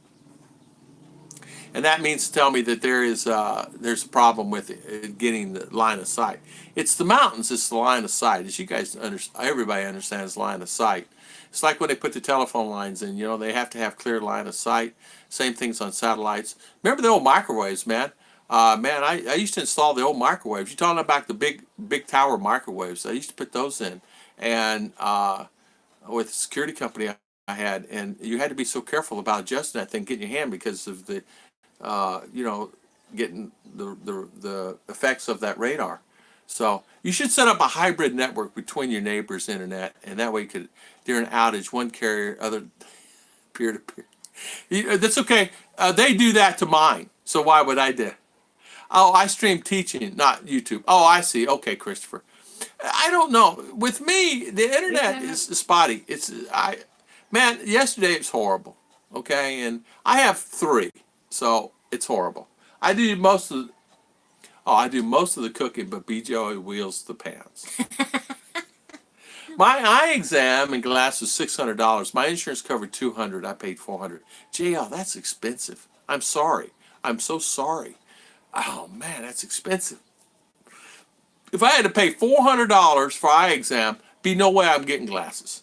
And that means to tell me that there's a problem with getting the line of sight. It's the mountains. It's the line of sight. As you guys everybody understands line of sight. It's like when they put the telephone lines in. You know, they have to have clear line of sight. Same things on satellites. Remember the old microwaves, man? I used to install the old microwaves. You're talking about the big tower microwaves. I used to put those in, and with the security company I had, and you had to be so careful about adjusting that thing, getting your hand because of the getting the effects of that radar. So you should set up a hybrid network between your neighbor's internet, and that way you could, during an outage, one carrier, other peer to peer. That's okay. They do that to mine, so why would I do? Oh, I stream teaching, not YouTube. Oh, I see. Okay, Christopher. I don't know. With me, the internet is spotty. Man, yesterday it was horrible. Okay, and I have 3, so it's horrible. I do most of the cooking, but BJ wheels the pans. My eye exam and glass was $600. My insurance covered $200. I paid $400. JL, that's expensive. I'm sorry. I'm so sorry. Oh man, that's expensive. If I had to pay $400 for eye exam, be no way I'm getting glasses.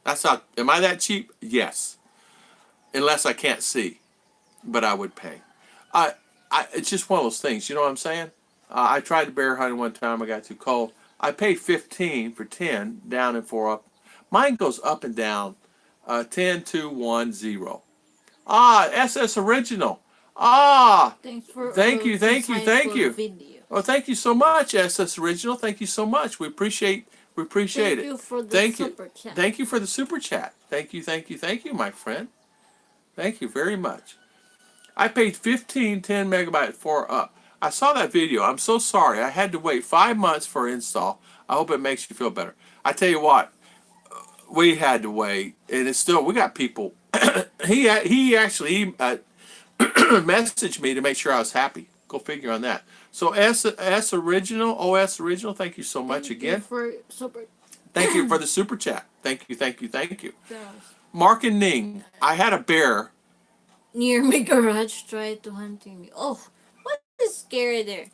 That's not. Am I that cheap? Yes. Unless I can't see, but I would pay. It's just one of those things. You know what I'm saying? I tried to bear hunt one time. I got too cold. I paid 15 for 10 down and 4 up. Mine goes up and down. 10, 2, 1, 0. SS Original. Thank you. Video. Well, thank you so much, SS Original. Thank you so much. We appreciate it. Thank you for the super chat. Thank you for the super chat. Thank you, my friend. Thank you very much. I paid 15, 10 megabyte 4 up. I saw that video. I'm so sorry. I had to wait 5 months for install. I hope it makes you feel better. I tell you what, we had to wait, and it's still, we got people. he actually messaged me to make sure I was happy. Go figure on that. So OS Original, thank you so much again. Thank you for the super chat. Thank you. Yes. Mark and Ning, I had a bear. Near my garage, tried to hunting me. Oh, what is scary there?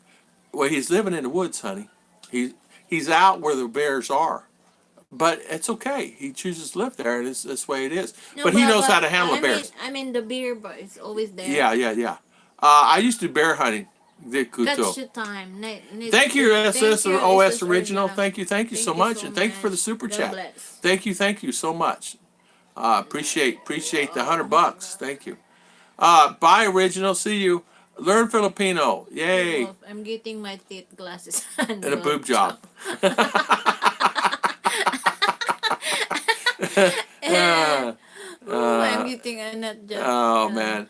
Well, he's living in the woods, honey. He's out where the bears are. But it's okay. He chooses to live there, and that's the way it is. No, but he knows how to handle a bear. I mean the bear, but it's always there. Yeah. I used to do bear hunting. That's your time. Thank you, OS Original. Thank you so much, and thank you for the super chat. Bless. Thank you so much. Appreciate the $100. Thank you. Bye, Original. See you. Learn Filipino. Yay. I'm getting my teeth glasses And a boob job. I'm getting a nut job. Oh man.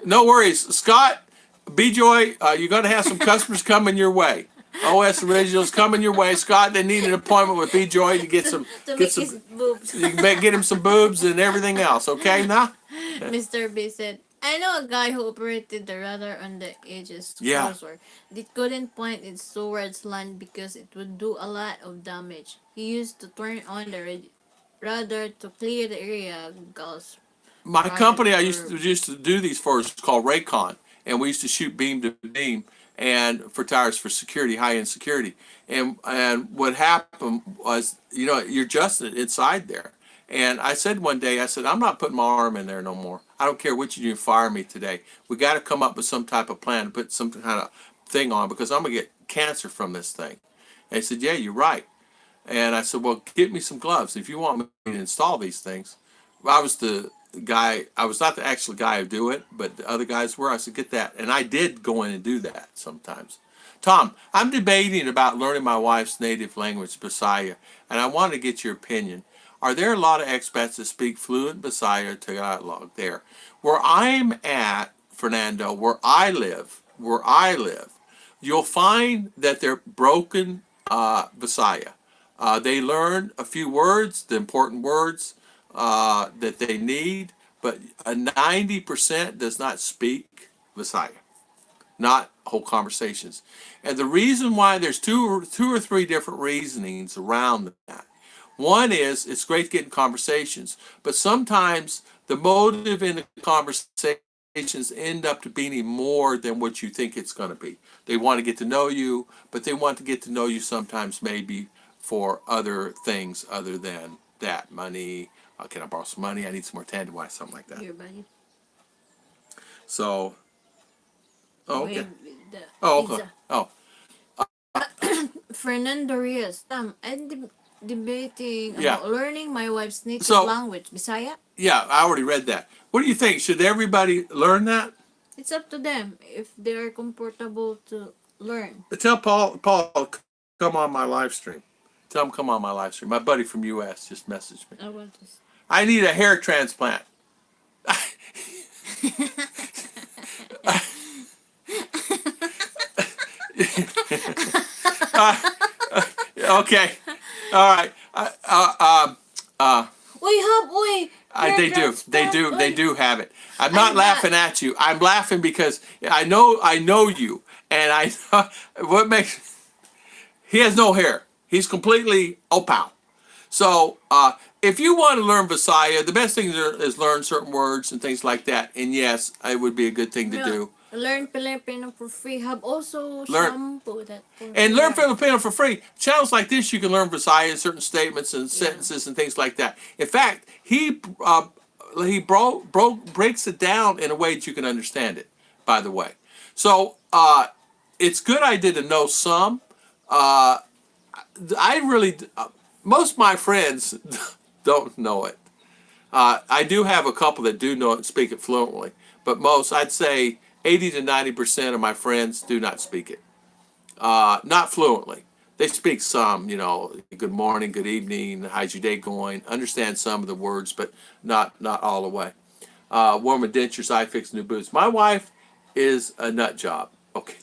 No worries, Scott. B-Joy, you're going to have some customers coming your way. OS Originals coming your way. Scott, they need an appointment with B-Joy to get some boobs. You can get him some boobs and everything else. Okay, now. Mr. B said, I know a guy who operated the radar on the edges closer. It couldn't point its towards land because it would do a lot of damage. He used to turn on the radar to clear the area. My company I used to do these for is called Raycon, and we used to shoot beam to beam and for tires for security, high-end security. And what happened was, you're adjusting it inside there. And I said one day, I'm not putting my arm in there no more. I don't care what you do, fire me today. We got to come up with some type of plan to put some kind of thing on because I'm going to get cancer from this thing. And he said, yeah, you're right. And I said, well, get me some gloves if you want me to install these things. I was the guy, I was not the actual guy who do it, but the other guys were. I said, get that. And I did go in and do that sometimes. Tom, I'm debating about learning my wife's native language, Bisaya, and I want to get your opinion. Are there a lot of expats that speak fluent Bisaya Tagalog there? Where I'm at, Fernando, where I live, you'll find that they're broken Bisaya. They learn a few words, the important words that they need, but 90% does not speak Bisaya. not whole conversations. And the reason why there's two or three different reasonings around that. One is it's great getting conversations, but sometimes the motive in the conversations end up to being more than what you think it's going to be. They want to get to know you, but they want to get to know you sometimes maybe for other things other than that. Money, can I borrow some money? I need some more tangible, something like that. Your buddy. So, oh, okay. With the Oh, okay. pizza. Oh, Fernando Rios. I'm debating Yeah. about learning my wife's native So- language, Bisaya. yeah, I already read that. What do you think? Should everybody learn that? It's up to them if they're comfortable to learn. Tell Paul, come on my live stream. Tell him come on my live stream. My buddy from U.S. just messaged me. I will just. I need a hair transplant. Okay, all right. They do have it. I'm not laughing at you. I'm laughing because I know you, and I what makes he has no hair. He's completely opal. So if you want to learn Visaya, the best thing is learn certain words and things like that. And yes, it would be a good thing to do. Learn Filipino for free. Have also Learn- shampoo that. And learn Filipino for free. Channels like this, you can learn Visaya, certain statements and sentences and things like that. In fact, he breaks it down in a way that you can understand it, by the way. So it's good idea to know some. I really, most of my friends don't know it. I do have a couple that do know it and speak it fluently, but most, I'd say 80 to 90% of my friends do not speak it. Not fluently. They speak some, good morning, good evening, how's your day going, understand some of the words, but not all the way. Warm dentures, I fix new boots. My wife is a nut job. Okay,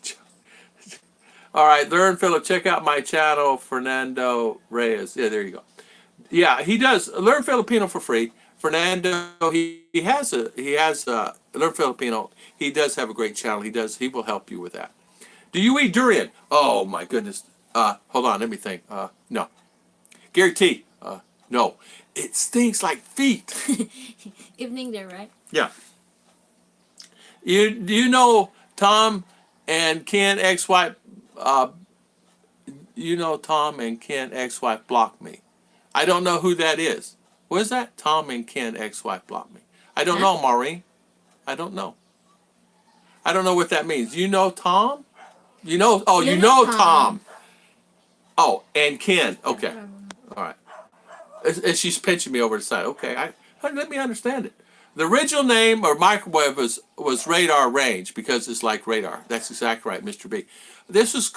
all right, learn Philip. Check out my channel, Fernando Reyes. Yeah, there you go. Yeah, he does learn Filipino for free. Fernando, he has learn Filipino. He does have a great channel. He will help you with that. Do you eat durian? Oh my goodness. Hold on, let me think. No. Gary T. No. It stinks like feet. Evening there, right? Yeah. Do you know Tom and Ken ex-wife? Tom and Ken ex-wife blocked me. I don't know who that is. What is that? Tom and Ken ex-wife blocked me. I don't know, Maureen. I don't know. I don't know what that means. You know Tom? You know Tom. Oh, and Ken. Okay. All right. And she's pinching me over the side. Okay. Let me understand it. The original name or microwave was Radar Range because it's like radar. That's exactly right, Mr. B. This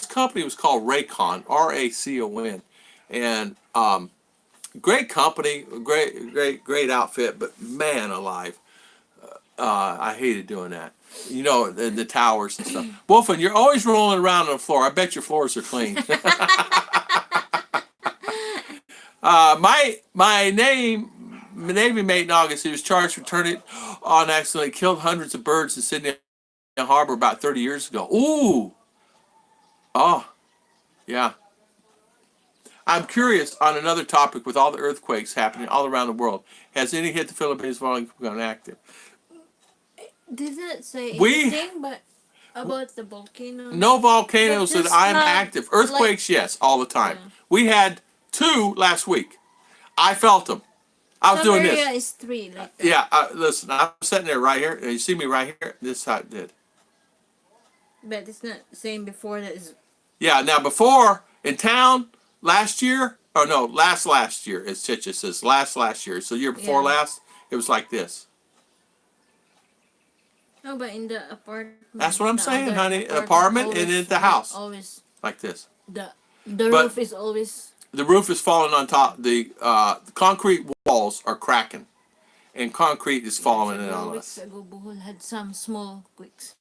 company was called Raycon, Racon, and great company, great outfit, but man alive, I hated doing that. The towers and stuff. Wolfen, you're always rolling around on the floor. I bet your floors are clean. My Navy mate in August, he was charged for turning it on accidentally, killed hundreds of birds in Sydney Harbor about 30 years ago. Ooh. Oh, yeah. I'm curious on another topic with all the earthquakes happening all around the world. Has any hit the Philippines while gone active? Didn't say anything, but about the volcano. No volcanoes that I'm active. Earthquakes, yes, all the time. Yeah. We had 2 last week. I felt them. I was doing this. Area is 3. Like that. Yeah, listen, I'm sitting there right here. You see me right here? This is how it did. But it's not saying before that is. Yeah, now before, in town, last year, last year, as Chicha says, last year. So year before last, it was like this. No, but in the apartment. That's what I'm saying, honey. Apartment and in the house. Always. Like this. The roof is always. The roof is falling on top. The concrete walls are cracking. And concrete is falling in on us. Weeks ago, Bohol had some small quakes.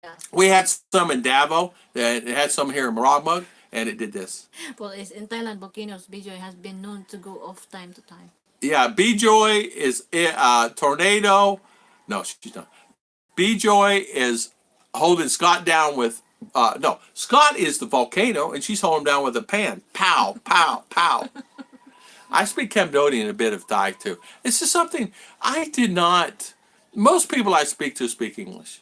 Yeah. We had some in Davao. It had some here in Maragmag. And it did this. Well, it's in Thailand, volcanoes, Bijoy has been known to go off time to time. Yeah, Bijoy is tornado. No, she's not. Bijoy is holding Scott down with, no, Scott is the volcano, and she's holding him down with a pan. Pow, pow, pow. I speak Cambodian, a bit of Thai too. It's just something I did not. Most people I speak to speak English.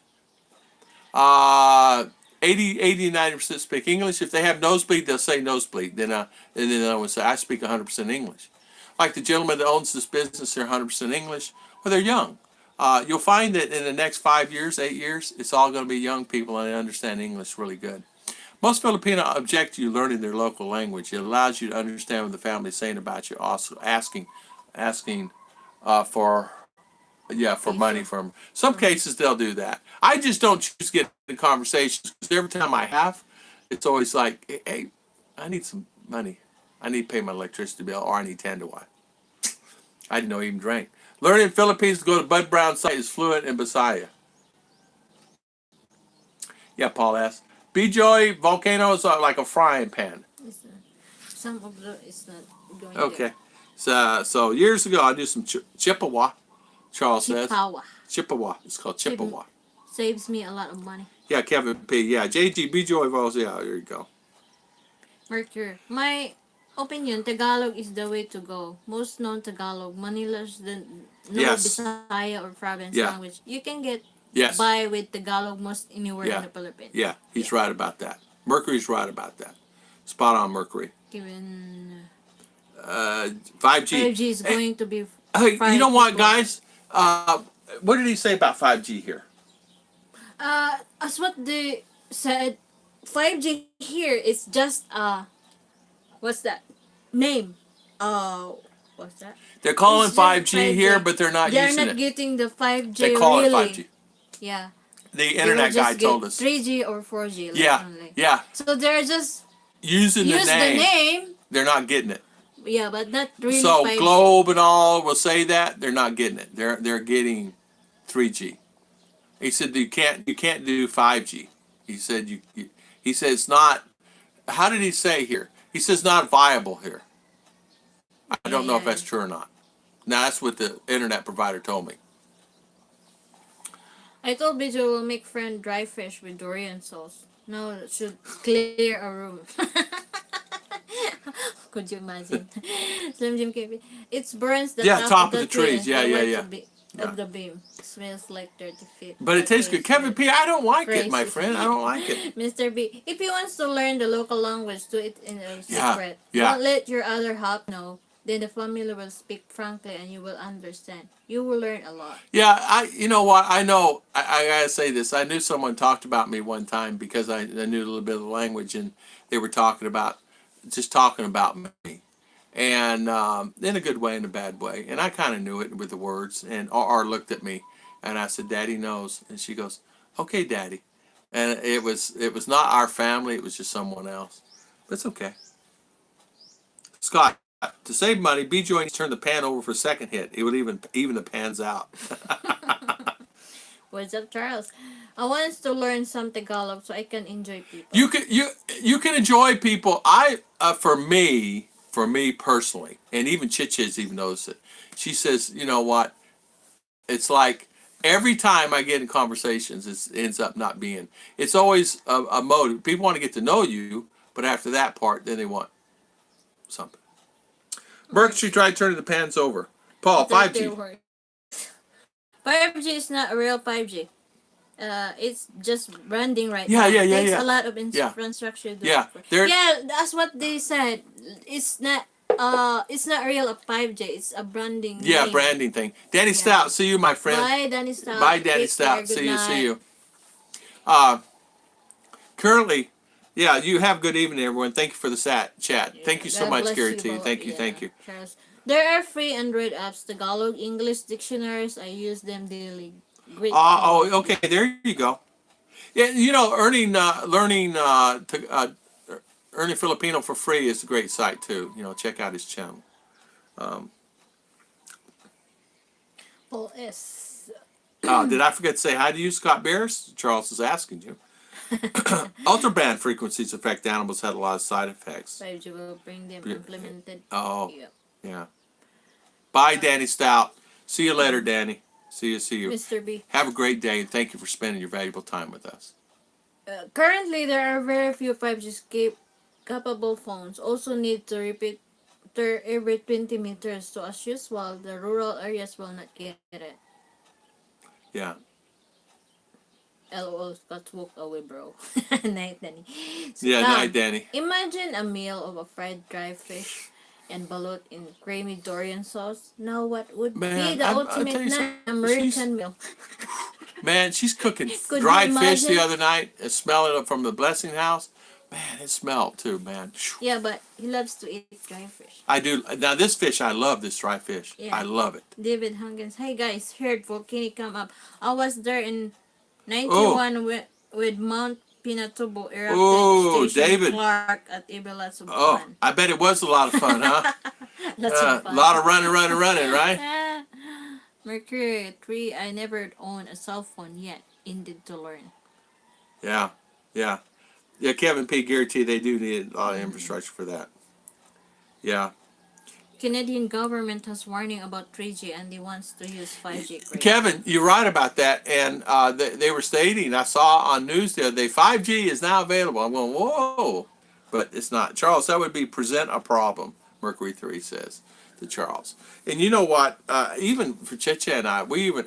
90% speak English. If they have nosebleed, they'll say nosebleed. And then I would say I speak 100% English. Like the gentleman that owns this business, they're 100% English. Well, they're young. You'll find that in the next 5 years, 8 years, it's all going to be young people and they understand English really good. Most Filipino object to you learning their local language. It allows you to understand what the family is saying about you. Also asking for money from. Some cases they'll do that. I just don't choose to get in conversations because every time I have, it's always like, hey, I need some money. I need to pay my electricity bill or I need tandoy. I didn't know he even drank. Learning in Philippines to go to Bud Brown site is fluent in Bisaya. Yeah, Paul asked. B-Joy volcanoes are like a frying pan. Some of the it's not going Okay. So years ago, I do some Chippewa, Charles says. Chippewa. It's called Chippewa. Saves me a lot of money. Yeah, Kevin P. Yeah, JG, B-Joy Vols. Yeah, there you go. Mercury. My opinion, Tagalog is the way to go. Most known Tagalog. Manila's the Bisaya or province language. You can get by with Tagalog most anywhere in the Philippines. Yeah, he's right about that. Mercury's right about that. Spot on, Mercury. Given 5G. 5G is going to be. You know what, guys? What did he say about 5G here? As what they said, 5G here is just what's that name? What's that? They're calling It's 5G here, but they're not using it. They're not getting the 5G. They call really. it 5G. Yeah. The internet guy told us. 3G or 4G. Yeah, yeah. So they're just using the name. The name. They're not getting it. Yeah, but not really. So 5G. Globe and all will say that they're not getting it. They're getting 3G. He said you can't do 5G. He said he said it's not. How did he say here? He says not viable here. I don't know if that's true or not. Now that's what the internet provider told me. I told Bijo will make friend dry fish with durian sauce. No, it should clear a room. Could you imagine? Slim Jim KB. It burns the top of the trees. Yeah. Of the beam. Smells like 30 feet. But it tastes good. Kevin P, I don't like it, my friend. I don't like it. Mr. B, if you want to learn the local language, do it in a secret. Yeah. Don't let your other half know. Then the family will speak frankly and you will understand. You will learn a lot. Yeah, you know what? I know, I gotta say this. I knew someone talked about me one time because I knew a little bit of the language and they were talking about me. And in a good way and a bad way. And I kind of knew it with the words. And R looked at me and I said, Daddy knows. And she goes, okay, Daddy. And it was not our family. It was just someone else. But it's okay. Scott. To save money, B-Joy needs to turn the pan over for a second hit. It would even the pans out. What's up, Charles? I want to learn some Tagalog so I can enjoy people. You can enjoy people. For me personally, and even Chichi's even knows it. She says, you know what? It's like every time I get in conversations, it ends up not being. It's always a motive. People want to get to know you, but after that part, then they want something. Mercury tried turning the pans over. Paul, 5G. 5G is not a real 5G. It's just branding right now. It takes a lot of infrastructure. Yeah, that's what they said. It's not real a 5G. It's a branding. Yeah, thing. Branding thing. Danny Stout, see you, my friend. Bye, Danny Stout. Bye, Danny Stout. See you. Currently. Yeah, you have good evening, everyone. Thank you for the chat. Thank you so much, Gary T. Thank you. Charles. There are free Android apps, Tagalog, English dictionaries. I use them daily. Great. Okay. There you go. Yeah, you know, learning Filipino for free is a great site too. You know, check out his channel. Paul S. Did I forget to say hi to you, Scott Bears? Charles is asking you. Ultraband frequencies affect animals had a lot of side effects. 5G will bring them implemented. Yeah. Bye, Danny Stout. See you later, Danny. See you. Mr. B. Have a great day, and thank you for spending your valuable time with us. Currently, there are very few 5G capable phones. Also need to repeat every 20 meters. So as usual, the rural areas will not get it. Yeah. LOL, Scott walk away, bro. Night, Danny. Yeah, night, Danny. Imagine a meal of a fried dry fish and balut in creamy Dorian sauce. Now, what would be Man, the I'll tell ultimate you something. American meal? Man, she's cooking Could you dried fish the imagine? other night and smelling it from the blessing house. Man, it smelled too, man. Yeah, but he loves to eat dry fish. I do. Now, this fish, I love this dry fish. Yeah. I love it. David Huggins. Hey guys, heard volcanic come up. I was there in Oh, 91 with Mount Pinatubo erupted oh, Station David. Clark at Ibelas of Oh, fun. I bet it was a lot of fun, huh? Lots of A fun. lot of running, right? Mercury 3, I never owned a cell phone yet. Indeed to learn. Yeah, yeah. Yeah, Kevin P. guarantee they do need a lot of infrastructure for that. Yeah. Canadian government has warning about 3G and they wants to use 5G. Great. Kevin, you're right about that. And they were stating, I saw on news the other day, 5G is now available. I'm going, whoa. But it's not. Charles, that would be present a problem, Mercury 3 says to Charles. And you know what? Even for Cheche and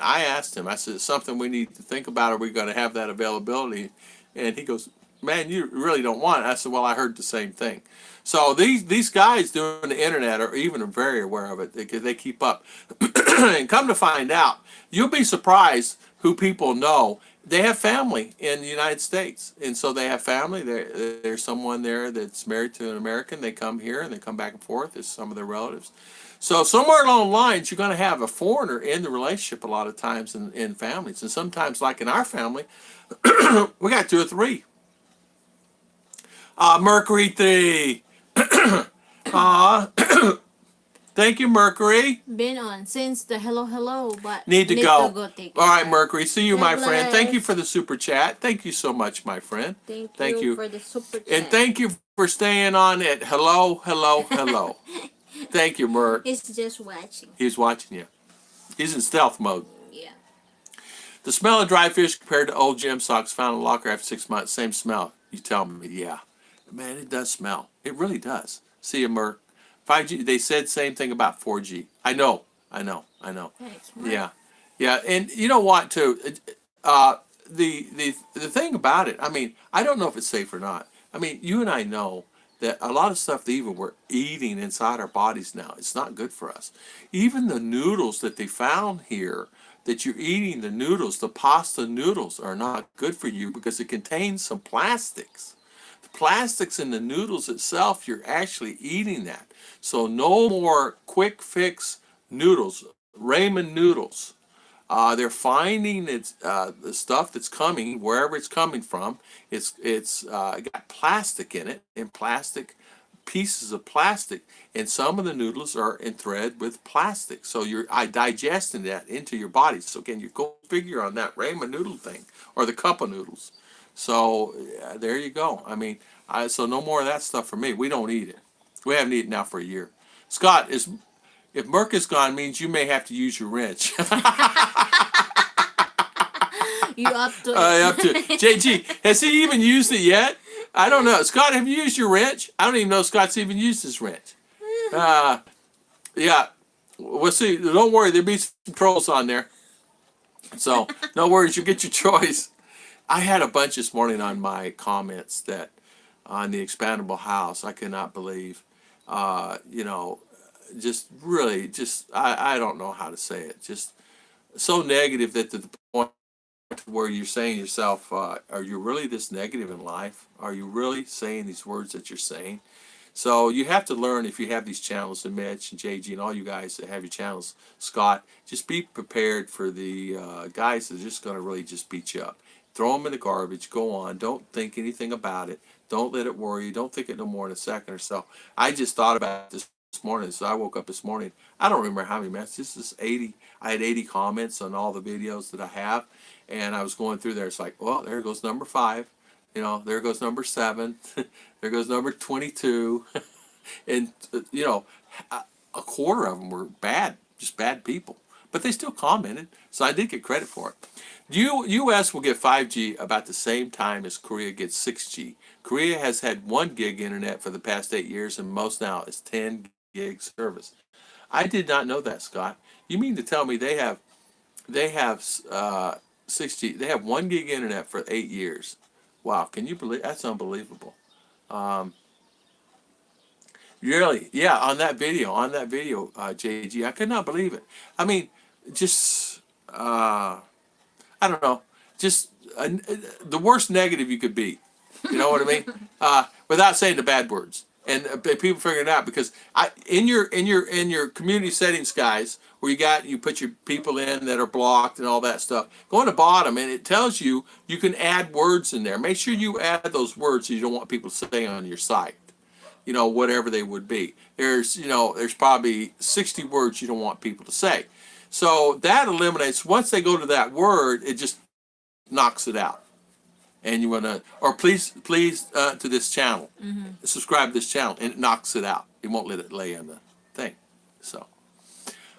I asked him, I said, it's something we need to think about. Are we going to have that availability? And he goes, man, you really don't want it. I said, well, I heard the same thing. So these guys doing the internet are even very aware of it because they keep up. And come to find out, you'll be surprised who people know. They have family in the United States, and so they have family. There's someone there that's married to an American. They come here and they come back and forth as some of their relatives. So somewhere along the lines, you're going to have a foreigner in the relationship a lot of times in families, and sometimes, like in our family, we got two or three. Mercury 3. Thank you, Mercury. Been on since the hello, but Need to go. take All right, care. Mercury. See you, my God friend. Thank you bless. for the super chat. Thank you so much, my friend. Thank you for the super chat. And thank you for staying on at hello. Thank you, Merc. He's just watching. He's watching you. He's in stealth mode. Yeah. The smell of dry fish compared to old gym socks found in a locker after 6 months. Same smell. You tell me, yeah. Man, it does smell. It really does. See you, Merc. 5G, they said same thing about 4G. I know. That's smart. Yeah. Yeah, and you know what, too? The thing about it, I mean, I don't know if it's safe or not. I mean, you and I know that a lot of stuff that even we're eating inside our bodies now, it's not good for us. Even the noodles that they found here, that you're eating the noodles, the pasta noodles are not good for you because it contains some plastics. The plastics in the noodles itself, you're actually eating that. So no more quick fix noodles, ramen noodles. They're finding the stuff that's coming wherever it's coming from. It's got plastic in it, and pieces of plastic, and some of the noodles are in thread with plastic. So you're digesting that into your body. So can you go figure on that ramen noodle thing or the cup of noodles? So there you go. I mean, so no more of that stuff for me. We don't eat it. We haven't eaten now for a year. Scott, if Merc is gone, means you may have to use your wrench. You up to it. Up to JG. Has he even used it yet? I don't know. Scott, have you used your wrench? I don't even know if Scott's even used his wrench. Yeah. We'll see. Don't worry. There'll be some trolls on there. So no worries. You get your choice. I had a bunch this morning on my comments that on the expandable house. I cannot believe, just really, I don't know how to say it. Just so negative that to the point where you're saying to yourself, are you really this negative in life? Are you really saying these words that you're saying? So you have to learn if you have these channels, and Mitch and JG and all you guys that have your channels, Scott, just be prepared for the guys that are just going to really just beat you up. Throw them in the garbage. Go on. Don't think anything about it. Don't let it worry you. Don't think it no more than a second or so. I just thought about this morning. So I woke up this morning. I don't remember how many messages. This is 80. I had 80 comments on all the videos that I have. And I was going through there. It's like, well, there goes number 5. There goes number 7. There goes number 22. And, a quarter of them were bad, just bad people. but they still commented, so I did get credit for it. U.S. will get 5G about the same time as Korea gets 6G. Korea has had 1 gig internet for the past 8 years, and most now is 10 gig service. I did not know that, Scott. You mean to tell me they have 6G? They have 1 gig internet for 8 years. Wow, can you believe that's unbelievable? Um, Really? Yeah, on that video, JG, I could not believe it. I mean, just I don't know, just the worst negative you could be. You know what I mean? Without saying the bad words, and people figure it out because in your community settings, guys, where you put your people in that are blocked and all that stuff. Go on the bottom, and it tells you can add words in there. Make sure you add those words you don't want people to say on your site, whatever they would be. There's probably 60 words you don't want people to say. So that eliminates, once they go to that word, it just knocks it out. And you want to, or please to this channel, subscribe to this channel, and it knocks it out. It won't let it lay on the thing. So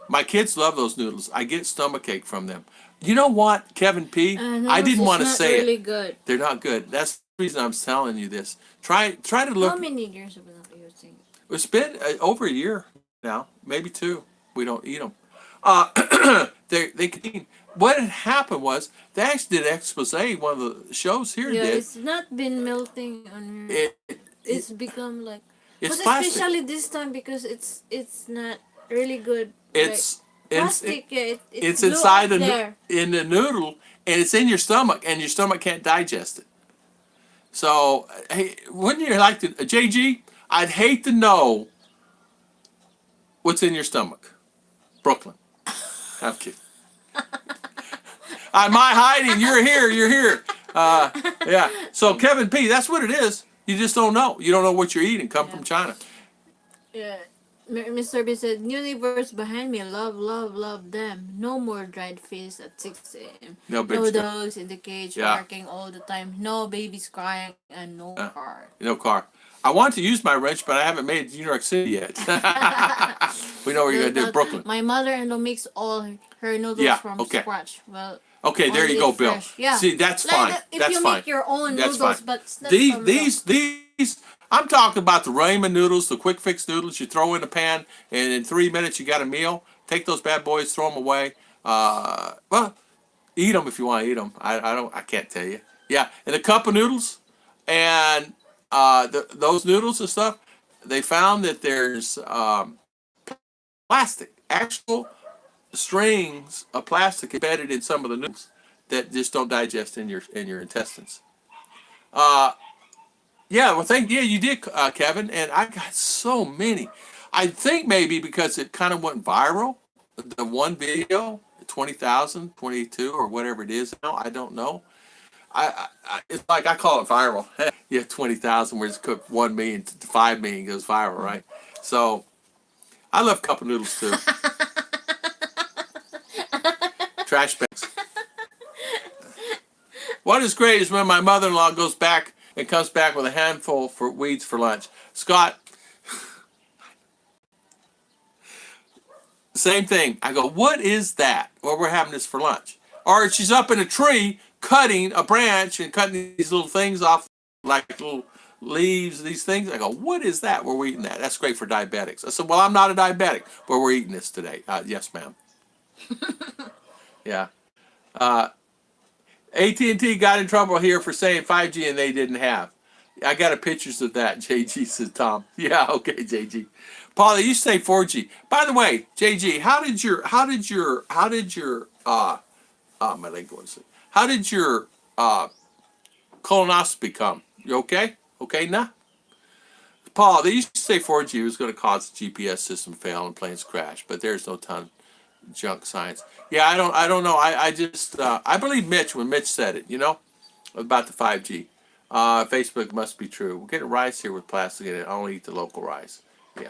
my kids love those noodles. I get stomachache from them. You know what, Kevin P? I didn't want to say really it. Good. They're not good. That's the reason I'm telling you this. Try to look. How many years have we not using? It's been over a year now, maybe 2. We don't eat them. They contain. What had happened was they actually did an expose. One of the shows here Yeah, did. it's not been melting on her. It's become like. It's but plastic. especially this time because it's not really good. It's plastic. it's blew inside up there. in the noodle, and it's in your stomach, and your stomach can't digest it. So, hey, wouldn't you like to, JG? I'd hate to know what's in your stomach, Brooklyn. I'm kidding. Am I hiding? You're here. You're here. Yeah. So Kevin P, that's what it is. You just don't know. You don't know what you're eating. Come from China. Yeah. Mr. B said, Universe behind me, love, love, love them. No more dried fish at 6 a.m. No big No stuff. dogs in the cage Yeah. barking all the time. No babies crying and no car. No car. I want to use my wrench, but I haven't made it to New York City yet. We know what you're going to do, Brooklyn. My mother-in-law makes all her noodles from scratch. Well, okay, there you go, Bill. Fresh. Yeah. See, that's fine. If that's you fine. make your own That's noodles, fine. but it's not These, I'm talking about the ramen noodles, the quick fix noodles you throw in the pan, and in 3 minutes you got a meal. Take those bad boys, throw them away. Well, eat them if you want to eat them. I can't tell you. Yeah, and a cup of noodles, and those noodles and stuff. They found that there's plastic, actual strings of plastic embedded in some of the noodles that just don't digest in your intestines. Yeah, well, you did, Kevin, and I got so many. I think maybe because it kind of went viral, the one video, 20,000, 22, or whatever it is now, I don't know. It's like I call it viral. Yeah, 20,000, where it's cooked 1 million to 5 million goes viral, right? So I love cup of noodles too. Trash bags. What is great is when my mother-in-law goes back and comes back with a handful for weeds for lunch. Scott, same thing. I go, what is that? Well, we're having this for lunch. Or she's up in a tree cutting a branch and cutting these little things off, like little leaves, these things. I go, what is that? Well, we're eating that. That's great for diabetics. I said, well, I'm not a diabetic, but we're eating this today. Yes, ma'am. Yeah. AT&T got in trouble here for saying 5G and they didn't have. I got pictures of that, JG, says Tom. Yeah, okay, JG. Paula, you say 4G. By the way, JG, how did your my leg going to sleep. How did your colonoscopy come? You okay? Okay, nah? Paul, they used to say 4G was going to cause the GPS system fail and planes crash, but there's no ton junk science. Yeah, I don't know. I just I believe Mitch when Mitch said it, about the 5G. Facebook must be true. We're getting rice here with plastic in it. I only eat the local rice. Yeah.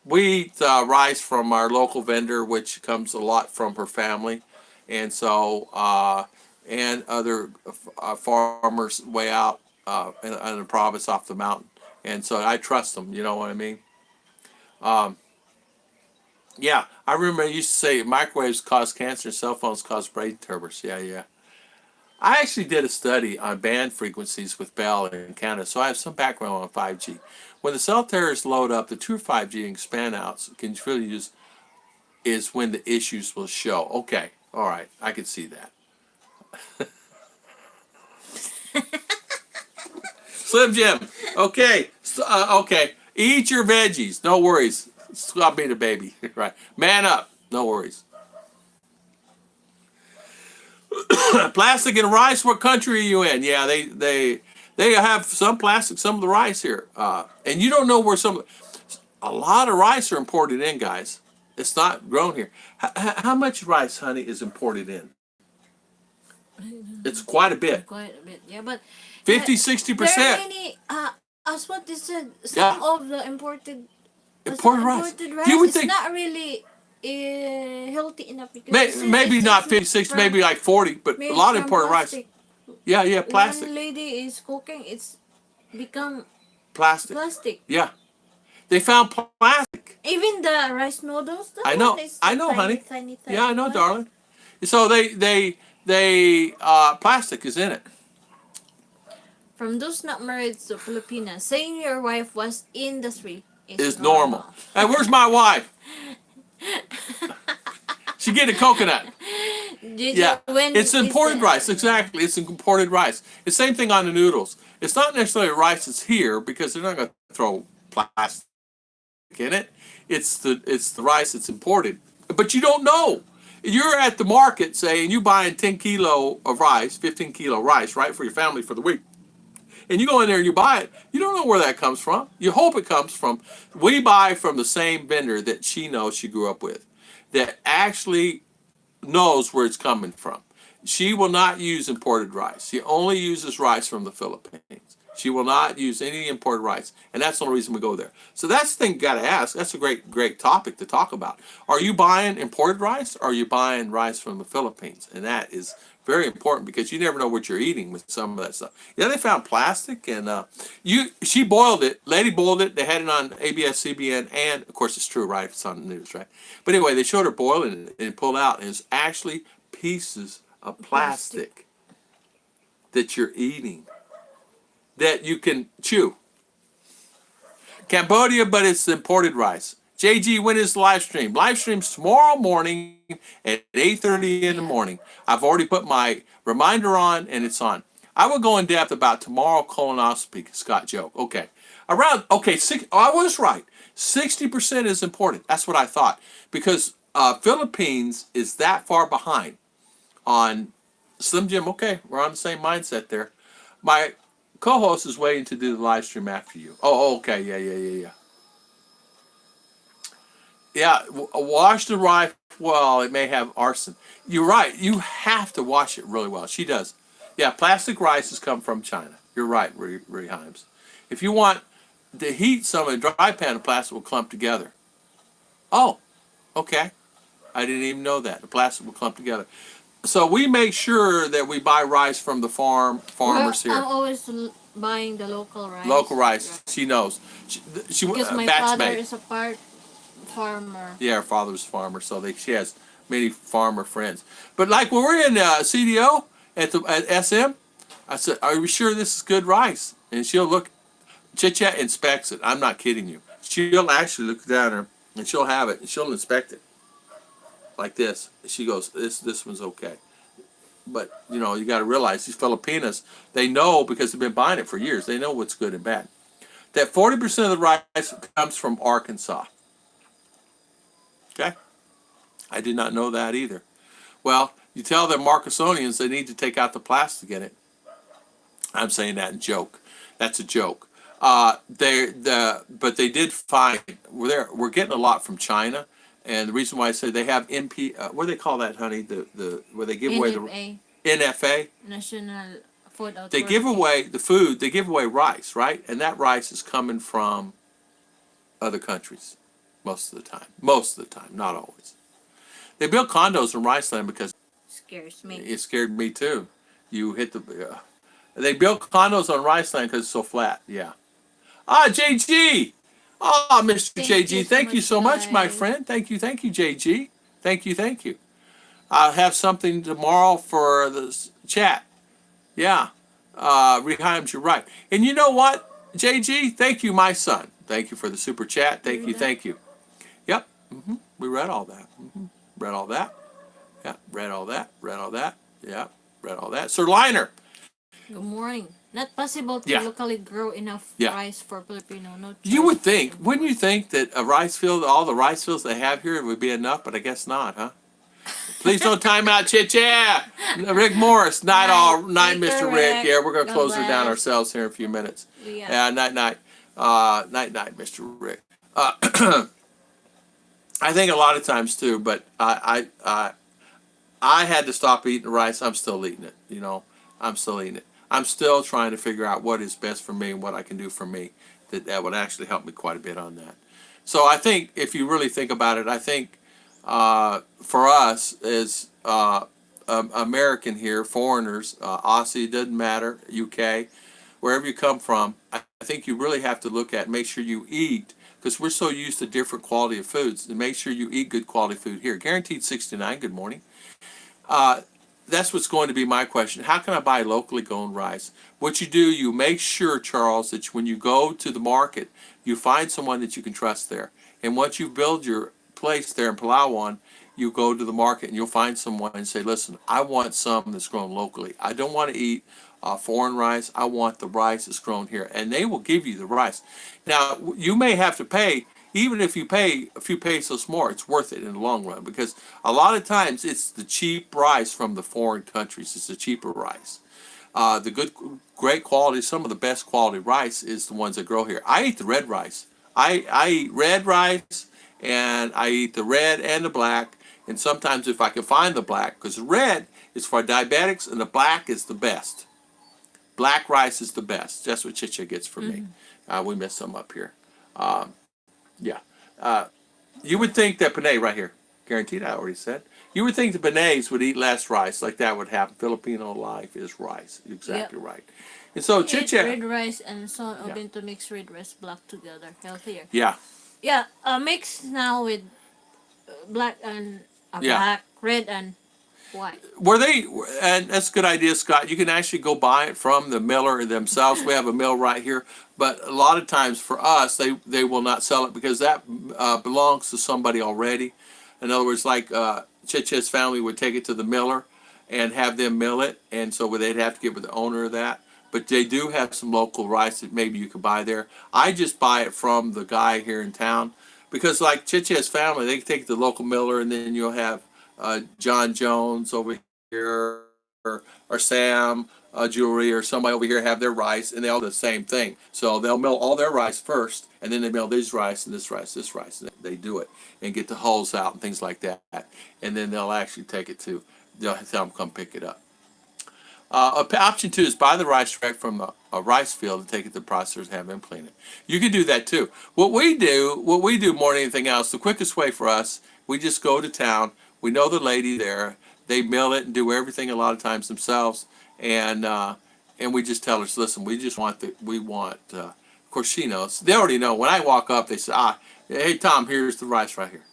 We eat rice from our local vendor, which comes a lot from her family. And so, and other farmers way out in the province off the mountain. And so I trust them, you know what I mean? Yeah, I remember I used to say microwaves cause cancer, cell phones cause brain tumors. Yeah, yeah. I actually did a study on band frequencies with Bell in Canada, so I have some background on 5G. When the cell towers load up, the true 5G and span outs can really use is when the issues will show. Okay, all right, I can see that. Slim Jim, okay, okay, eat your veggies, no worries. Stop being a baby, right? Man up, no worries. Plastic and rice. What country are you in? Yeah, they have some plastic, some of the rice here, and you don't know where some. A lot of rice are imported in, guys. It's not grown here. How much rice, honey, is imported in? It's quite a bit. Quite a bit, yeah. But 50, there are 60%. many. As what they said, Yeah, some of the imported imported rice. imported rice You would is think not really healthy enough because they said maybe not it's 50, 60, from maybe like 40, but a made lot of from imported rice. plastic. Yeah, yeah, plastic, One lady is cooking, it's become plastic. plastic. Yeah, they found plastic. Even the rice noodles, that one is I know, tiny, honey. tiny, Yeah, I tiny know, one. darling. So they plastic is in it. From those not married to Filipina, saying your wife was industry Is is normal. normal. Hey, where's my wife? She get a coconut. Yeah, When it's is imported the rice. Exactly, it's imported rice. It's the same thing on the noodles. It's not necessarily rice that's here because they're not going to throw plastic in it. It's the rice that's imported, but you don't know. You're at the market, say, and you buying 10 kilo of rice, 15 kilo rice, right, for your family for the week. And you go in there and you buy it. You don't know where that comes from. You hope it comes from. We buy from the same vendor that she knows she grew up with, that actually knows where it's coming from. She will not use imported rice. She only uses rice from the Philippines. She will not use any imported rice, and that's the only reason we go there. So that's the thing you got to ask. That's a great topic to talk about. Are you buying imported rice, or are you buying rice from the Philippines? And that is very important because you never know what you're eating with some of that stuff. Yeah, they found plastic, and she boiled it. Lady boiled it. They had it on ABS-CBN, and of course it's true, right? It's on the news, right? But anyway, they showed her boiling it and pulled out, and it's actually pieces of plastic that you're eating that you can chew. Cambodia, but it's imported rice. Jaygee, when is the live stream? Live stream's tomorrow morning at 8:30 in the morning. I've already put my reminder on, and it's on. I will go in depth about tomorrow colonoscopy, Scott joke. Okay. I was right. 60% is imported. That's what I thought. Because Philippines is that far behind on Slim Jim. Okay, we're on the same mindset there. My co-host is waiting to do the live stream after you. Oh, okay. Yeah. Yeah, wash the rice well. It may have arson. You're right. You have to wash it really well. She does. Yeah, plastic rice has come from China. You're right, Ree Himes. If you want to heat some of the dry pan, the plastic will clump together. Oh, okay. I didn't even know that. The plastic will clump together. So we make sure that we buy rice from the farmers here. I'm always buying the local rice. Local rice. She knows. She Because my batch father made. is a part farmer. Yeah, her father's a farmer, so she has many farmer friends. But like when we're in CDO at SM, I said, "Are you sure this is good rice?" And she'll look, Chit Chat inspects it. I'm not kidding you. She'll actually look down there and she'll have it and she'll inspect it like this. She goes, "This one's okay." But you know, you got to realize these Filipinas, they know because they've been buying it for years. They know what's good and bad. That 40% of the rice comes from Arkansas. Okay, I did not know that either. Well, you tell the Marcusonians they need to take out the plastic in it. I'm saying that in joke. That's a joke. But they did find we're getting a lot from China, and the reason why I say they have NP, what do they call that, honey? The where they give away the NFA. National Food Authority. They give away the food. They give away rice, right? And that rice is coming from other countries most of the time. Most of the time, not always. They built condos in Riceland because Scares me. it scared me too. You hit the. They built condos on Riceland because it's so flat. Yeah. Ah, JG. Oh, Mr. Thank JG, you so thank you much, so much, my guys. friend. Thank you, JG. Thank you. I'll have something tomorrow for the chat. Yeah. Rehimes, you're right. And you know what, JG? Thank you, my son. Thank you for the super chat. You Thank read you, that? thank you. Yep. We read all that. Read all that. Yeah. Read all that. Read all that. Yeah. Read all that. Sir Liner. Good morning. Not possible to Yeah. locally grow enough Yeah. rice for Filipino. No You choice would but to think, wouldn't import. you think that a rice field, all the rice fields they have here would be enough, but I guess not, huh? Please don't time out, chit chat. Rick Morris, night Night. all night, Later, Mr. Rick. Rick. Yeah, we're gonna God close her down bless. ourselves here in a few minutes. Yeah. Night, night, night, Mr. Rick. I think a lot of times too, but I had to stop eating rice. I'm still eating it. You know, I'm still eating it. I'm still trying to figure out what is best for me and what I can do for me. That would actually help me quite a bit on that. So I think if you really think about it, I think for us as American here, foreigners, Aussie, doesn't matter, UK, wherever you come from, I think you really have to look at, make sure you eat, because we're so used to different quality of foods, and make sure you eat good quality food here. Guaranteed 69, good morning. That's what's going to be my question. How can I buy locally grown rice? What you do, you make sure, Charles, that when you go to the market, you find someone that you can trust there. And once you build your place there in Palawan, you go to the market and you'll find someone and say, listen, I want some that's grown locally. I don't want to eat foreign rice. I want the rice that's grown here. And they will give you the rice. Now, you may have to pay, even if you pay a few pesos more, it's worth it in the long run, because a lot of times it's the cheap rice from the foreign countries. It's the cheaper rice. The good, great quality, some of the best quality rice is the ones that grow here. I eat the red rice. I eat red rice, and I eat the red and the black. And sometimes if I can find the black, because the red is for diabetics and the black is the best. Black rice is the best. That's what Chicha gets from me. We mess some up here. Yeah. You would think that Panay, right here, guaranteed, I already said. You would think the Panays would eat less rice, like that would happen. Filipino life is rice. Exactly right. And so, Eat Chicha. red rice and so Yeah. open to mix red rice black together. Healthier. Yeah. Yeah. Mix now with black and Yeah. black, red and white. Were they, and that's a good idea, Scott. You can actually go buy it from the miller themselves. We have a mill right here, but a lot of times for us, they will not sell it because that belongs to somebody already. In other words, like Chicha's family would take it to the miller and have them mill it, and so they'd have to get with the owner of that. But they do have some local rice that maybe you could buy there. I just buy it from the guy here in town because, like Chicha's family, they can take it to the local miller, and then you'll have John Jones over here, or Sam Jewelry, or somebody over here have their rice, and they all do the same thing. So they'll mill all their rice first, and then they mill this rice and this rice, and they do it and get the hulls out and things like that. And then they'll actually take it to, they'll tell them come pick it up. Option 2 is buy the rice direct from a rice field and take it to the processors and have them clean it. You can do that too. What we do more than anything else, the quickest way for us, we just go to town. We know the lady there. They mill it and do everything a lot of times themselves, and we just tell her, listen, we just want of course she knows. They already know. When I walk up, they say, hey Tom, here's the rice right here.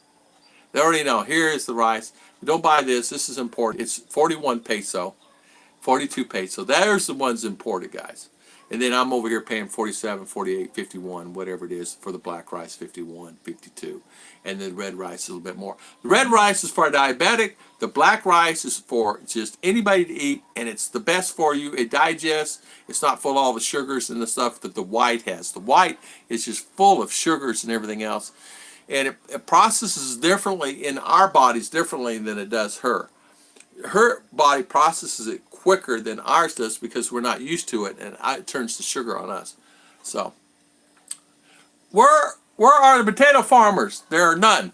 They already know. Here is the rice. Don't buy this. This is imported. It's 41 peso. 42 peso. There's the ones imported, guys. And then I'm over here paying 47, 48, 51, whatever it is for the black rice, 51, 52. And the red rice a little bit more. The red rice is for a diabetic. The black rice is for just anybody to eat, and it's the best for you. It digests. It's not full of all the sugars and the stuff that the white has. The white is just full of sugars and everything else. And it processes differently in our bodies differently than it does her. Her body processes it quicker than ours does because we're not used to it, and it turns to sugar on us. So, where are the potato farmers? There are none.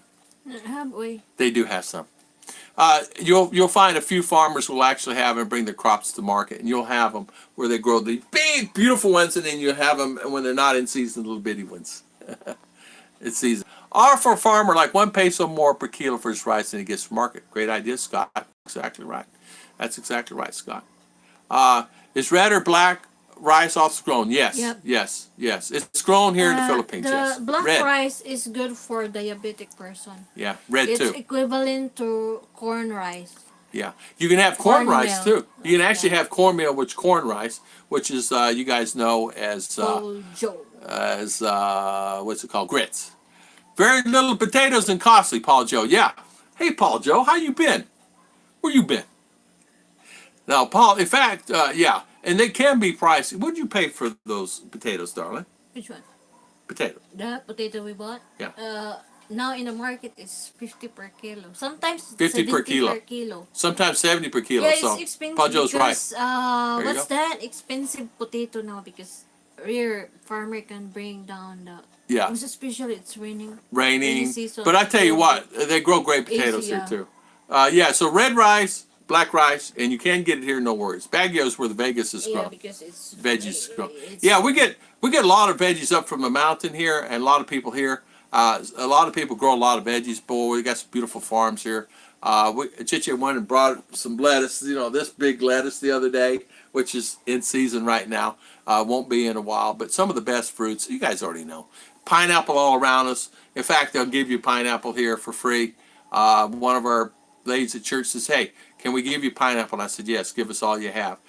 Have we? They do have some. You'll find a few farmers will actually have and bring their crops to the market, and you'll have them where they grow the big, beautiful ones, and then you have them when they're not in season, little bitty ones. It's season. Or for a farmer, like 1 peso more per kilo for his rice than he gets from market. Great idea, Scott. Exactly right. That's exactly right, Scott. Is red or black rice also grown. Yes, Yep. yes, yes. It's grown here in the Philippines. The Yes, black red. rice is good for diabetic person. Yeah, red It's too. equivalent to corn rice. Yeah, you can have corn rice Cornmeal, too. You can like actually that. have cornmeal, which corn rice, which is you guys know as Pollo. what's it called? Grits. Very little potatoes and costly, Paul Joe. Yeah. Hey, Paul Joe, how you been? Where you been? Now, Paul, in fact, yeah, and they can be pricey. What'd you pay for those potatoes, darling? Which one? Potato. The potato we bought? Yeah. Now in the market is 50 per kilo. Sometimes 50 per 70 kilo. per kilo. Sometimes 70 per kilo. Yeah, it's So expensive Paul Joe's right. because There you what's go. that? Expensive potato now because rare farmer can bring down the Yeah. most especially it's raining. Raining. Rainy season. But I tell you what, they grow great potatoes Easy, here yeah. too. Yeah, so red rice, black rice, and you can get it here, no worries. Baguio's where the Vegas is Yeah, grown. because it's Veggies grown. it's- Yeah, we get a lot of veggies up from the mountain here, and a lot of people here. A lot of people grow a lot of veggies. Boy, we got some beautiful farms here. Chiche went and brought some lettuce. You know, this big lettuce the other day, which is in season right now. Won't be in a while, but some of the best fruits you guys already know. Pineapple all around us. In fact, they'll give you pineapple here for free. One of our ladies at church says, "Hey, can we give you pineapple?" And I said, "Yes, give us all you have."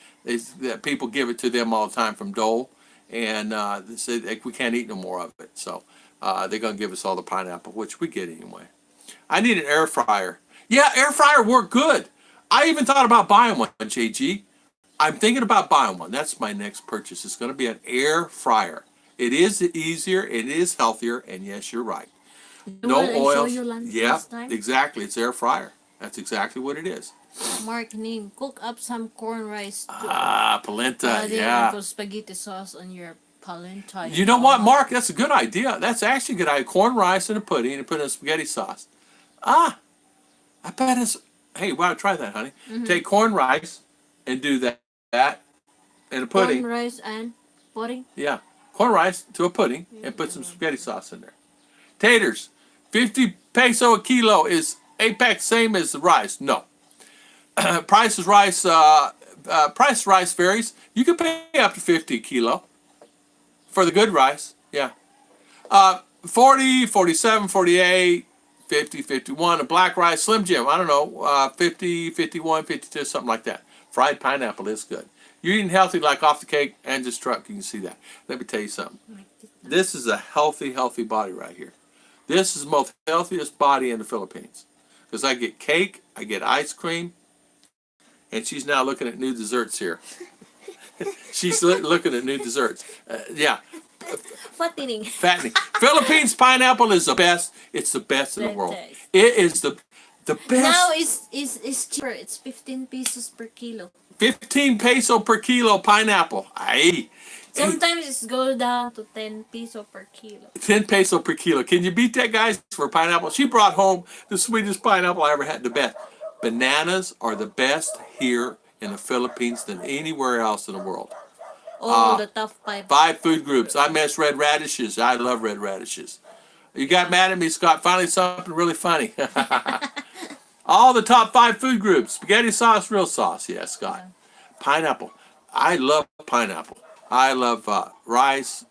People give it to them all the time from Dole, and they said we can't eat no more of it. So they're gonna give us all the pineapple, which we get anyway. I need an air fryer. Yeah, air fryer work good. I even thought about buying one, JG. I'm thinking about buying one. That's my next purchase. It's going to be an air fryer. It is easier, it is healthier, and yes, you're right. The No one I show oil. you last Yeah, time. exactly. It's air fryer. That's exactly what it is. Mark name. Cook up some corn rice to Polenta. then Yeah. put spaghetti sauce on your polenta. You know what, Mark? That's a good idea. That's actually a good idea. Corn rice and a pudding and put in a spaghetti sauce. I bet it's. Hey, why don't try that, honey? Take corn rice and do that and a pudding. Corn rice and pudding. Yeah, corn rice to a pudding and put some spaghetti sauce in there. Taters, 50 peso a kilo. Is Apex same as the rice? No. Price of rice varies. You can pay up to 50 a kilo for the good rice. Yeah. 40, 47, 48, 50, 51. A black rice, Slim Jim, I don't know, 50, 51, 52, something like that. Fried pineapple is good. You're eating healthy like off the cake and just truck. You can see that. Let me tell you something. This is a healthy body right here. This is the most healthiest body in the Philippines. Because I get cake, I get ice cream, and she's now looking at new desserts here. She's looking at new desserts. Yeah. Fattening. Fattening. Philippines pineapple is the best. It's the best in the world. It is the best. Now it's cheaper. It's 15 pesos per kilo. 15 peso per kilo pineapple. Aye. Sometimes it's go down to 10 peso per kilo. 10 peso per kilo. Can you beat that, guys, for pineapple? She brought home the sweetest pineapple I ever had. The best. Bananas are the best here in the Philippines than anywhere else in the world. Oh, the top 5. 5 food groups. I miss red radishes. I love red radishes. You got mad at me, Scott. Finally, something really funny. All the top 5 food groups. Spaghetti sauce, real sauce. Yes, Scott. Yeah. Pineapple. I love pineapple. I love rice.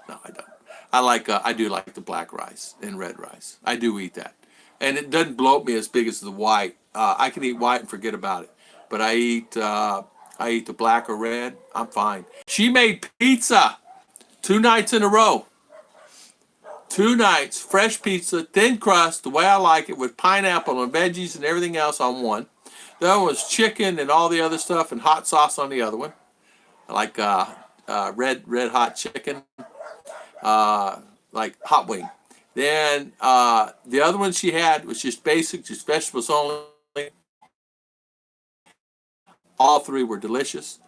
No, I don't. I do like the black rice and red rice. I do eat that. And it doesn't bloat me as big as the white. I can eat white and forget about it. But I eat the black or red. I'm fine. She made pizza 2 nights in a row. 2 nights, fresh pizza, thin crust, the way I like it, with pineapple and veggies and everything else on one. The other one was chicken and all the other stuff and hot sauce on the other one. Like red hot chicken, like hot wing. Then the other one she had was just basic, just vegetables only. All 3 were delicious,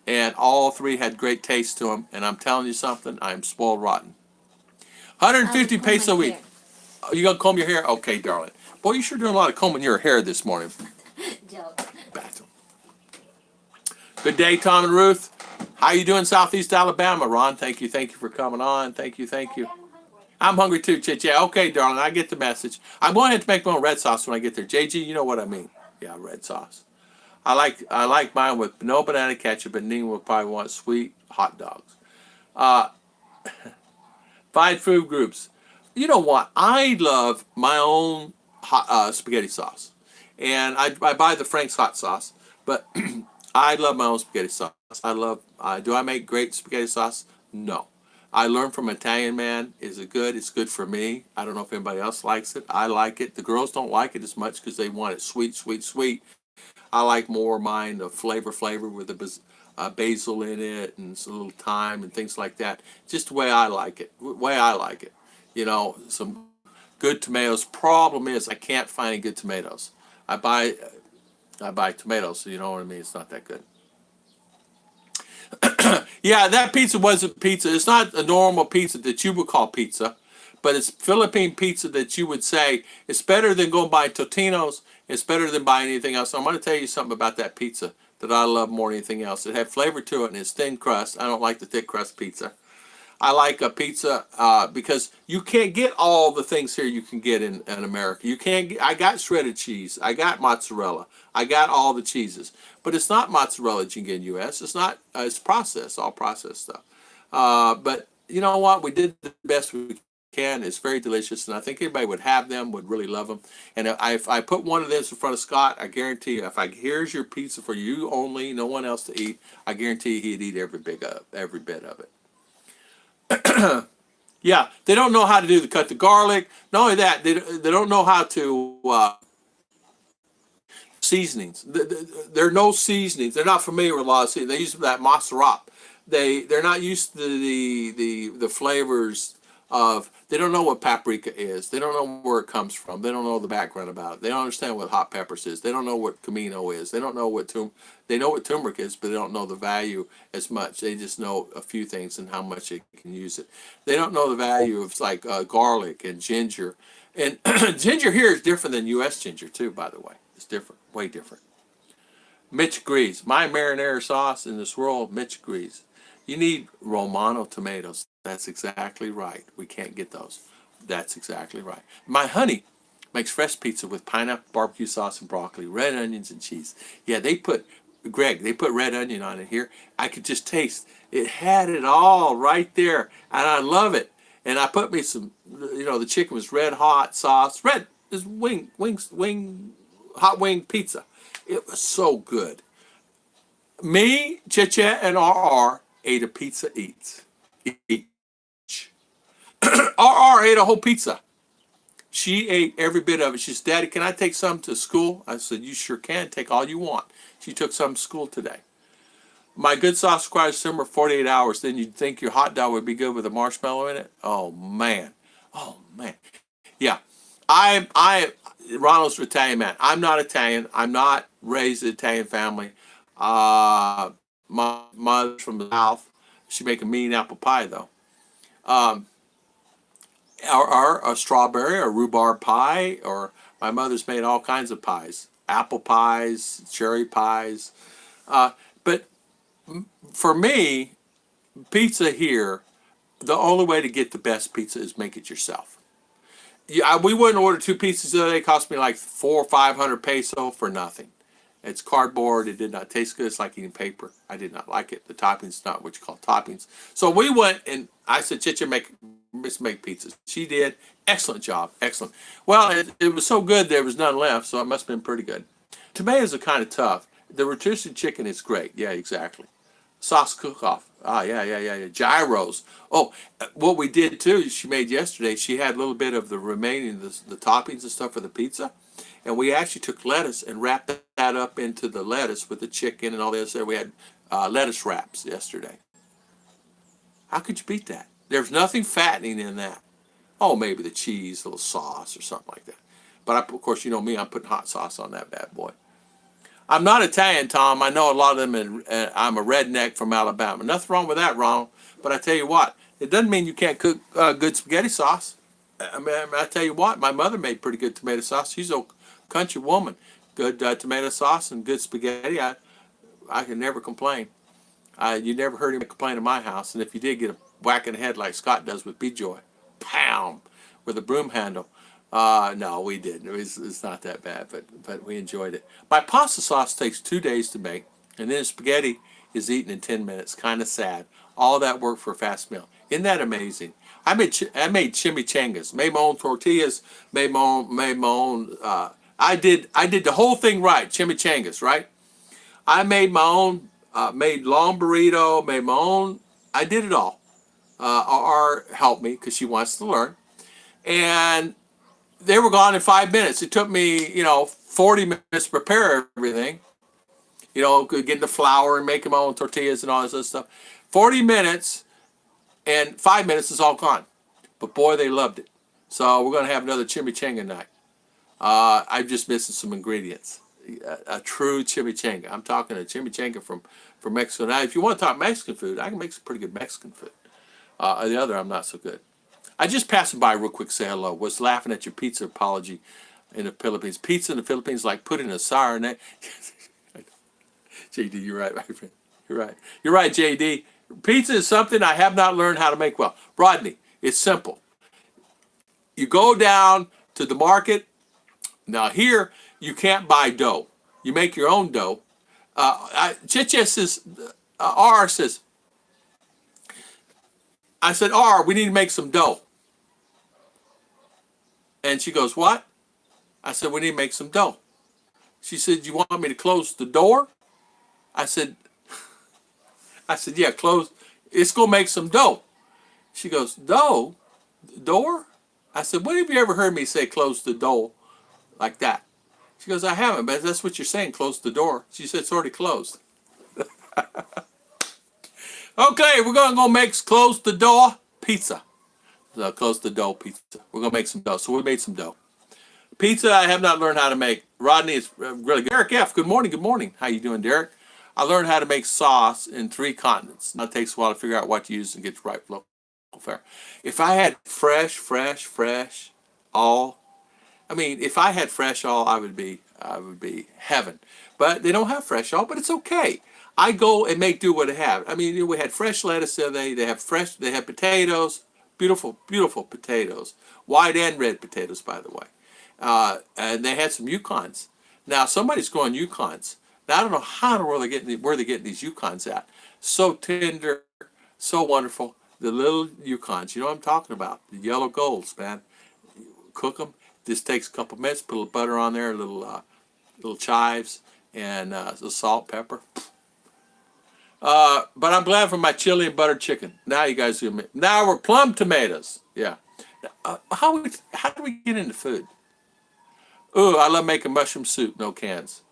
and all 3 had great taste to them. And I'm telling you something, I'm spoiled rotten. 150 peso a week. Oh, you gonna comb your hair? Okay, darling. Boy, you sure doing a lot of combing your hair this morning. Good day, Tom and Ruth. How you doing, Southeast Alabama? Ron, thank you for coming on. Thank you. I'm hungry too, Chit. Yeah, okay, darling, I get the message. I'm going to have to make my own red sauce when I get there. Jaygee, you know what I mean. Yeah, red sauce. I like mine with no banana ketchup, but Nina will probably want sweet hot dogs. Uh, Find food groups. You know what? I love my own spaghetti sauce, and I buy the Frank's hot sauce, but I love my own spaghetti sauce. I love. Do I make great spaghetti sauce? No. I learned from an Italian man. Is it good? It's good for me. I don't know if anybody else likes it. I like it. The girls don't like it as much because they want it sweet, sweet, sweet. I like more mine the flavor with the basil in it and a little thyme and things like that. Just the way I like it. Way I like it. You know, some good tomatoes. Problem is I can't find any good tomatoes. I buy I buy tomatoes, so you know what I mean. It's not that good. Yeah, that pizza wasn't pizza. It's not a normal pizza that you would call pizza, but it's Philippine pizza that you would say it's better than going by Totino's. It's better than buying anything else. I'm going to tell you something about that pizza that I love more than anything else. It had flavor to it and it's thin crust. I don't like the thick crust pizza. I like a pizza because you can't get all the things here you can get in America. You can't get, I got shredded cheese. I got mozzarella. I got all the cheeses. But it's not mozzarella that you can get in the U.S. It's not, it's processed, all processed stuff. But you know what? We did the best we can. It's very delicious. And I think anybody would have them, would really love them. And if I put one of those in front of Scott, I guarantee you, here's your pizza for you only, no one else to eat, I guarantee he'd eat every bit of it. Yeah, they don't know how to cut the garlic. Not only that, they don't know how to seasonings. There are no seasonings. They're not familiar with a lot of seasonings. They use that mozzarella. They're not used to the flavors of. They don't know what paprika is. They don't know where it comes from. They don't know the background about it. They don't understand what hot peppers is. They don't know what comino is. They don't know what They know what turmeric is, but they don't know the value as much. They just know a few things and how much they can use it. They don't know the value of like garlic and ginger. And ginger here is different than U.S. ginger too, by the way. It's different, way different. Mitch agrees. My marinara sauce in this world, Mitch agrees. You need Romano tomatoes. That's exactly right. We can't get those. That's exactly right. My honey makes fresh pizza with pineapple, barbecue sauce, and broccoli, red onions, and cheese. Yeah, they put red onion on it here. I could just taste. It had it all right there, and I love it. And I put me some, the chicken was red hot sauce, red is hot wing pizza. It was so good. Me, Chicha, and RR ate a pizza each. RR ate a whole pizza. She ate every bit of it. She said, Daddy, can I take some to school? I said, you sure can. Take all you want. She took some to school today. My good sauce requires simmer 48 hours. Then you'd think your hot dog would be good with a marshmallow in it. Oh, man. Oh, man. Yeah. Ronald's an Italian man. I'm not Italian. I'm not raised in an Italian family. My mother's from the South. She make a mean apple pie, though. Um, or a strawberry or rhubarb pie, or my mother's made all kinds of pies. Apple pies, cherry pies. But for me, pizza here, the only way to get the best pizza is make it yourself. Yeah, we wouldn't order two pizzas the other day. It cost me like 400 or 500 peso for nothing. It's cardboard. It did not taste good. It's like eating paper. I did not like it. The toppings not what you call toppings. So we went and I said, Chicha, make pizzas. She did. Excellent job. Excellent. Well, it was so good there was none left, so it must have been pretty good. Tomatoes are kind of tough. The rotisserie chicken is great. Yeah, exactly. Sauce cook-off. Yeah. Gyros. Oh, what we did too, she made yesterday, she had a little bit of the remaining, the toppings and stuff for the pizza. And we actually took lettuce and wrapped that up into the lettuce with the chicken and all this. We had lettuce wraps yesterday. How could you beat that? There's nothing fattening in that. Oh, maybe the cheese, a little sauce or something like that. But of course, you know me, I'm putting hot sauce on that bad boy. I'm not Italian, Tom. I know a lot of them, and I'm a redneck from Alabama. Nothing wrong with that, Ronald. But I tell you what, it doesn't mean you can't cook good spaghetti sauce. I tell you what, my mother made pretty good tomato sauce. She's a country woman. Good tomato sauce and good spaghetti. I can never complain. You never heard him complain in my house. And if you did, get a whack in the head like Scott does with B-Joy. Pound! With a broom handle. No, we didn't. It's not that bad, but we enjoyed it. My pasta sauce takes 2 days to make, and then spaghetti is eaten in 10 minutes. Kind of sad. All that work for a fast meal. Isn't that amazing? I made chimichangas, made my own tortillas, made my own. I did the whole thing right. Chimichangas, right? I made my own. Made long burrito. Made my own. I did it all. R helped me because she wants to learn, and they were gone in 5 minutes. It took me, 40 minutes to prepare everything. Getting the flour and making my own tortillas and all this other stuff. 40 minutes and 5 minutes is all gone. But boy, they loved it. So we're going to have another chimichanga night. I'm just missing some ingredients. A true chimichanga. I'm talking a chimichanga from Mexico. Now, if you want to talk Mexican food, I can make some pretty good Mexican food. The other, I'm not so good. I just passed by real quick, say hello. Was laughing at your pizza apology in the Philippines. Pizza in the Philippines like putting a sour in it. JD, you're right, my friend. You're right. You're right, JD. Pizza is something I have not learned how to make well. Rodney, it's simple. You go down to the market. Now here, you can't buy dough. You make your own dough. Chiche says, R says, I said, R, we need to make some dough. And she goes, what? I said, we need to make some dough. She said, you want me to close the door? I said, yeah, close. It's going to make some dough. She goes, dough? Door? I said, when have you ever heard me say close the door like that? She goes, I haven't, but that's what you're saying, close the door. She said, it's already closed. Okay, we're going to go make close the door pizza. Close the dough pizza. We're going to make some dough. So we made some dough. Pizza I have not learned how to make. Rodney is really Derek F. Good morning. Good morning. How you doing, Derek? I learned how to make sauce in 3 continents. Now it takes a while to figure out what to use and get the right local fare. If I had fresh all, if I had fresh all, I would be heaven. But they don't have fresh all, but it's okay. I go and make do what I have. We had fresh lettuce the other day. They have potatoes, beautiful potatoes, white and red potatoes, by the way. And they had some Yukons. Now somebody's growing Yukons. Now I don't know how in the world where they're getting these Yukons at. So tender, so wonderful. The little Yukons, you know what I'm talking about? The yellow golds, man. Cook them. This takes a couple minutes. Put a little butter on there, little chives, and the salt, pepper. But I'm glad for my chili and buttered chicken. Now you guys see me. Now we're plum tomatoes. Yeah. How do we get into food? Ooh, I love making mushroom soup, no cans.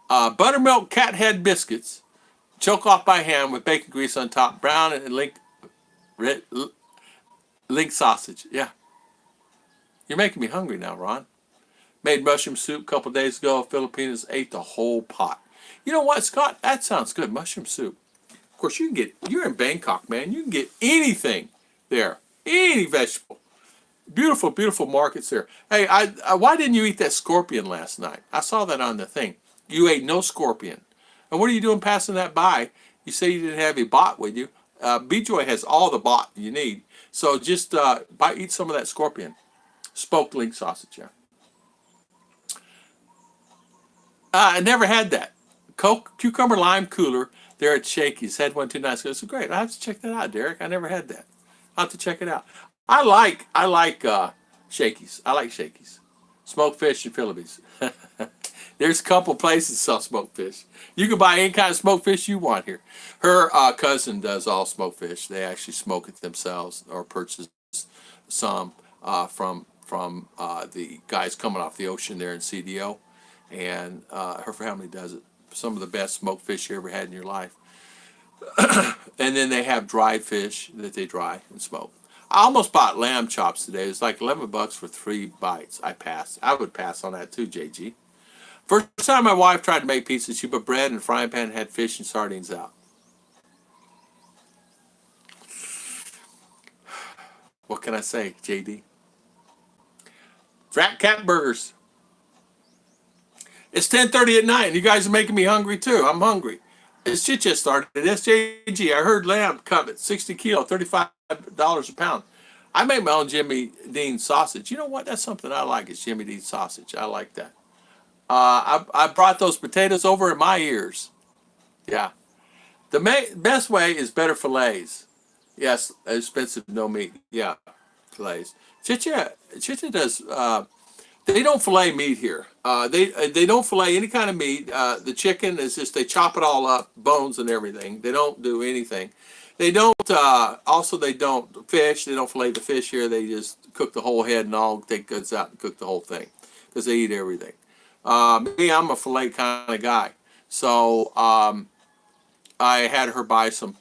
Buttermilk cat head biscuits, choke off by hand with bacon grease on top, brown and link sausage. Yeah. You're making me hungry now, Ron. Made mushroom soup a couple days ago. Filipinos ate the whole pot. You know what, Scott? That sounds good. Mushroom soup. Of course, you're in Bangkok, man. You can get anything there. Any vegetable. Beautiful, beautiful markets there. Hey, why didn't you eat that scorpion last night? I saw that on the thing. You ate no scorpion. And what are you doing passing that by? You say you didn't have a bot with you. B-Joy has all the bot you need. So just eat some of that scorpion. Smoked link sausage, yeah. I never had that. Cucumber lime cooler there at Shakey's. Had one 2 nights ago. It's great. I have to check that out, Derek. I never had that. I'll have to check it out. I like Shakey's. I like Shakey's. Smoked fish in Philippines. There's a couple places that sell smoked fish. You can buy any kind of smoked fish you want here. Her cousin does all smoked fish. They actually smoke it themselves or purchase some from the guys coming off the ocean there in CDO. And her family does it. Some of the best smoked fish you ever had in your life. And then they have dried fish that they dry and smoke. I almost bought lamb chops today. It was like $11 for 3 bites. I passed. I would pass on that too, JG. First time my wife tried to make pizza, she put bread in a frying pan and had fish and sardines out. What can I say, JD? Frat Cat Burgers. It's 10:30 at night, and you guys are making me hungry too. I'm hungry. It's shit just started. SJG, I heard lamb cut at 60 kilo, $35 a pound. I make my own Jimmy Dean sausage. You know what? That's something I like is Jimmy Dean sausage. I like that. I brought those potatoes over in my ears. Yeah. The best way is better fillets. Yes, expensive, no meat. Yeah, fillets. Chicha does. They don't fillet meat here. They don't fillet any kind of meat. The chicken is just they chop it all up, bones and everything. They don't do anything. They don't. Also, they don't fish. They don't fillet the fish here. They just cook the whole head and all. Take guts out and cook the whole thing because they eat everything. Me, I'm a fillet kind of guy. So I had her buy some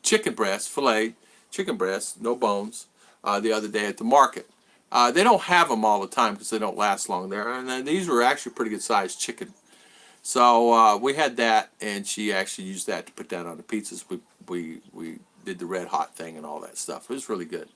chicken breast, fillet chicken breast, no bones, the other day at the market. They don't have them all the time because they don't last long there. And then these were actually pretty good sized chicken. So we had that, and she actually used that to put that on the pizzas. We did the red hot thing and all that stuff. It was really good.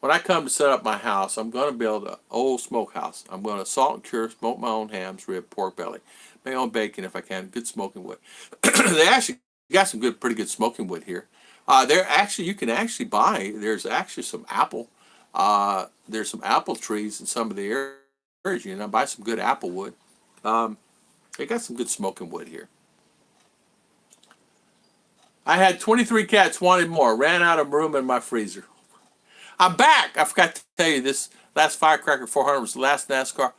When I come to set up my house, I'm going to build an old smokehouse. I'm going to salt and cure, smoke my own hams, rib, pork belly, my own bacon if I can, good smoking wood. They actually got some pretty good smoking wood here. You can actually buy. There's actually some apple. There's some apple trees in some of the areas. You know, buy some good apple wood. They got some good smoking wood here. I had 23 cats, wanted more. Ran out of room in my freezer. I'm back. I forgot to tell you this last Firecracker 400 was the last NASCAR.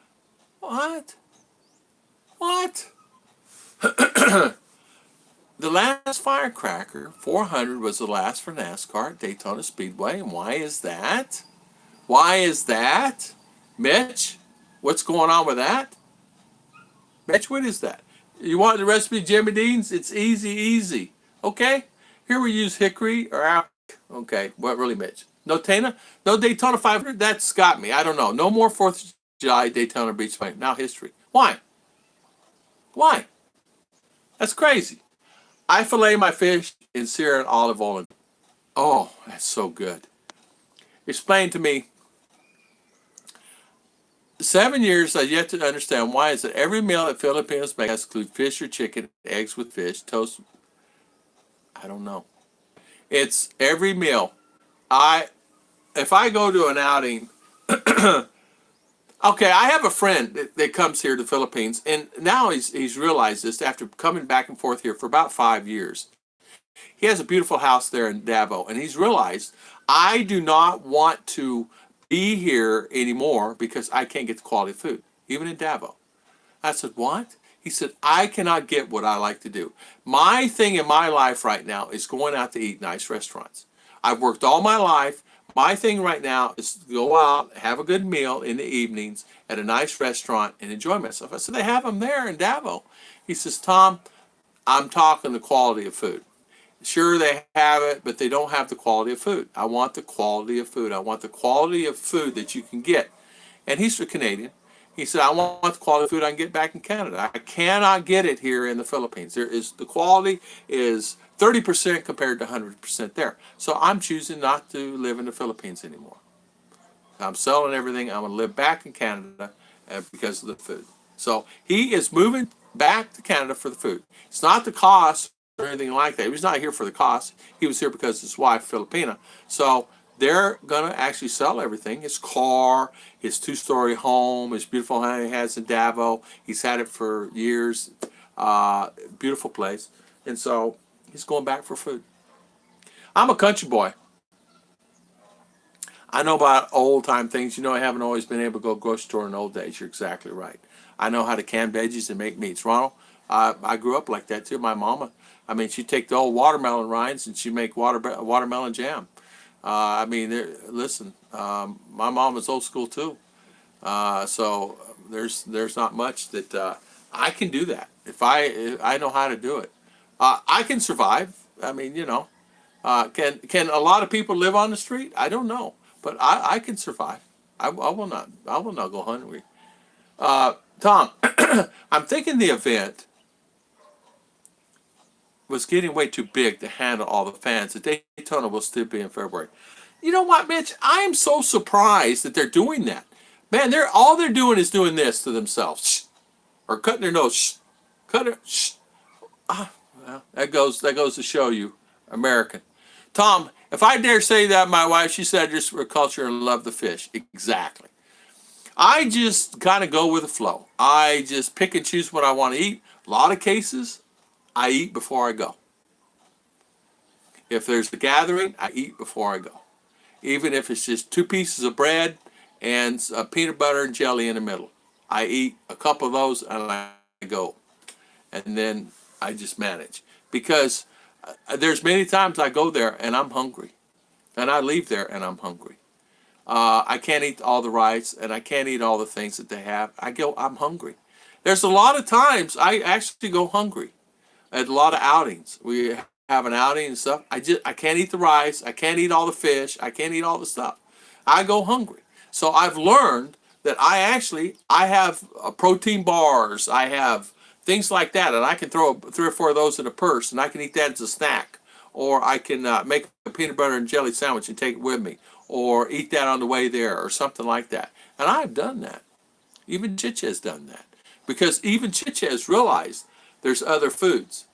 What? What? The last Firecracker 400 was the last for NASCAR at Daytona Speedway. And why is that? Why is that? Mitch, what's going on with that? Mitch, what is that? You want the recipe of Jimmy Dean's? It's easy. Okay? Here we use hickory or apple. Okay, what really, Mitch? No Daytona 500? That's got me. I don't know. No more 4th of July Daytona Beach Fight. Now history. Why? Why? That's crazy. I fillet my fish in sear and olive oil. Oh, that's so good. Explain to me. 7 years, I've yet to understand why is it every meal that Filipinos make has include fish or chicken, eggs with fish, toast. I don't know. It's every meal. If I go to an outing, okay, I have a friend that comes here to the Philippines, and now he's realized this after coming back and forth here for about 5 years. He has a beautiful house there in Davao, and he's realized I do not want to be here anymore because I can't get the quality of food, even in Davao. I said, what? He said, I cannot get what I like to do. My thing in my life right now is going out to eat nice restaurants. I've worked all my life. My thing right now is to go out, have a good meal in the evenings at a nice restaurant and enjoy myself. I said, they have them there in Davao. He says, Tom, I'm talking the quality of food. Sure, they have it, but they don't have the quality of food. I want the quality of food. I want the quality of food that you can get. And he's a Canadian. He said, I want the quality of food I can get back in Canada. I cannot get it here in the Philippines. The quality is 30% compared to 100% there. So I'm choosing not to live in the Philippines anymore. I'm selling everything. I'm going to live back in Canada because of the food. So he is moving back to Canada for the food. It's not the cost or anything like that. He was not here for the cost. He was here because his wife, Filipina. So they're going to actually sell everything. His car, his 2-story home, his beautiful home he has in Davao. He's had it for years. Beautiful place. And so he's going back for food. I'm a country boy. I know about old-time things. You know, I haven't always been able to go grocery store in the old days. You're exactly right. I know how to can veggies and make meats. Ronald, I grew up like that too. My mama, she'd take the old watermelon rinds and she'd make watermelon jam. Listen, my mom was old school too. So there's not much that I can do that. If I know how to do it, I can survive. Can a lot of people live on the street? I don't know, but I can survive. I will not go hungry. Tom, I'm thinking the event was getting way too big to handle all the fans. The Daytona will still be in February. You know what, Mitch? I am so surprised that they're doing that. Man, all they're doing is doing this to themselves. Shh. Or cutting their nose. Shh. Cut it. Shh. Well, that goes to show you, American. Tom, If I dare say that, my wife, she said, just for culture and love the fish. Exactly. I just kind of go with the flow. I just pick and choose what I want to eat. A lot of cases, I eat before I go. If there's a gathering, I eat before I go. Even if it's just 2 pieces of bread and peanut butter and jelly in the middle. I eat a couple of those and I go. And then I just manage. Because there's many times I go there and I'm hungry. And I leave there and I'm hungry. I can't eat all the rice and I can't eat all the things that they have. I'm hungry. There's a lot of times I actually go hungry at a lot of outings. We have an outing and stuff. I can't eat the rice. I can't eat all the fish. I can't eat all the stuff. I go hungry. So I've learned that I have protein bars. I have things like that, and I can throw 3 or 4 of those in a purse, and I can eat that as a snack, or I can make a peanut butter and jelly sandwich and take it with me, or eat that on the way there, or something like that. And I've done that. Even Chicha has done that, because even Chicha has realized there's other foods.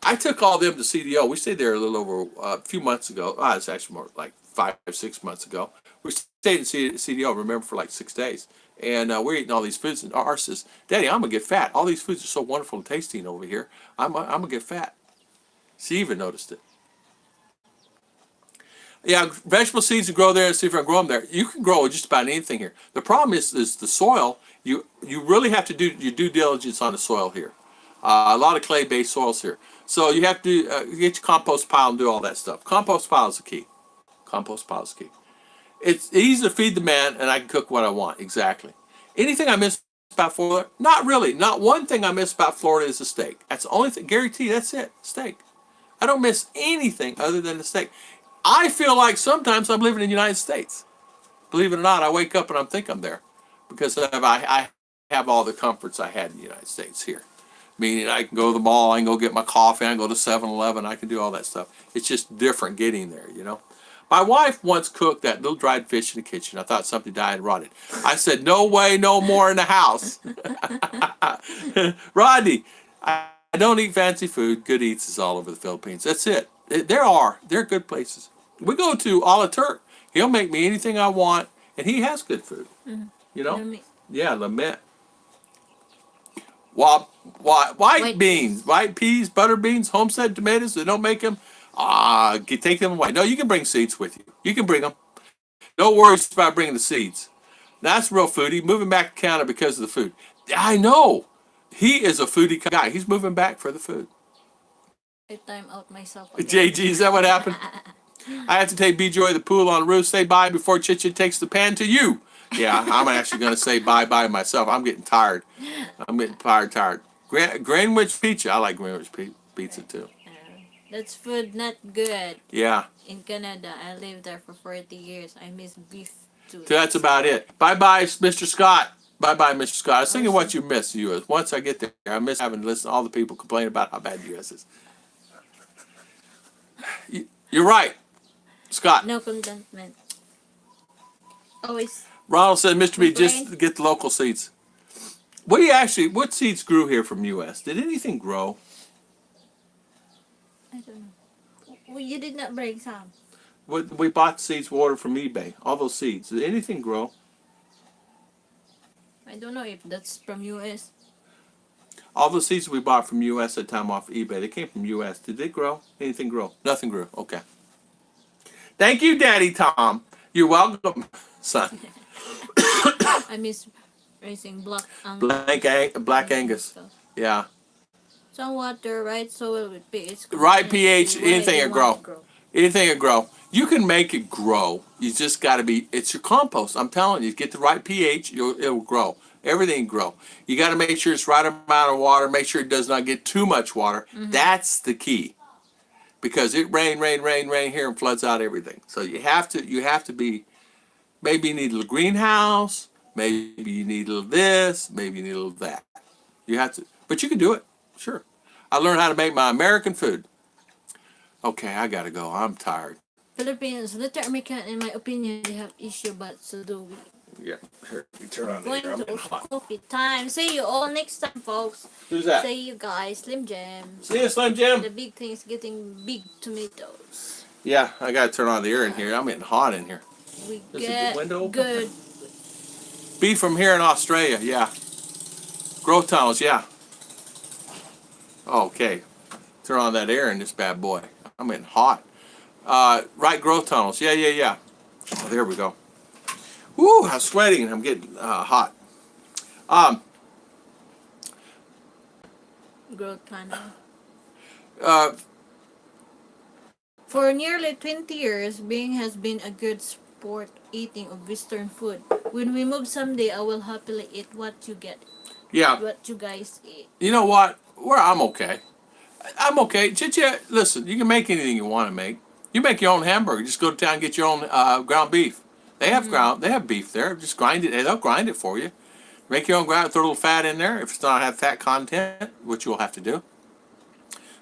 I took all them to CDO. We stayed there a little over a few months ago. It's actually more like 5 or 6 months ago. We stayed in CDO, remember, for like 6 days. And we're eating all these foods. And R says, Daddy, I'm going to get fat. All these foods are so wonderful and tasty over here. I'm going to get fat. She even noticed it. Yeah, vegetable seeds to grow there and see if I can grow them there. You can grow just about anything here. The problem is the soil. You really have to do your due diligence on the soil here. A lot of clay-based soils here. So you have to get your compost pile and do all that stuff. Compost pile is the key. Compost pile is the key. It's easy to feed the man, and I can cook what I want. Exactly. Anything I miss about Florida? Not really. Not one thing I miss about Florida is the steak. That's the only thing. Guarantee, that's it. Steak. I don't miss anything other than the steak. I feel like sometimes I'm living in the United States. Believe it or not, I wake up and I think I'm there because I have all the comforts I had in the United States here. Meaning I can go to the mall, I can go get my coffee, I can go to 7-Eleven, I can do all that stuff. It's just different getting there, you know. My wife once cooked that little dried fish in the kitchen. I thought something died and rotted. I said, no way, no more in the house. Rodney, I don't eat fancy food. Good eats is all over the Philippines. That's it. They're good places. We go to a la Turk. He'll make me anything I want, and he has good food. You know? Yeah, Lament. White beans, white peas, butter beans, homestead tomatoes. They don't make them. Take them away. No, you can bring seeds with you. You can bring them. No worries about bringing the seeds. That's real foodie. Moving back to Canada because of the food. I know. He is a foodie guy. He's moving back for the food. I time out myself again. Jaygee, is that what happened? I have to take B-Joy to the pool on Ruth. Say bye before Chicha takes the pan to you. Yeah, I'm actually going to say bye-bye myself. I'm getting tired. I'm getting tired. Greenwich pizza. I like Greenwich pizza too. That's food not good. Yeah. In Canada, I lived there for 40 years. I miss beef too. So that's about it. Bye-bye, Mr. Scott. Bye-bye, Mr. Scott. I was thinking what you miss the U.S. Once I get there, I miss having to listen to all the people complain about how bad the U.S. is. You're right, Scott. No contentment. Always. Ronald said, Mr. B, just get the local seeds. What seeds grew here from U.S.? Did anything grow? I don't know. Well, you did not bring some. We bought seeds we ordered from eBay. All those seeds. Did anything grow? I don't know if that's from U.S. All the seeds we bought from U.S. at time off eBay, they came from U.S. Did they grow? Anything grow? Nothing grew. Okay. Thank you, Daddy Tom. You're welcome, son. I miss raising black Angus. Yeah. Some water, right soil with pH. Right pH, anything will grow. Anything will grow. You can make it grow. You just got to it's your compost. I'm telling you, get the right pH, it'll grow. Everything grow. You got to make sure it's right amount of water. Make sure it does not get too much water. That's the key. Because it rain here and floods out everything. So you have to be, maybe you need a little greenhouse, maybe you need a little this, maybe you need a little that. You have to, but you can do it. Sure. I learned how to make my American food. Okay, I gotta go. I'm tired. Philippines, Latin American, in my opinion, they have issue, but so do we. Yeah, here, you turn on Going to coffee time. See you all next time, folks. Who's that? See you guys, Slim Jim. See you, Slim Jim. The big thing is getting big tomatoes. Yeah, I gotta turn on the air in here. I'm getting hot in here. We Is get the window open? good. Beef from here in Australia, yeah. Growth tunnels, yeah. Okay. Turn on that air in this bad boy. I'm getting hot. Right growth tunnels. Yeah. Oh, there we go. Woo, I'm sweating and I'm getting hot. Um, Growth tunnel. uh, For nearly 20 years, Bing has been a good sport eating of Western food. When we move someday, I will happily eat what you get. yeah. What you guys eat. You know what? I'm okay. I'm okay. Chicha, listen, you can make anything you want to make. You make your own hamburger. Just go to town and get your own ground beef. They have they have beef there. Just grind it. They'll grind it for you. Make your own ground. Throw a little fat in there. If it's not have fat content, which you'll have to do.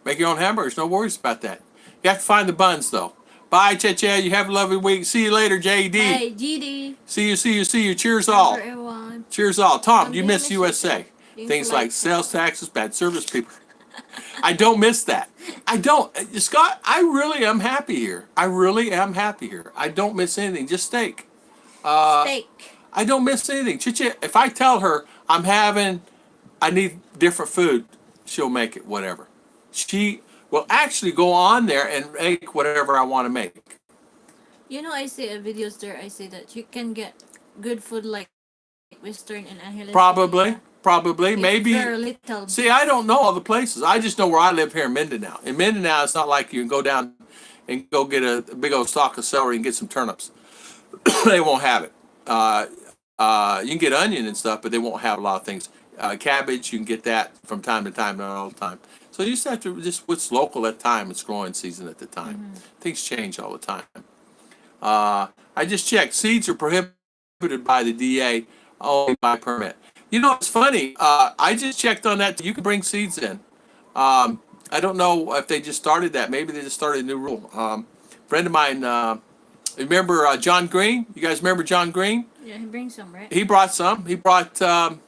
Make your own hamburgers. No worries about that. You have to find the buns though. Bye, Chicha. You have a lovely week. See you later, JD. Hey, GD. See you. Cheers all. Everyone. Cheers all. Tom, you Something miss miss USA. you. Things like sales taxes, bad service people. I don't miss that. I don't. Scott, I really am happy here. I really am happy here. I don't miss anything. Just steak. Steak. I don't miss anything. Chicha, if I tell her I need different food, she'll make it, whatever. She will actually go on there and make whatever I want to make. You know, I see videos there. I say that you can get good food like Western and Angeles. Probably, maybe. Very little. See, I don't know all the places. I just know where I live here in Mindinao. In Mindinao, it's not like you can go down and go get a big old stalk of celery and get some turnips. They won't have it. You can get onion and stuff, but they won't have a lot of things. Cabbage, you can get that from time to time, not all the time. So you just have to what's local at the time. It's growing season at the time. Mm-hmm. Things change all the time. I just checked. Seeds are prohibited by the DA only by permit. You know, it's funny. I just checked on that. You can bring seeds in. I don't know if they just started that. Maybe they just started a new rule. Friend of mine, remember John Green? You guys remember John Green? Yeah, he brings some, right? He brought some. He brought, I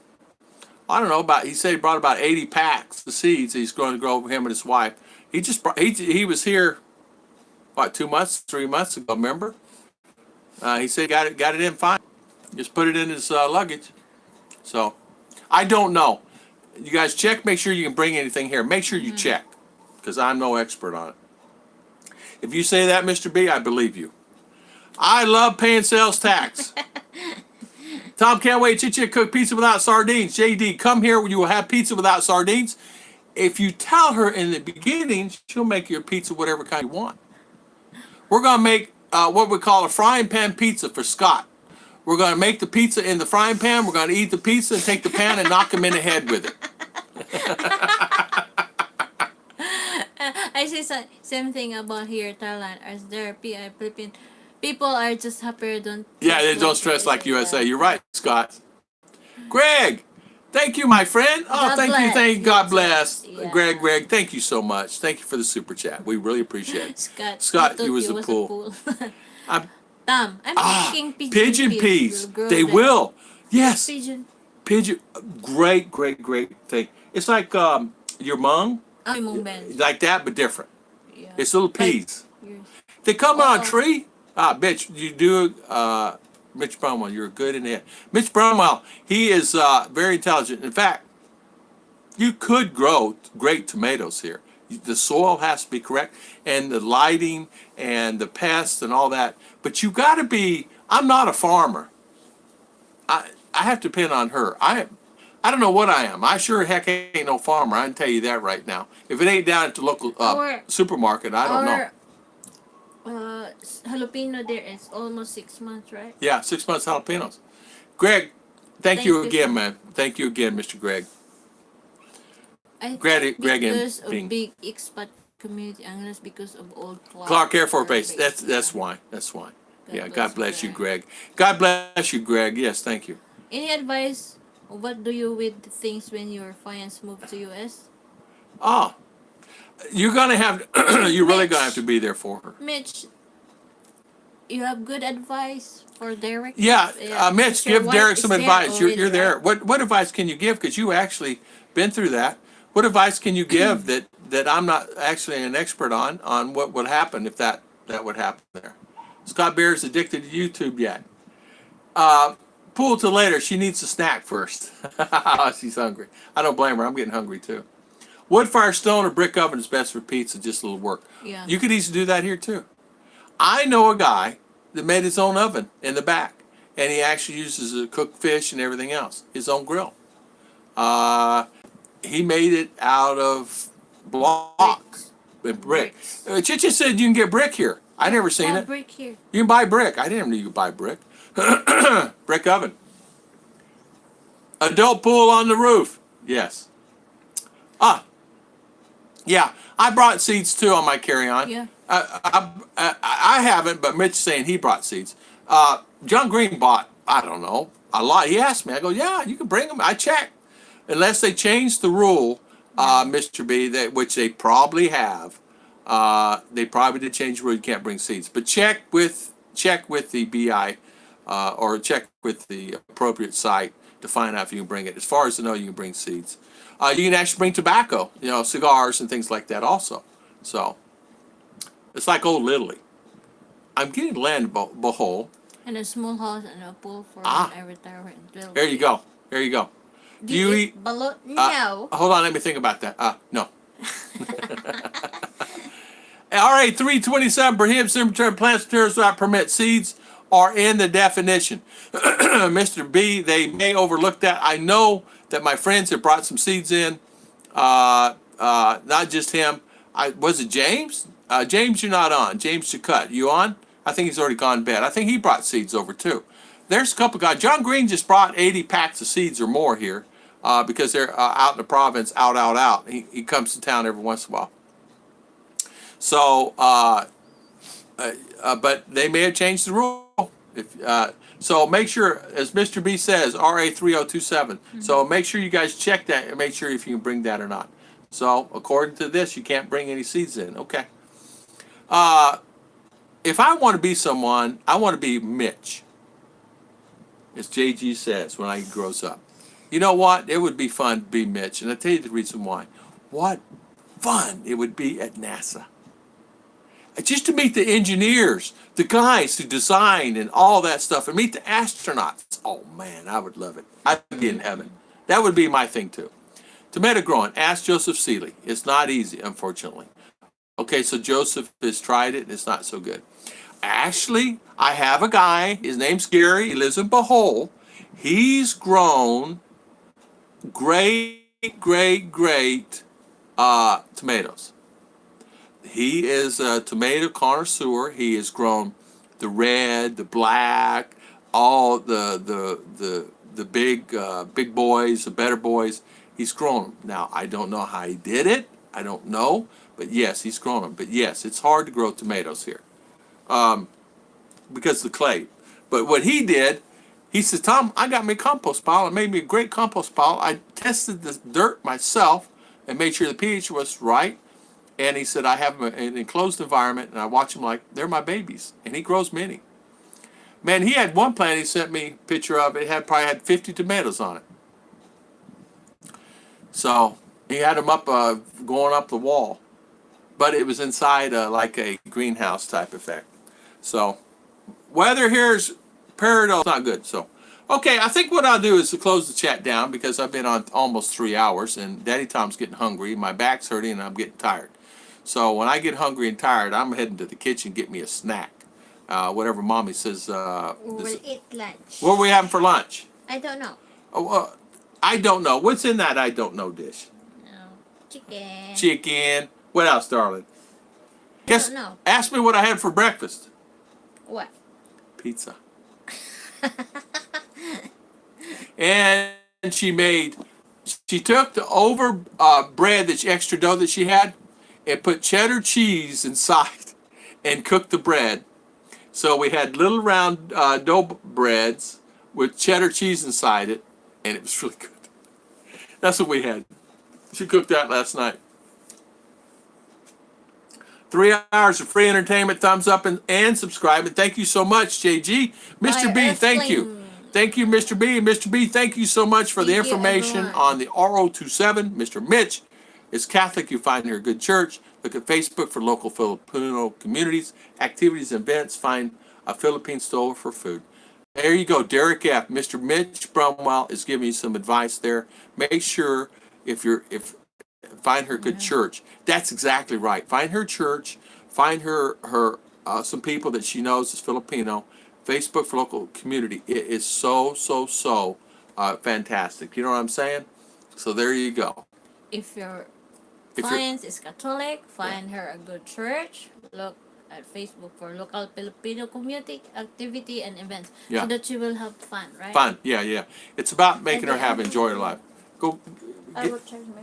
don't know, he said he brought about 80 packs of seeds he's going to grow for him and his wife. He just brought, he was here, what, 2 months, 3 months ago, remember? He said he got it in fine. Just put it in his luggage. So, I don't know. You guys check, make sure you can bring anything here. Make sure you check, because I'm no expert on it. If you say that, Mr. B, I believe you. I love paying sales tax. Tom can't wait. Chicha cook pizza without sardines. JD, come here. You will have pizza without sardines. If you tell her in the beginning, she'll make your pizza whatever kind you want. We're going to make what we call a frying pan pizza for Scott. We're going to make the pizza in the frying pan. We're going to eat the pizza and take the pan and knock him in the head with it. I say same thing about here, Thailand. As there, Philippine people are just happier. They don't stress like USA. You're right, Scott. Greg, thank you, my friend. Oh, thank you. God bless. Yeah. Greg, thank you so much. Thank you for the super chat. We really appreciate it. Scott, you was a pool. I'm thinking pigeon peas. They will. Yes. Pigeon. Great thing. It's like your mung. Like that, but different. Yeah. It's little peas. They come on a tree. Bitch, you do. Mitch Bromwell, you're good in it. Mitch Bromwell, he is very intelligent. In fact, you could grow great tomatoes here. The soil has to be correct, and the lighting, and the pests, and all that. But you got to be. I'm not a farmer. I have to depend on her. I don't know what I am. I sure heck ain't no farmer. I can tell you that right now. If it ain't down at the local supermarket, I don't know. Jalapeno there is almost 6 months, right? Yeah, 6 months jalapenos. Greg, thank you again, man. Thank you again, Mr. Greg. Greg because and of big expat community, Angeles, because of old Clark Air Force Base. That's why. God bless you, Greg. God bless you, Greg. Yes, thank you. Any advice? What do you with things when your fiance move to US? Oh, you're gonna have. You're really gonna have to be there for her. Mitch, you have good advice for Derek. Yeah, Mitch, give Derek some advice. You're there. What advice can you give? Because you actually been through that. What advice can you give that I'm not actually an expert on what would happen if that that would happen there. Scott Bear's addicted to YouTube yet. Pull till later. She needs a snack first. She's hungry. I don't blame her. I'm getting hungry too. Wood fire, stone, or brick oven is best for pizza. Just a little work. Yeah. You could easily do that here too. I know a guy that made his own oven in the back, and he actually uses to cook fish and everything else. His own grill. He made it out of blocks and brick. Chicha said you can get brick here. I never seen it. Brick here. You can buy brick. I didn't know you could buy brick. Brick oven. Adult pool on the roof. Yes. Yeah. I brought seeds too on my carry-on. Yeah. I haven't, but Mitch is saying he brought seeds. John Green bought, I don't know, a lot. He asked me. I go, yeah, you can bring them. I checked. Unless they change the rule, Mr. B, which they probably have. They probably did change the rule. You can't bring seeds. But check with the BI or check with the appropriate site to find out if you can bring it. As far as I know, you can bring seeds. You can actually bring tobacco, cigars and things like that also. So it's like old Italy. I'm getting land behole. And a small house and a pool for when I retire and build. There you go. There you go. Do you eat balut? No. Hold on, let me think about that. No. RA 327 prohibits cemetery plants materials without permit. Seeds are in the definition. Mr. B, they may overlook that. I know that my friends have brought some seeds in. Not just him. Was it James? James, you're not on. James Chakut, you on? I think he's already gone to bed. I think he brought seeds over too. There's a couple guys. John Green just brought 80 packs of seeds or more here because they're out in the province, out. He comes to town every once in a while. So, but they may have changed the rule. So make sure, as Mr. B says, RA 3027. So make sure you guys check that and make sure if you can bring that or not. So according to this, you can't bring any seeds in. Okay. If I want to be someone, I want to be Mitch. As Jaygee says when he grows up. You know what? It would be fun to be Mitch. And I'll tell you the reason why. What fun it would be at NASA. Just to meet the engineers, the guys who design and all that stuff, and meet the astronauts. Oh man, I would love it. I'd be in heaven. That would be my thing too. Tomato growing. Ask Joseph Seeley. It's not easy, unfortunately. Okay, so Joseph has tried it and it's not so good. Actually, I have a guy. His name's Gary. He lives in Bohol. He's grown great tomatoes. He is a tomato connoisseur. He has grown the red, the black, all the big boys, the better boys. He's grown them. Now, I don't know how he did it. I don't know. But yes, he's grown them. But yes, it's hard to grow tomatoes here because of the clay. But what he did, he said, Tom, I got me a compost pile. It made me a great compost pile. I tested the dirt myself and made sure the pH was right. And he said, I have them in an enclosed environment, and I watch them like they're my babies. And he grows many. Man, he had one plant he sent me a picture of. It probably had 50 tomatoes on it. So he had them up, going up the wall. But it was inside like a greenhouse type effect. So weather here is peridot, not good. So, okay, I think what I'll do is to close the chat down because I've been on almost 3 hours, and Daddy Tom's getting hungry. My back's hurting, and I'm getting tired. So when I get hungry and tired, I'm heading to the kitchen to get me a snack. Whatever Mommy says. We'll eat lunch. What are we having for lunch? I don't know. Oh, I don't know. What's in that I don't know dish? No. Chicken. Chicken. What else, darling? I don't know. Ask me what I had for breakfast. What? Pizza. And she took the bread, the extra dough that she had, and put cheddar cheese inside and cooked the bread. So we had little round dough breads with cheddar cheese inside it, and it was really good. That's what we had. She cooked that last night. 3 hours of free entertainment. Thumbs up and subscribe. And thank you so much, JG. Mr. B, thank you. Thank you, Mr. B. And Mr. B, thank you so much for the information on the RO27. Mr. Mitch, is Catholic, you find her a good church. Look at Facebook for local Filipino communities, activities, and events. Find a Philippine store for food. There you go, Derek F. Mr. Mitch Brumwell is giving you some advice there. Make sure if find her good church. That's exactly right. Find her church. Find her some people that she knows is Filipino. Facebook for local community. It is so fantastic. You know what I'm saying? So there you go. If your If you're- client is Catholic, find her a good church. Look at Facebook for local Filipino community activity and events, Yeah. so that you will have fun, right? Fun. Yeah. It's about making her Okay. have enjoy her life. Go. I will charge my.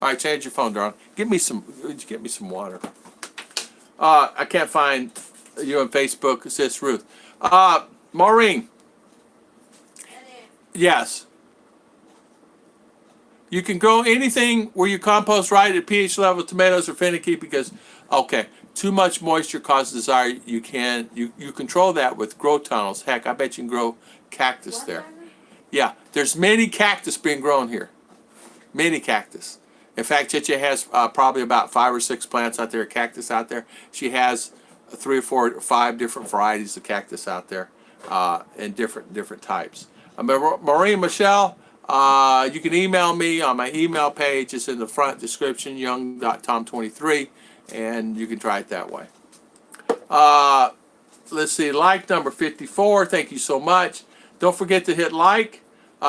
All right, change your phone, darling. Would you get me some water? I can't find you on Facebook. It says Ruth. Maureen. Yes. You can grow anything where you compost right at pH level, tomatoes or finicky, because, okay, too much moisture causes desire. You control that with grow tunnels. Heck, I bet you can grow cactus there. Yeah, there's many cactus being grown here. Many cactus. In fact, Chiche has probably about 5 or 6 plants out there, cactus out there. She has 3 or 4 or 5 different varieties of cactus out there, and different types. Maureen Michelle, you can email me on my email page. It's in the front description, young.tom23, and you can try it that way. Let's see, like number 54. Thank you so much. Don't forget to hit like.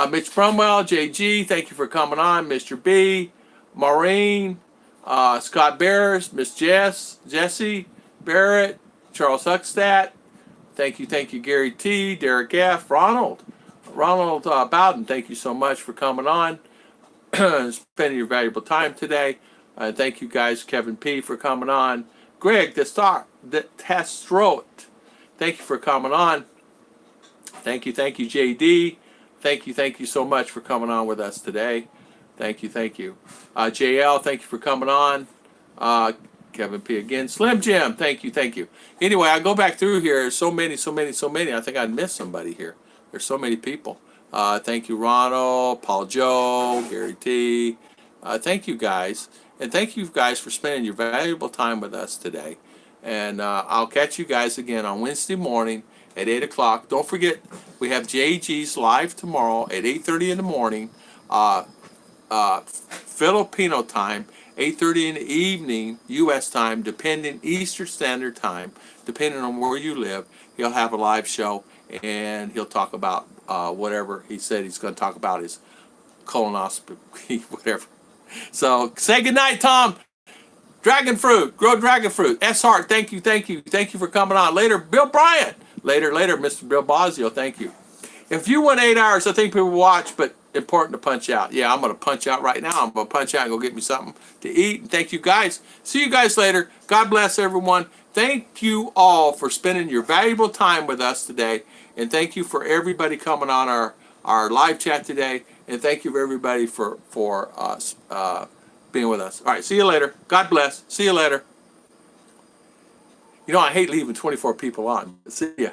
Mitch Brumwell, Jaygee, thank you for coming on. Mr. B, Maureen, Scott Bears, Miss Jessie Barrett, Charles Huckstadt. Thank you, Gary T, Derek F, Ronald Bowden. Thank you so much for coming on, spending your valuable time today. Thank you guys, Kevin P, for coming on. Greg, the Testroet. Thank you for coming on. Thank you, JD. Thank you so much for coming on with us today. Thank you. JL, thank you for coming on. Kevin P again. Slim Jim, thank you. Anyway, I go back through here. There's so many. I think I missed somebody here. There's so many people. Thank you, Ronald, Paul Joe, Gary T. Thank you guys. And thank you guys for spending your valuable time with us today. And I'll catch you guys again on Wednesday morning at 8 o'clock. Don't forget, we have JG's live tomorrow at 8:30 in the morning, Filipino time, 8:30 in the evening, U.S. time, depending Eastern Standard Time, depending on where you live. He'll have a live show, and he'll talk about whatever he said he's going to talk about, his colonoscopy, whatever. So say goodnight, Tom. Dragon fruit, grow dragon fruit. S. Hart, thank you for coming on. Later, Bill Bryant. Later, Mr. Bill Bosio, thank you. If you went 8 hours, I think people watch, but important to punch out. Yeah, I'm going to punch out right now. I'm going to punch out and go get me something to eat. And thank you guys. See you guys later. God bless everyone. Thank you all for spending your valuable time with us today. And thank you for everybody coming on our live chat today. And thank you for everybody for being with us. All right, see you later. God bless. See you later. You know, I hate leaving 24 people on. See ya.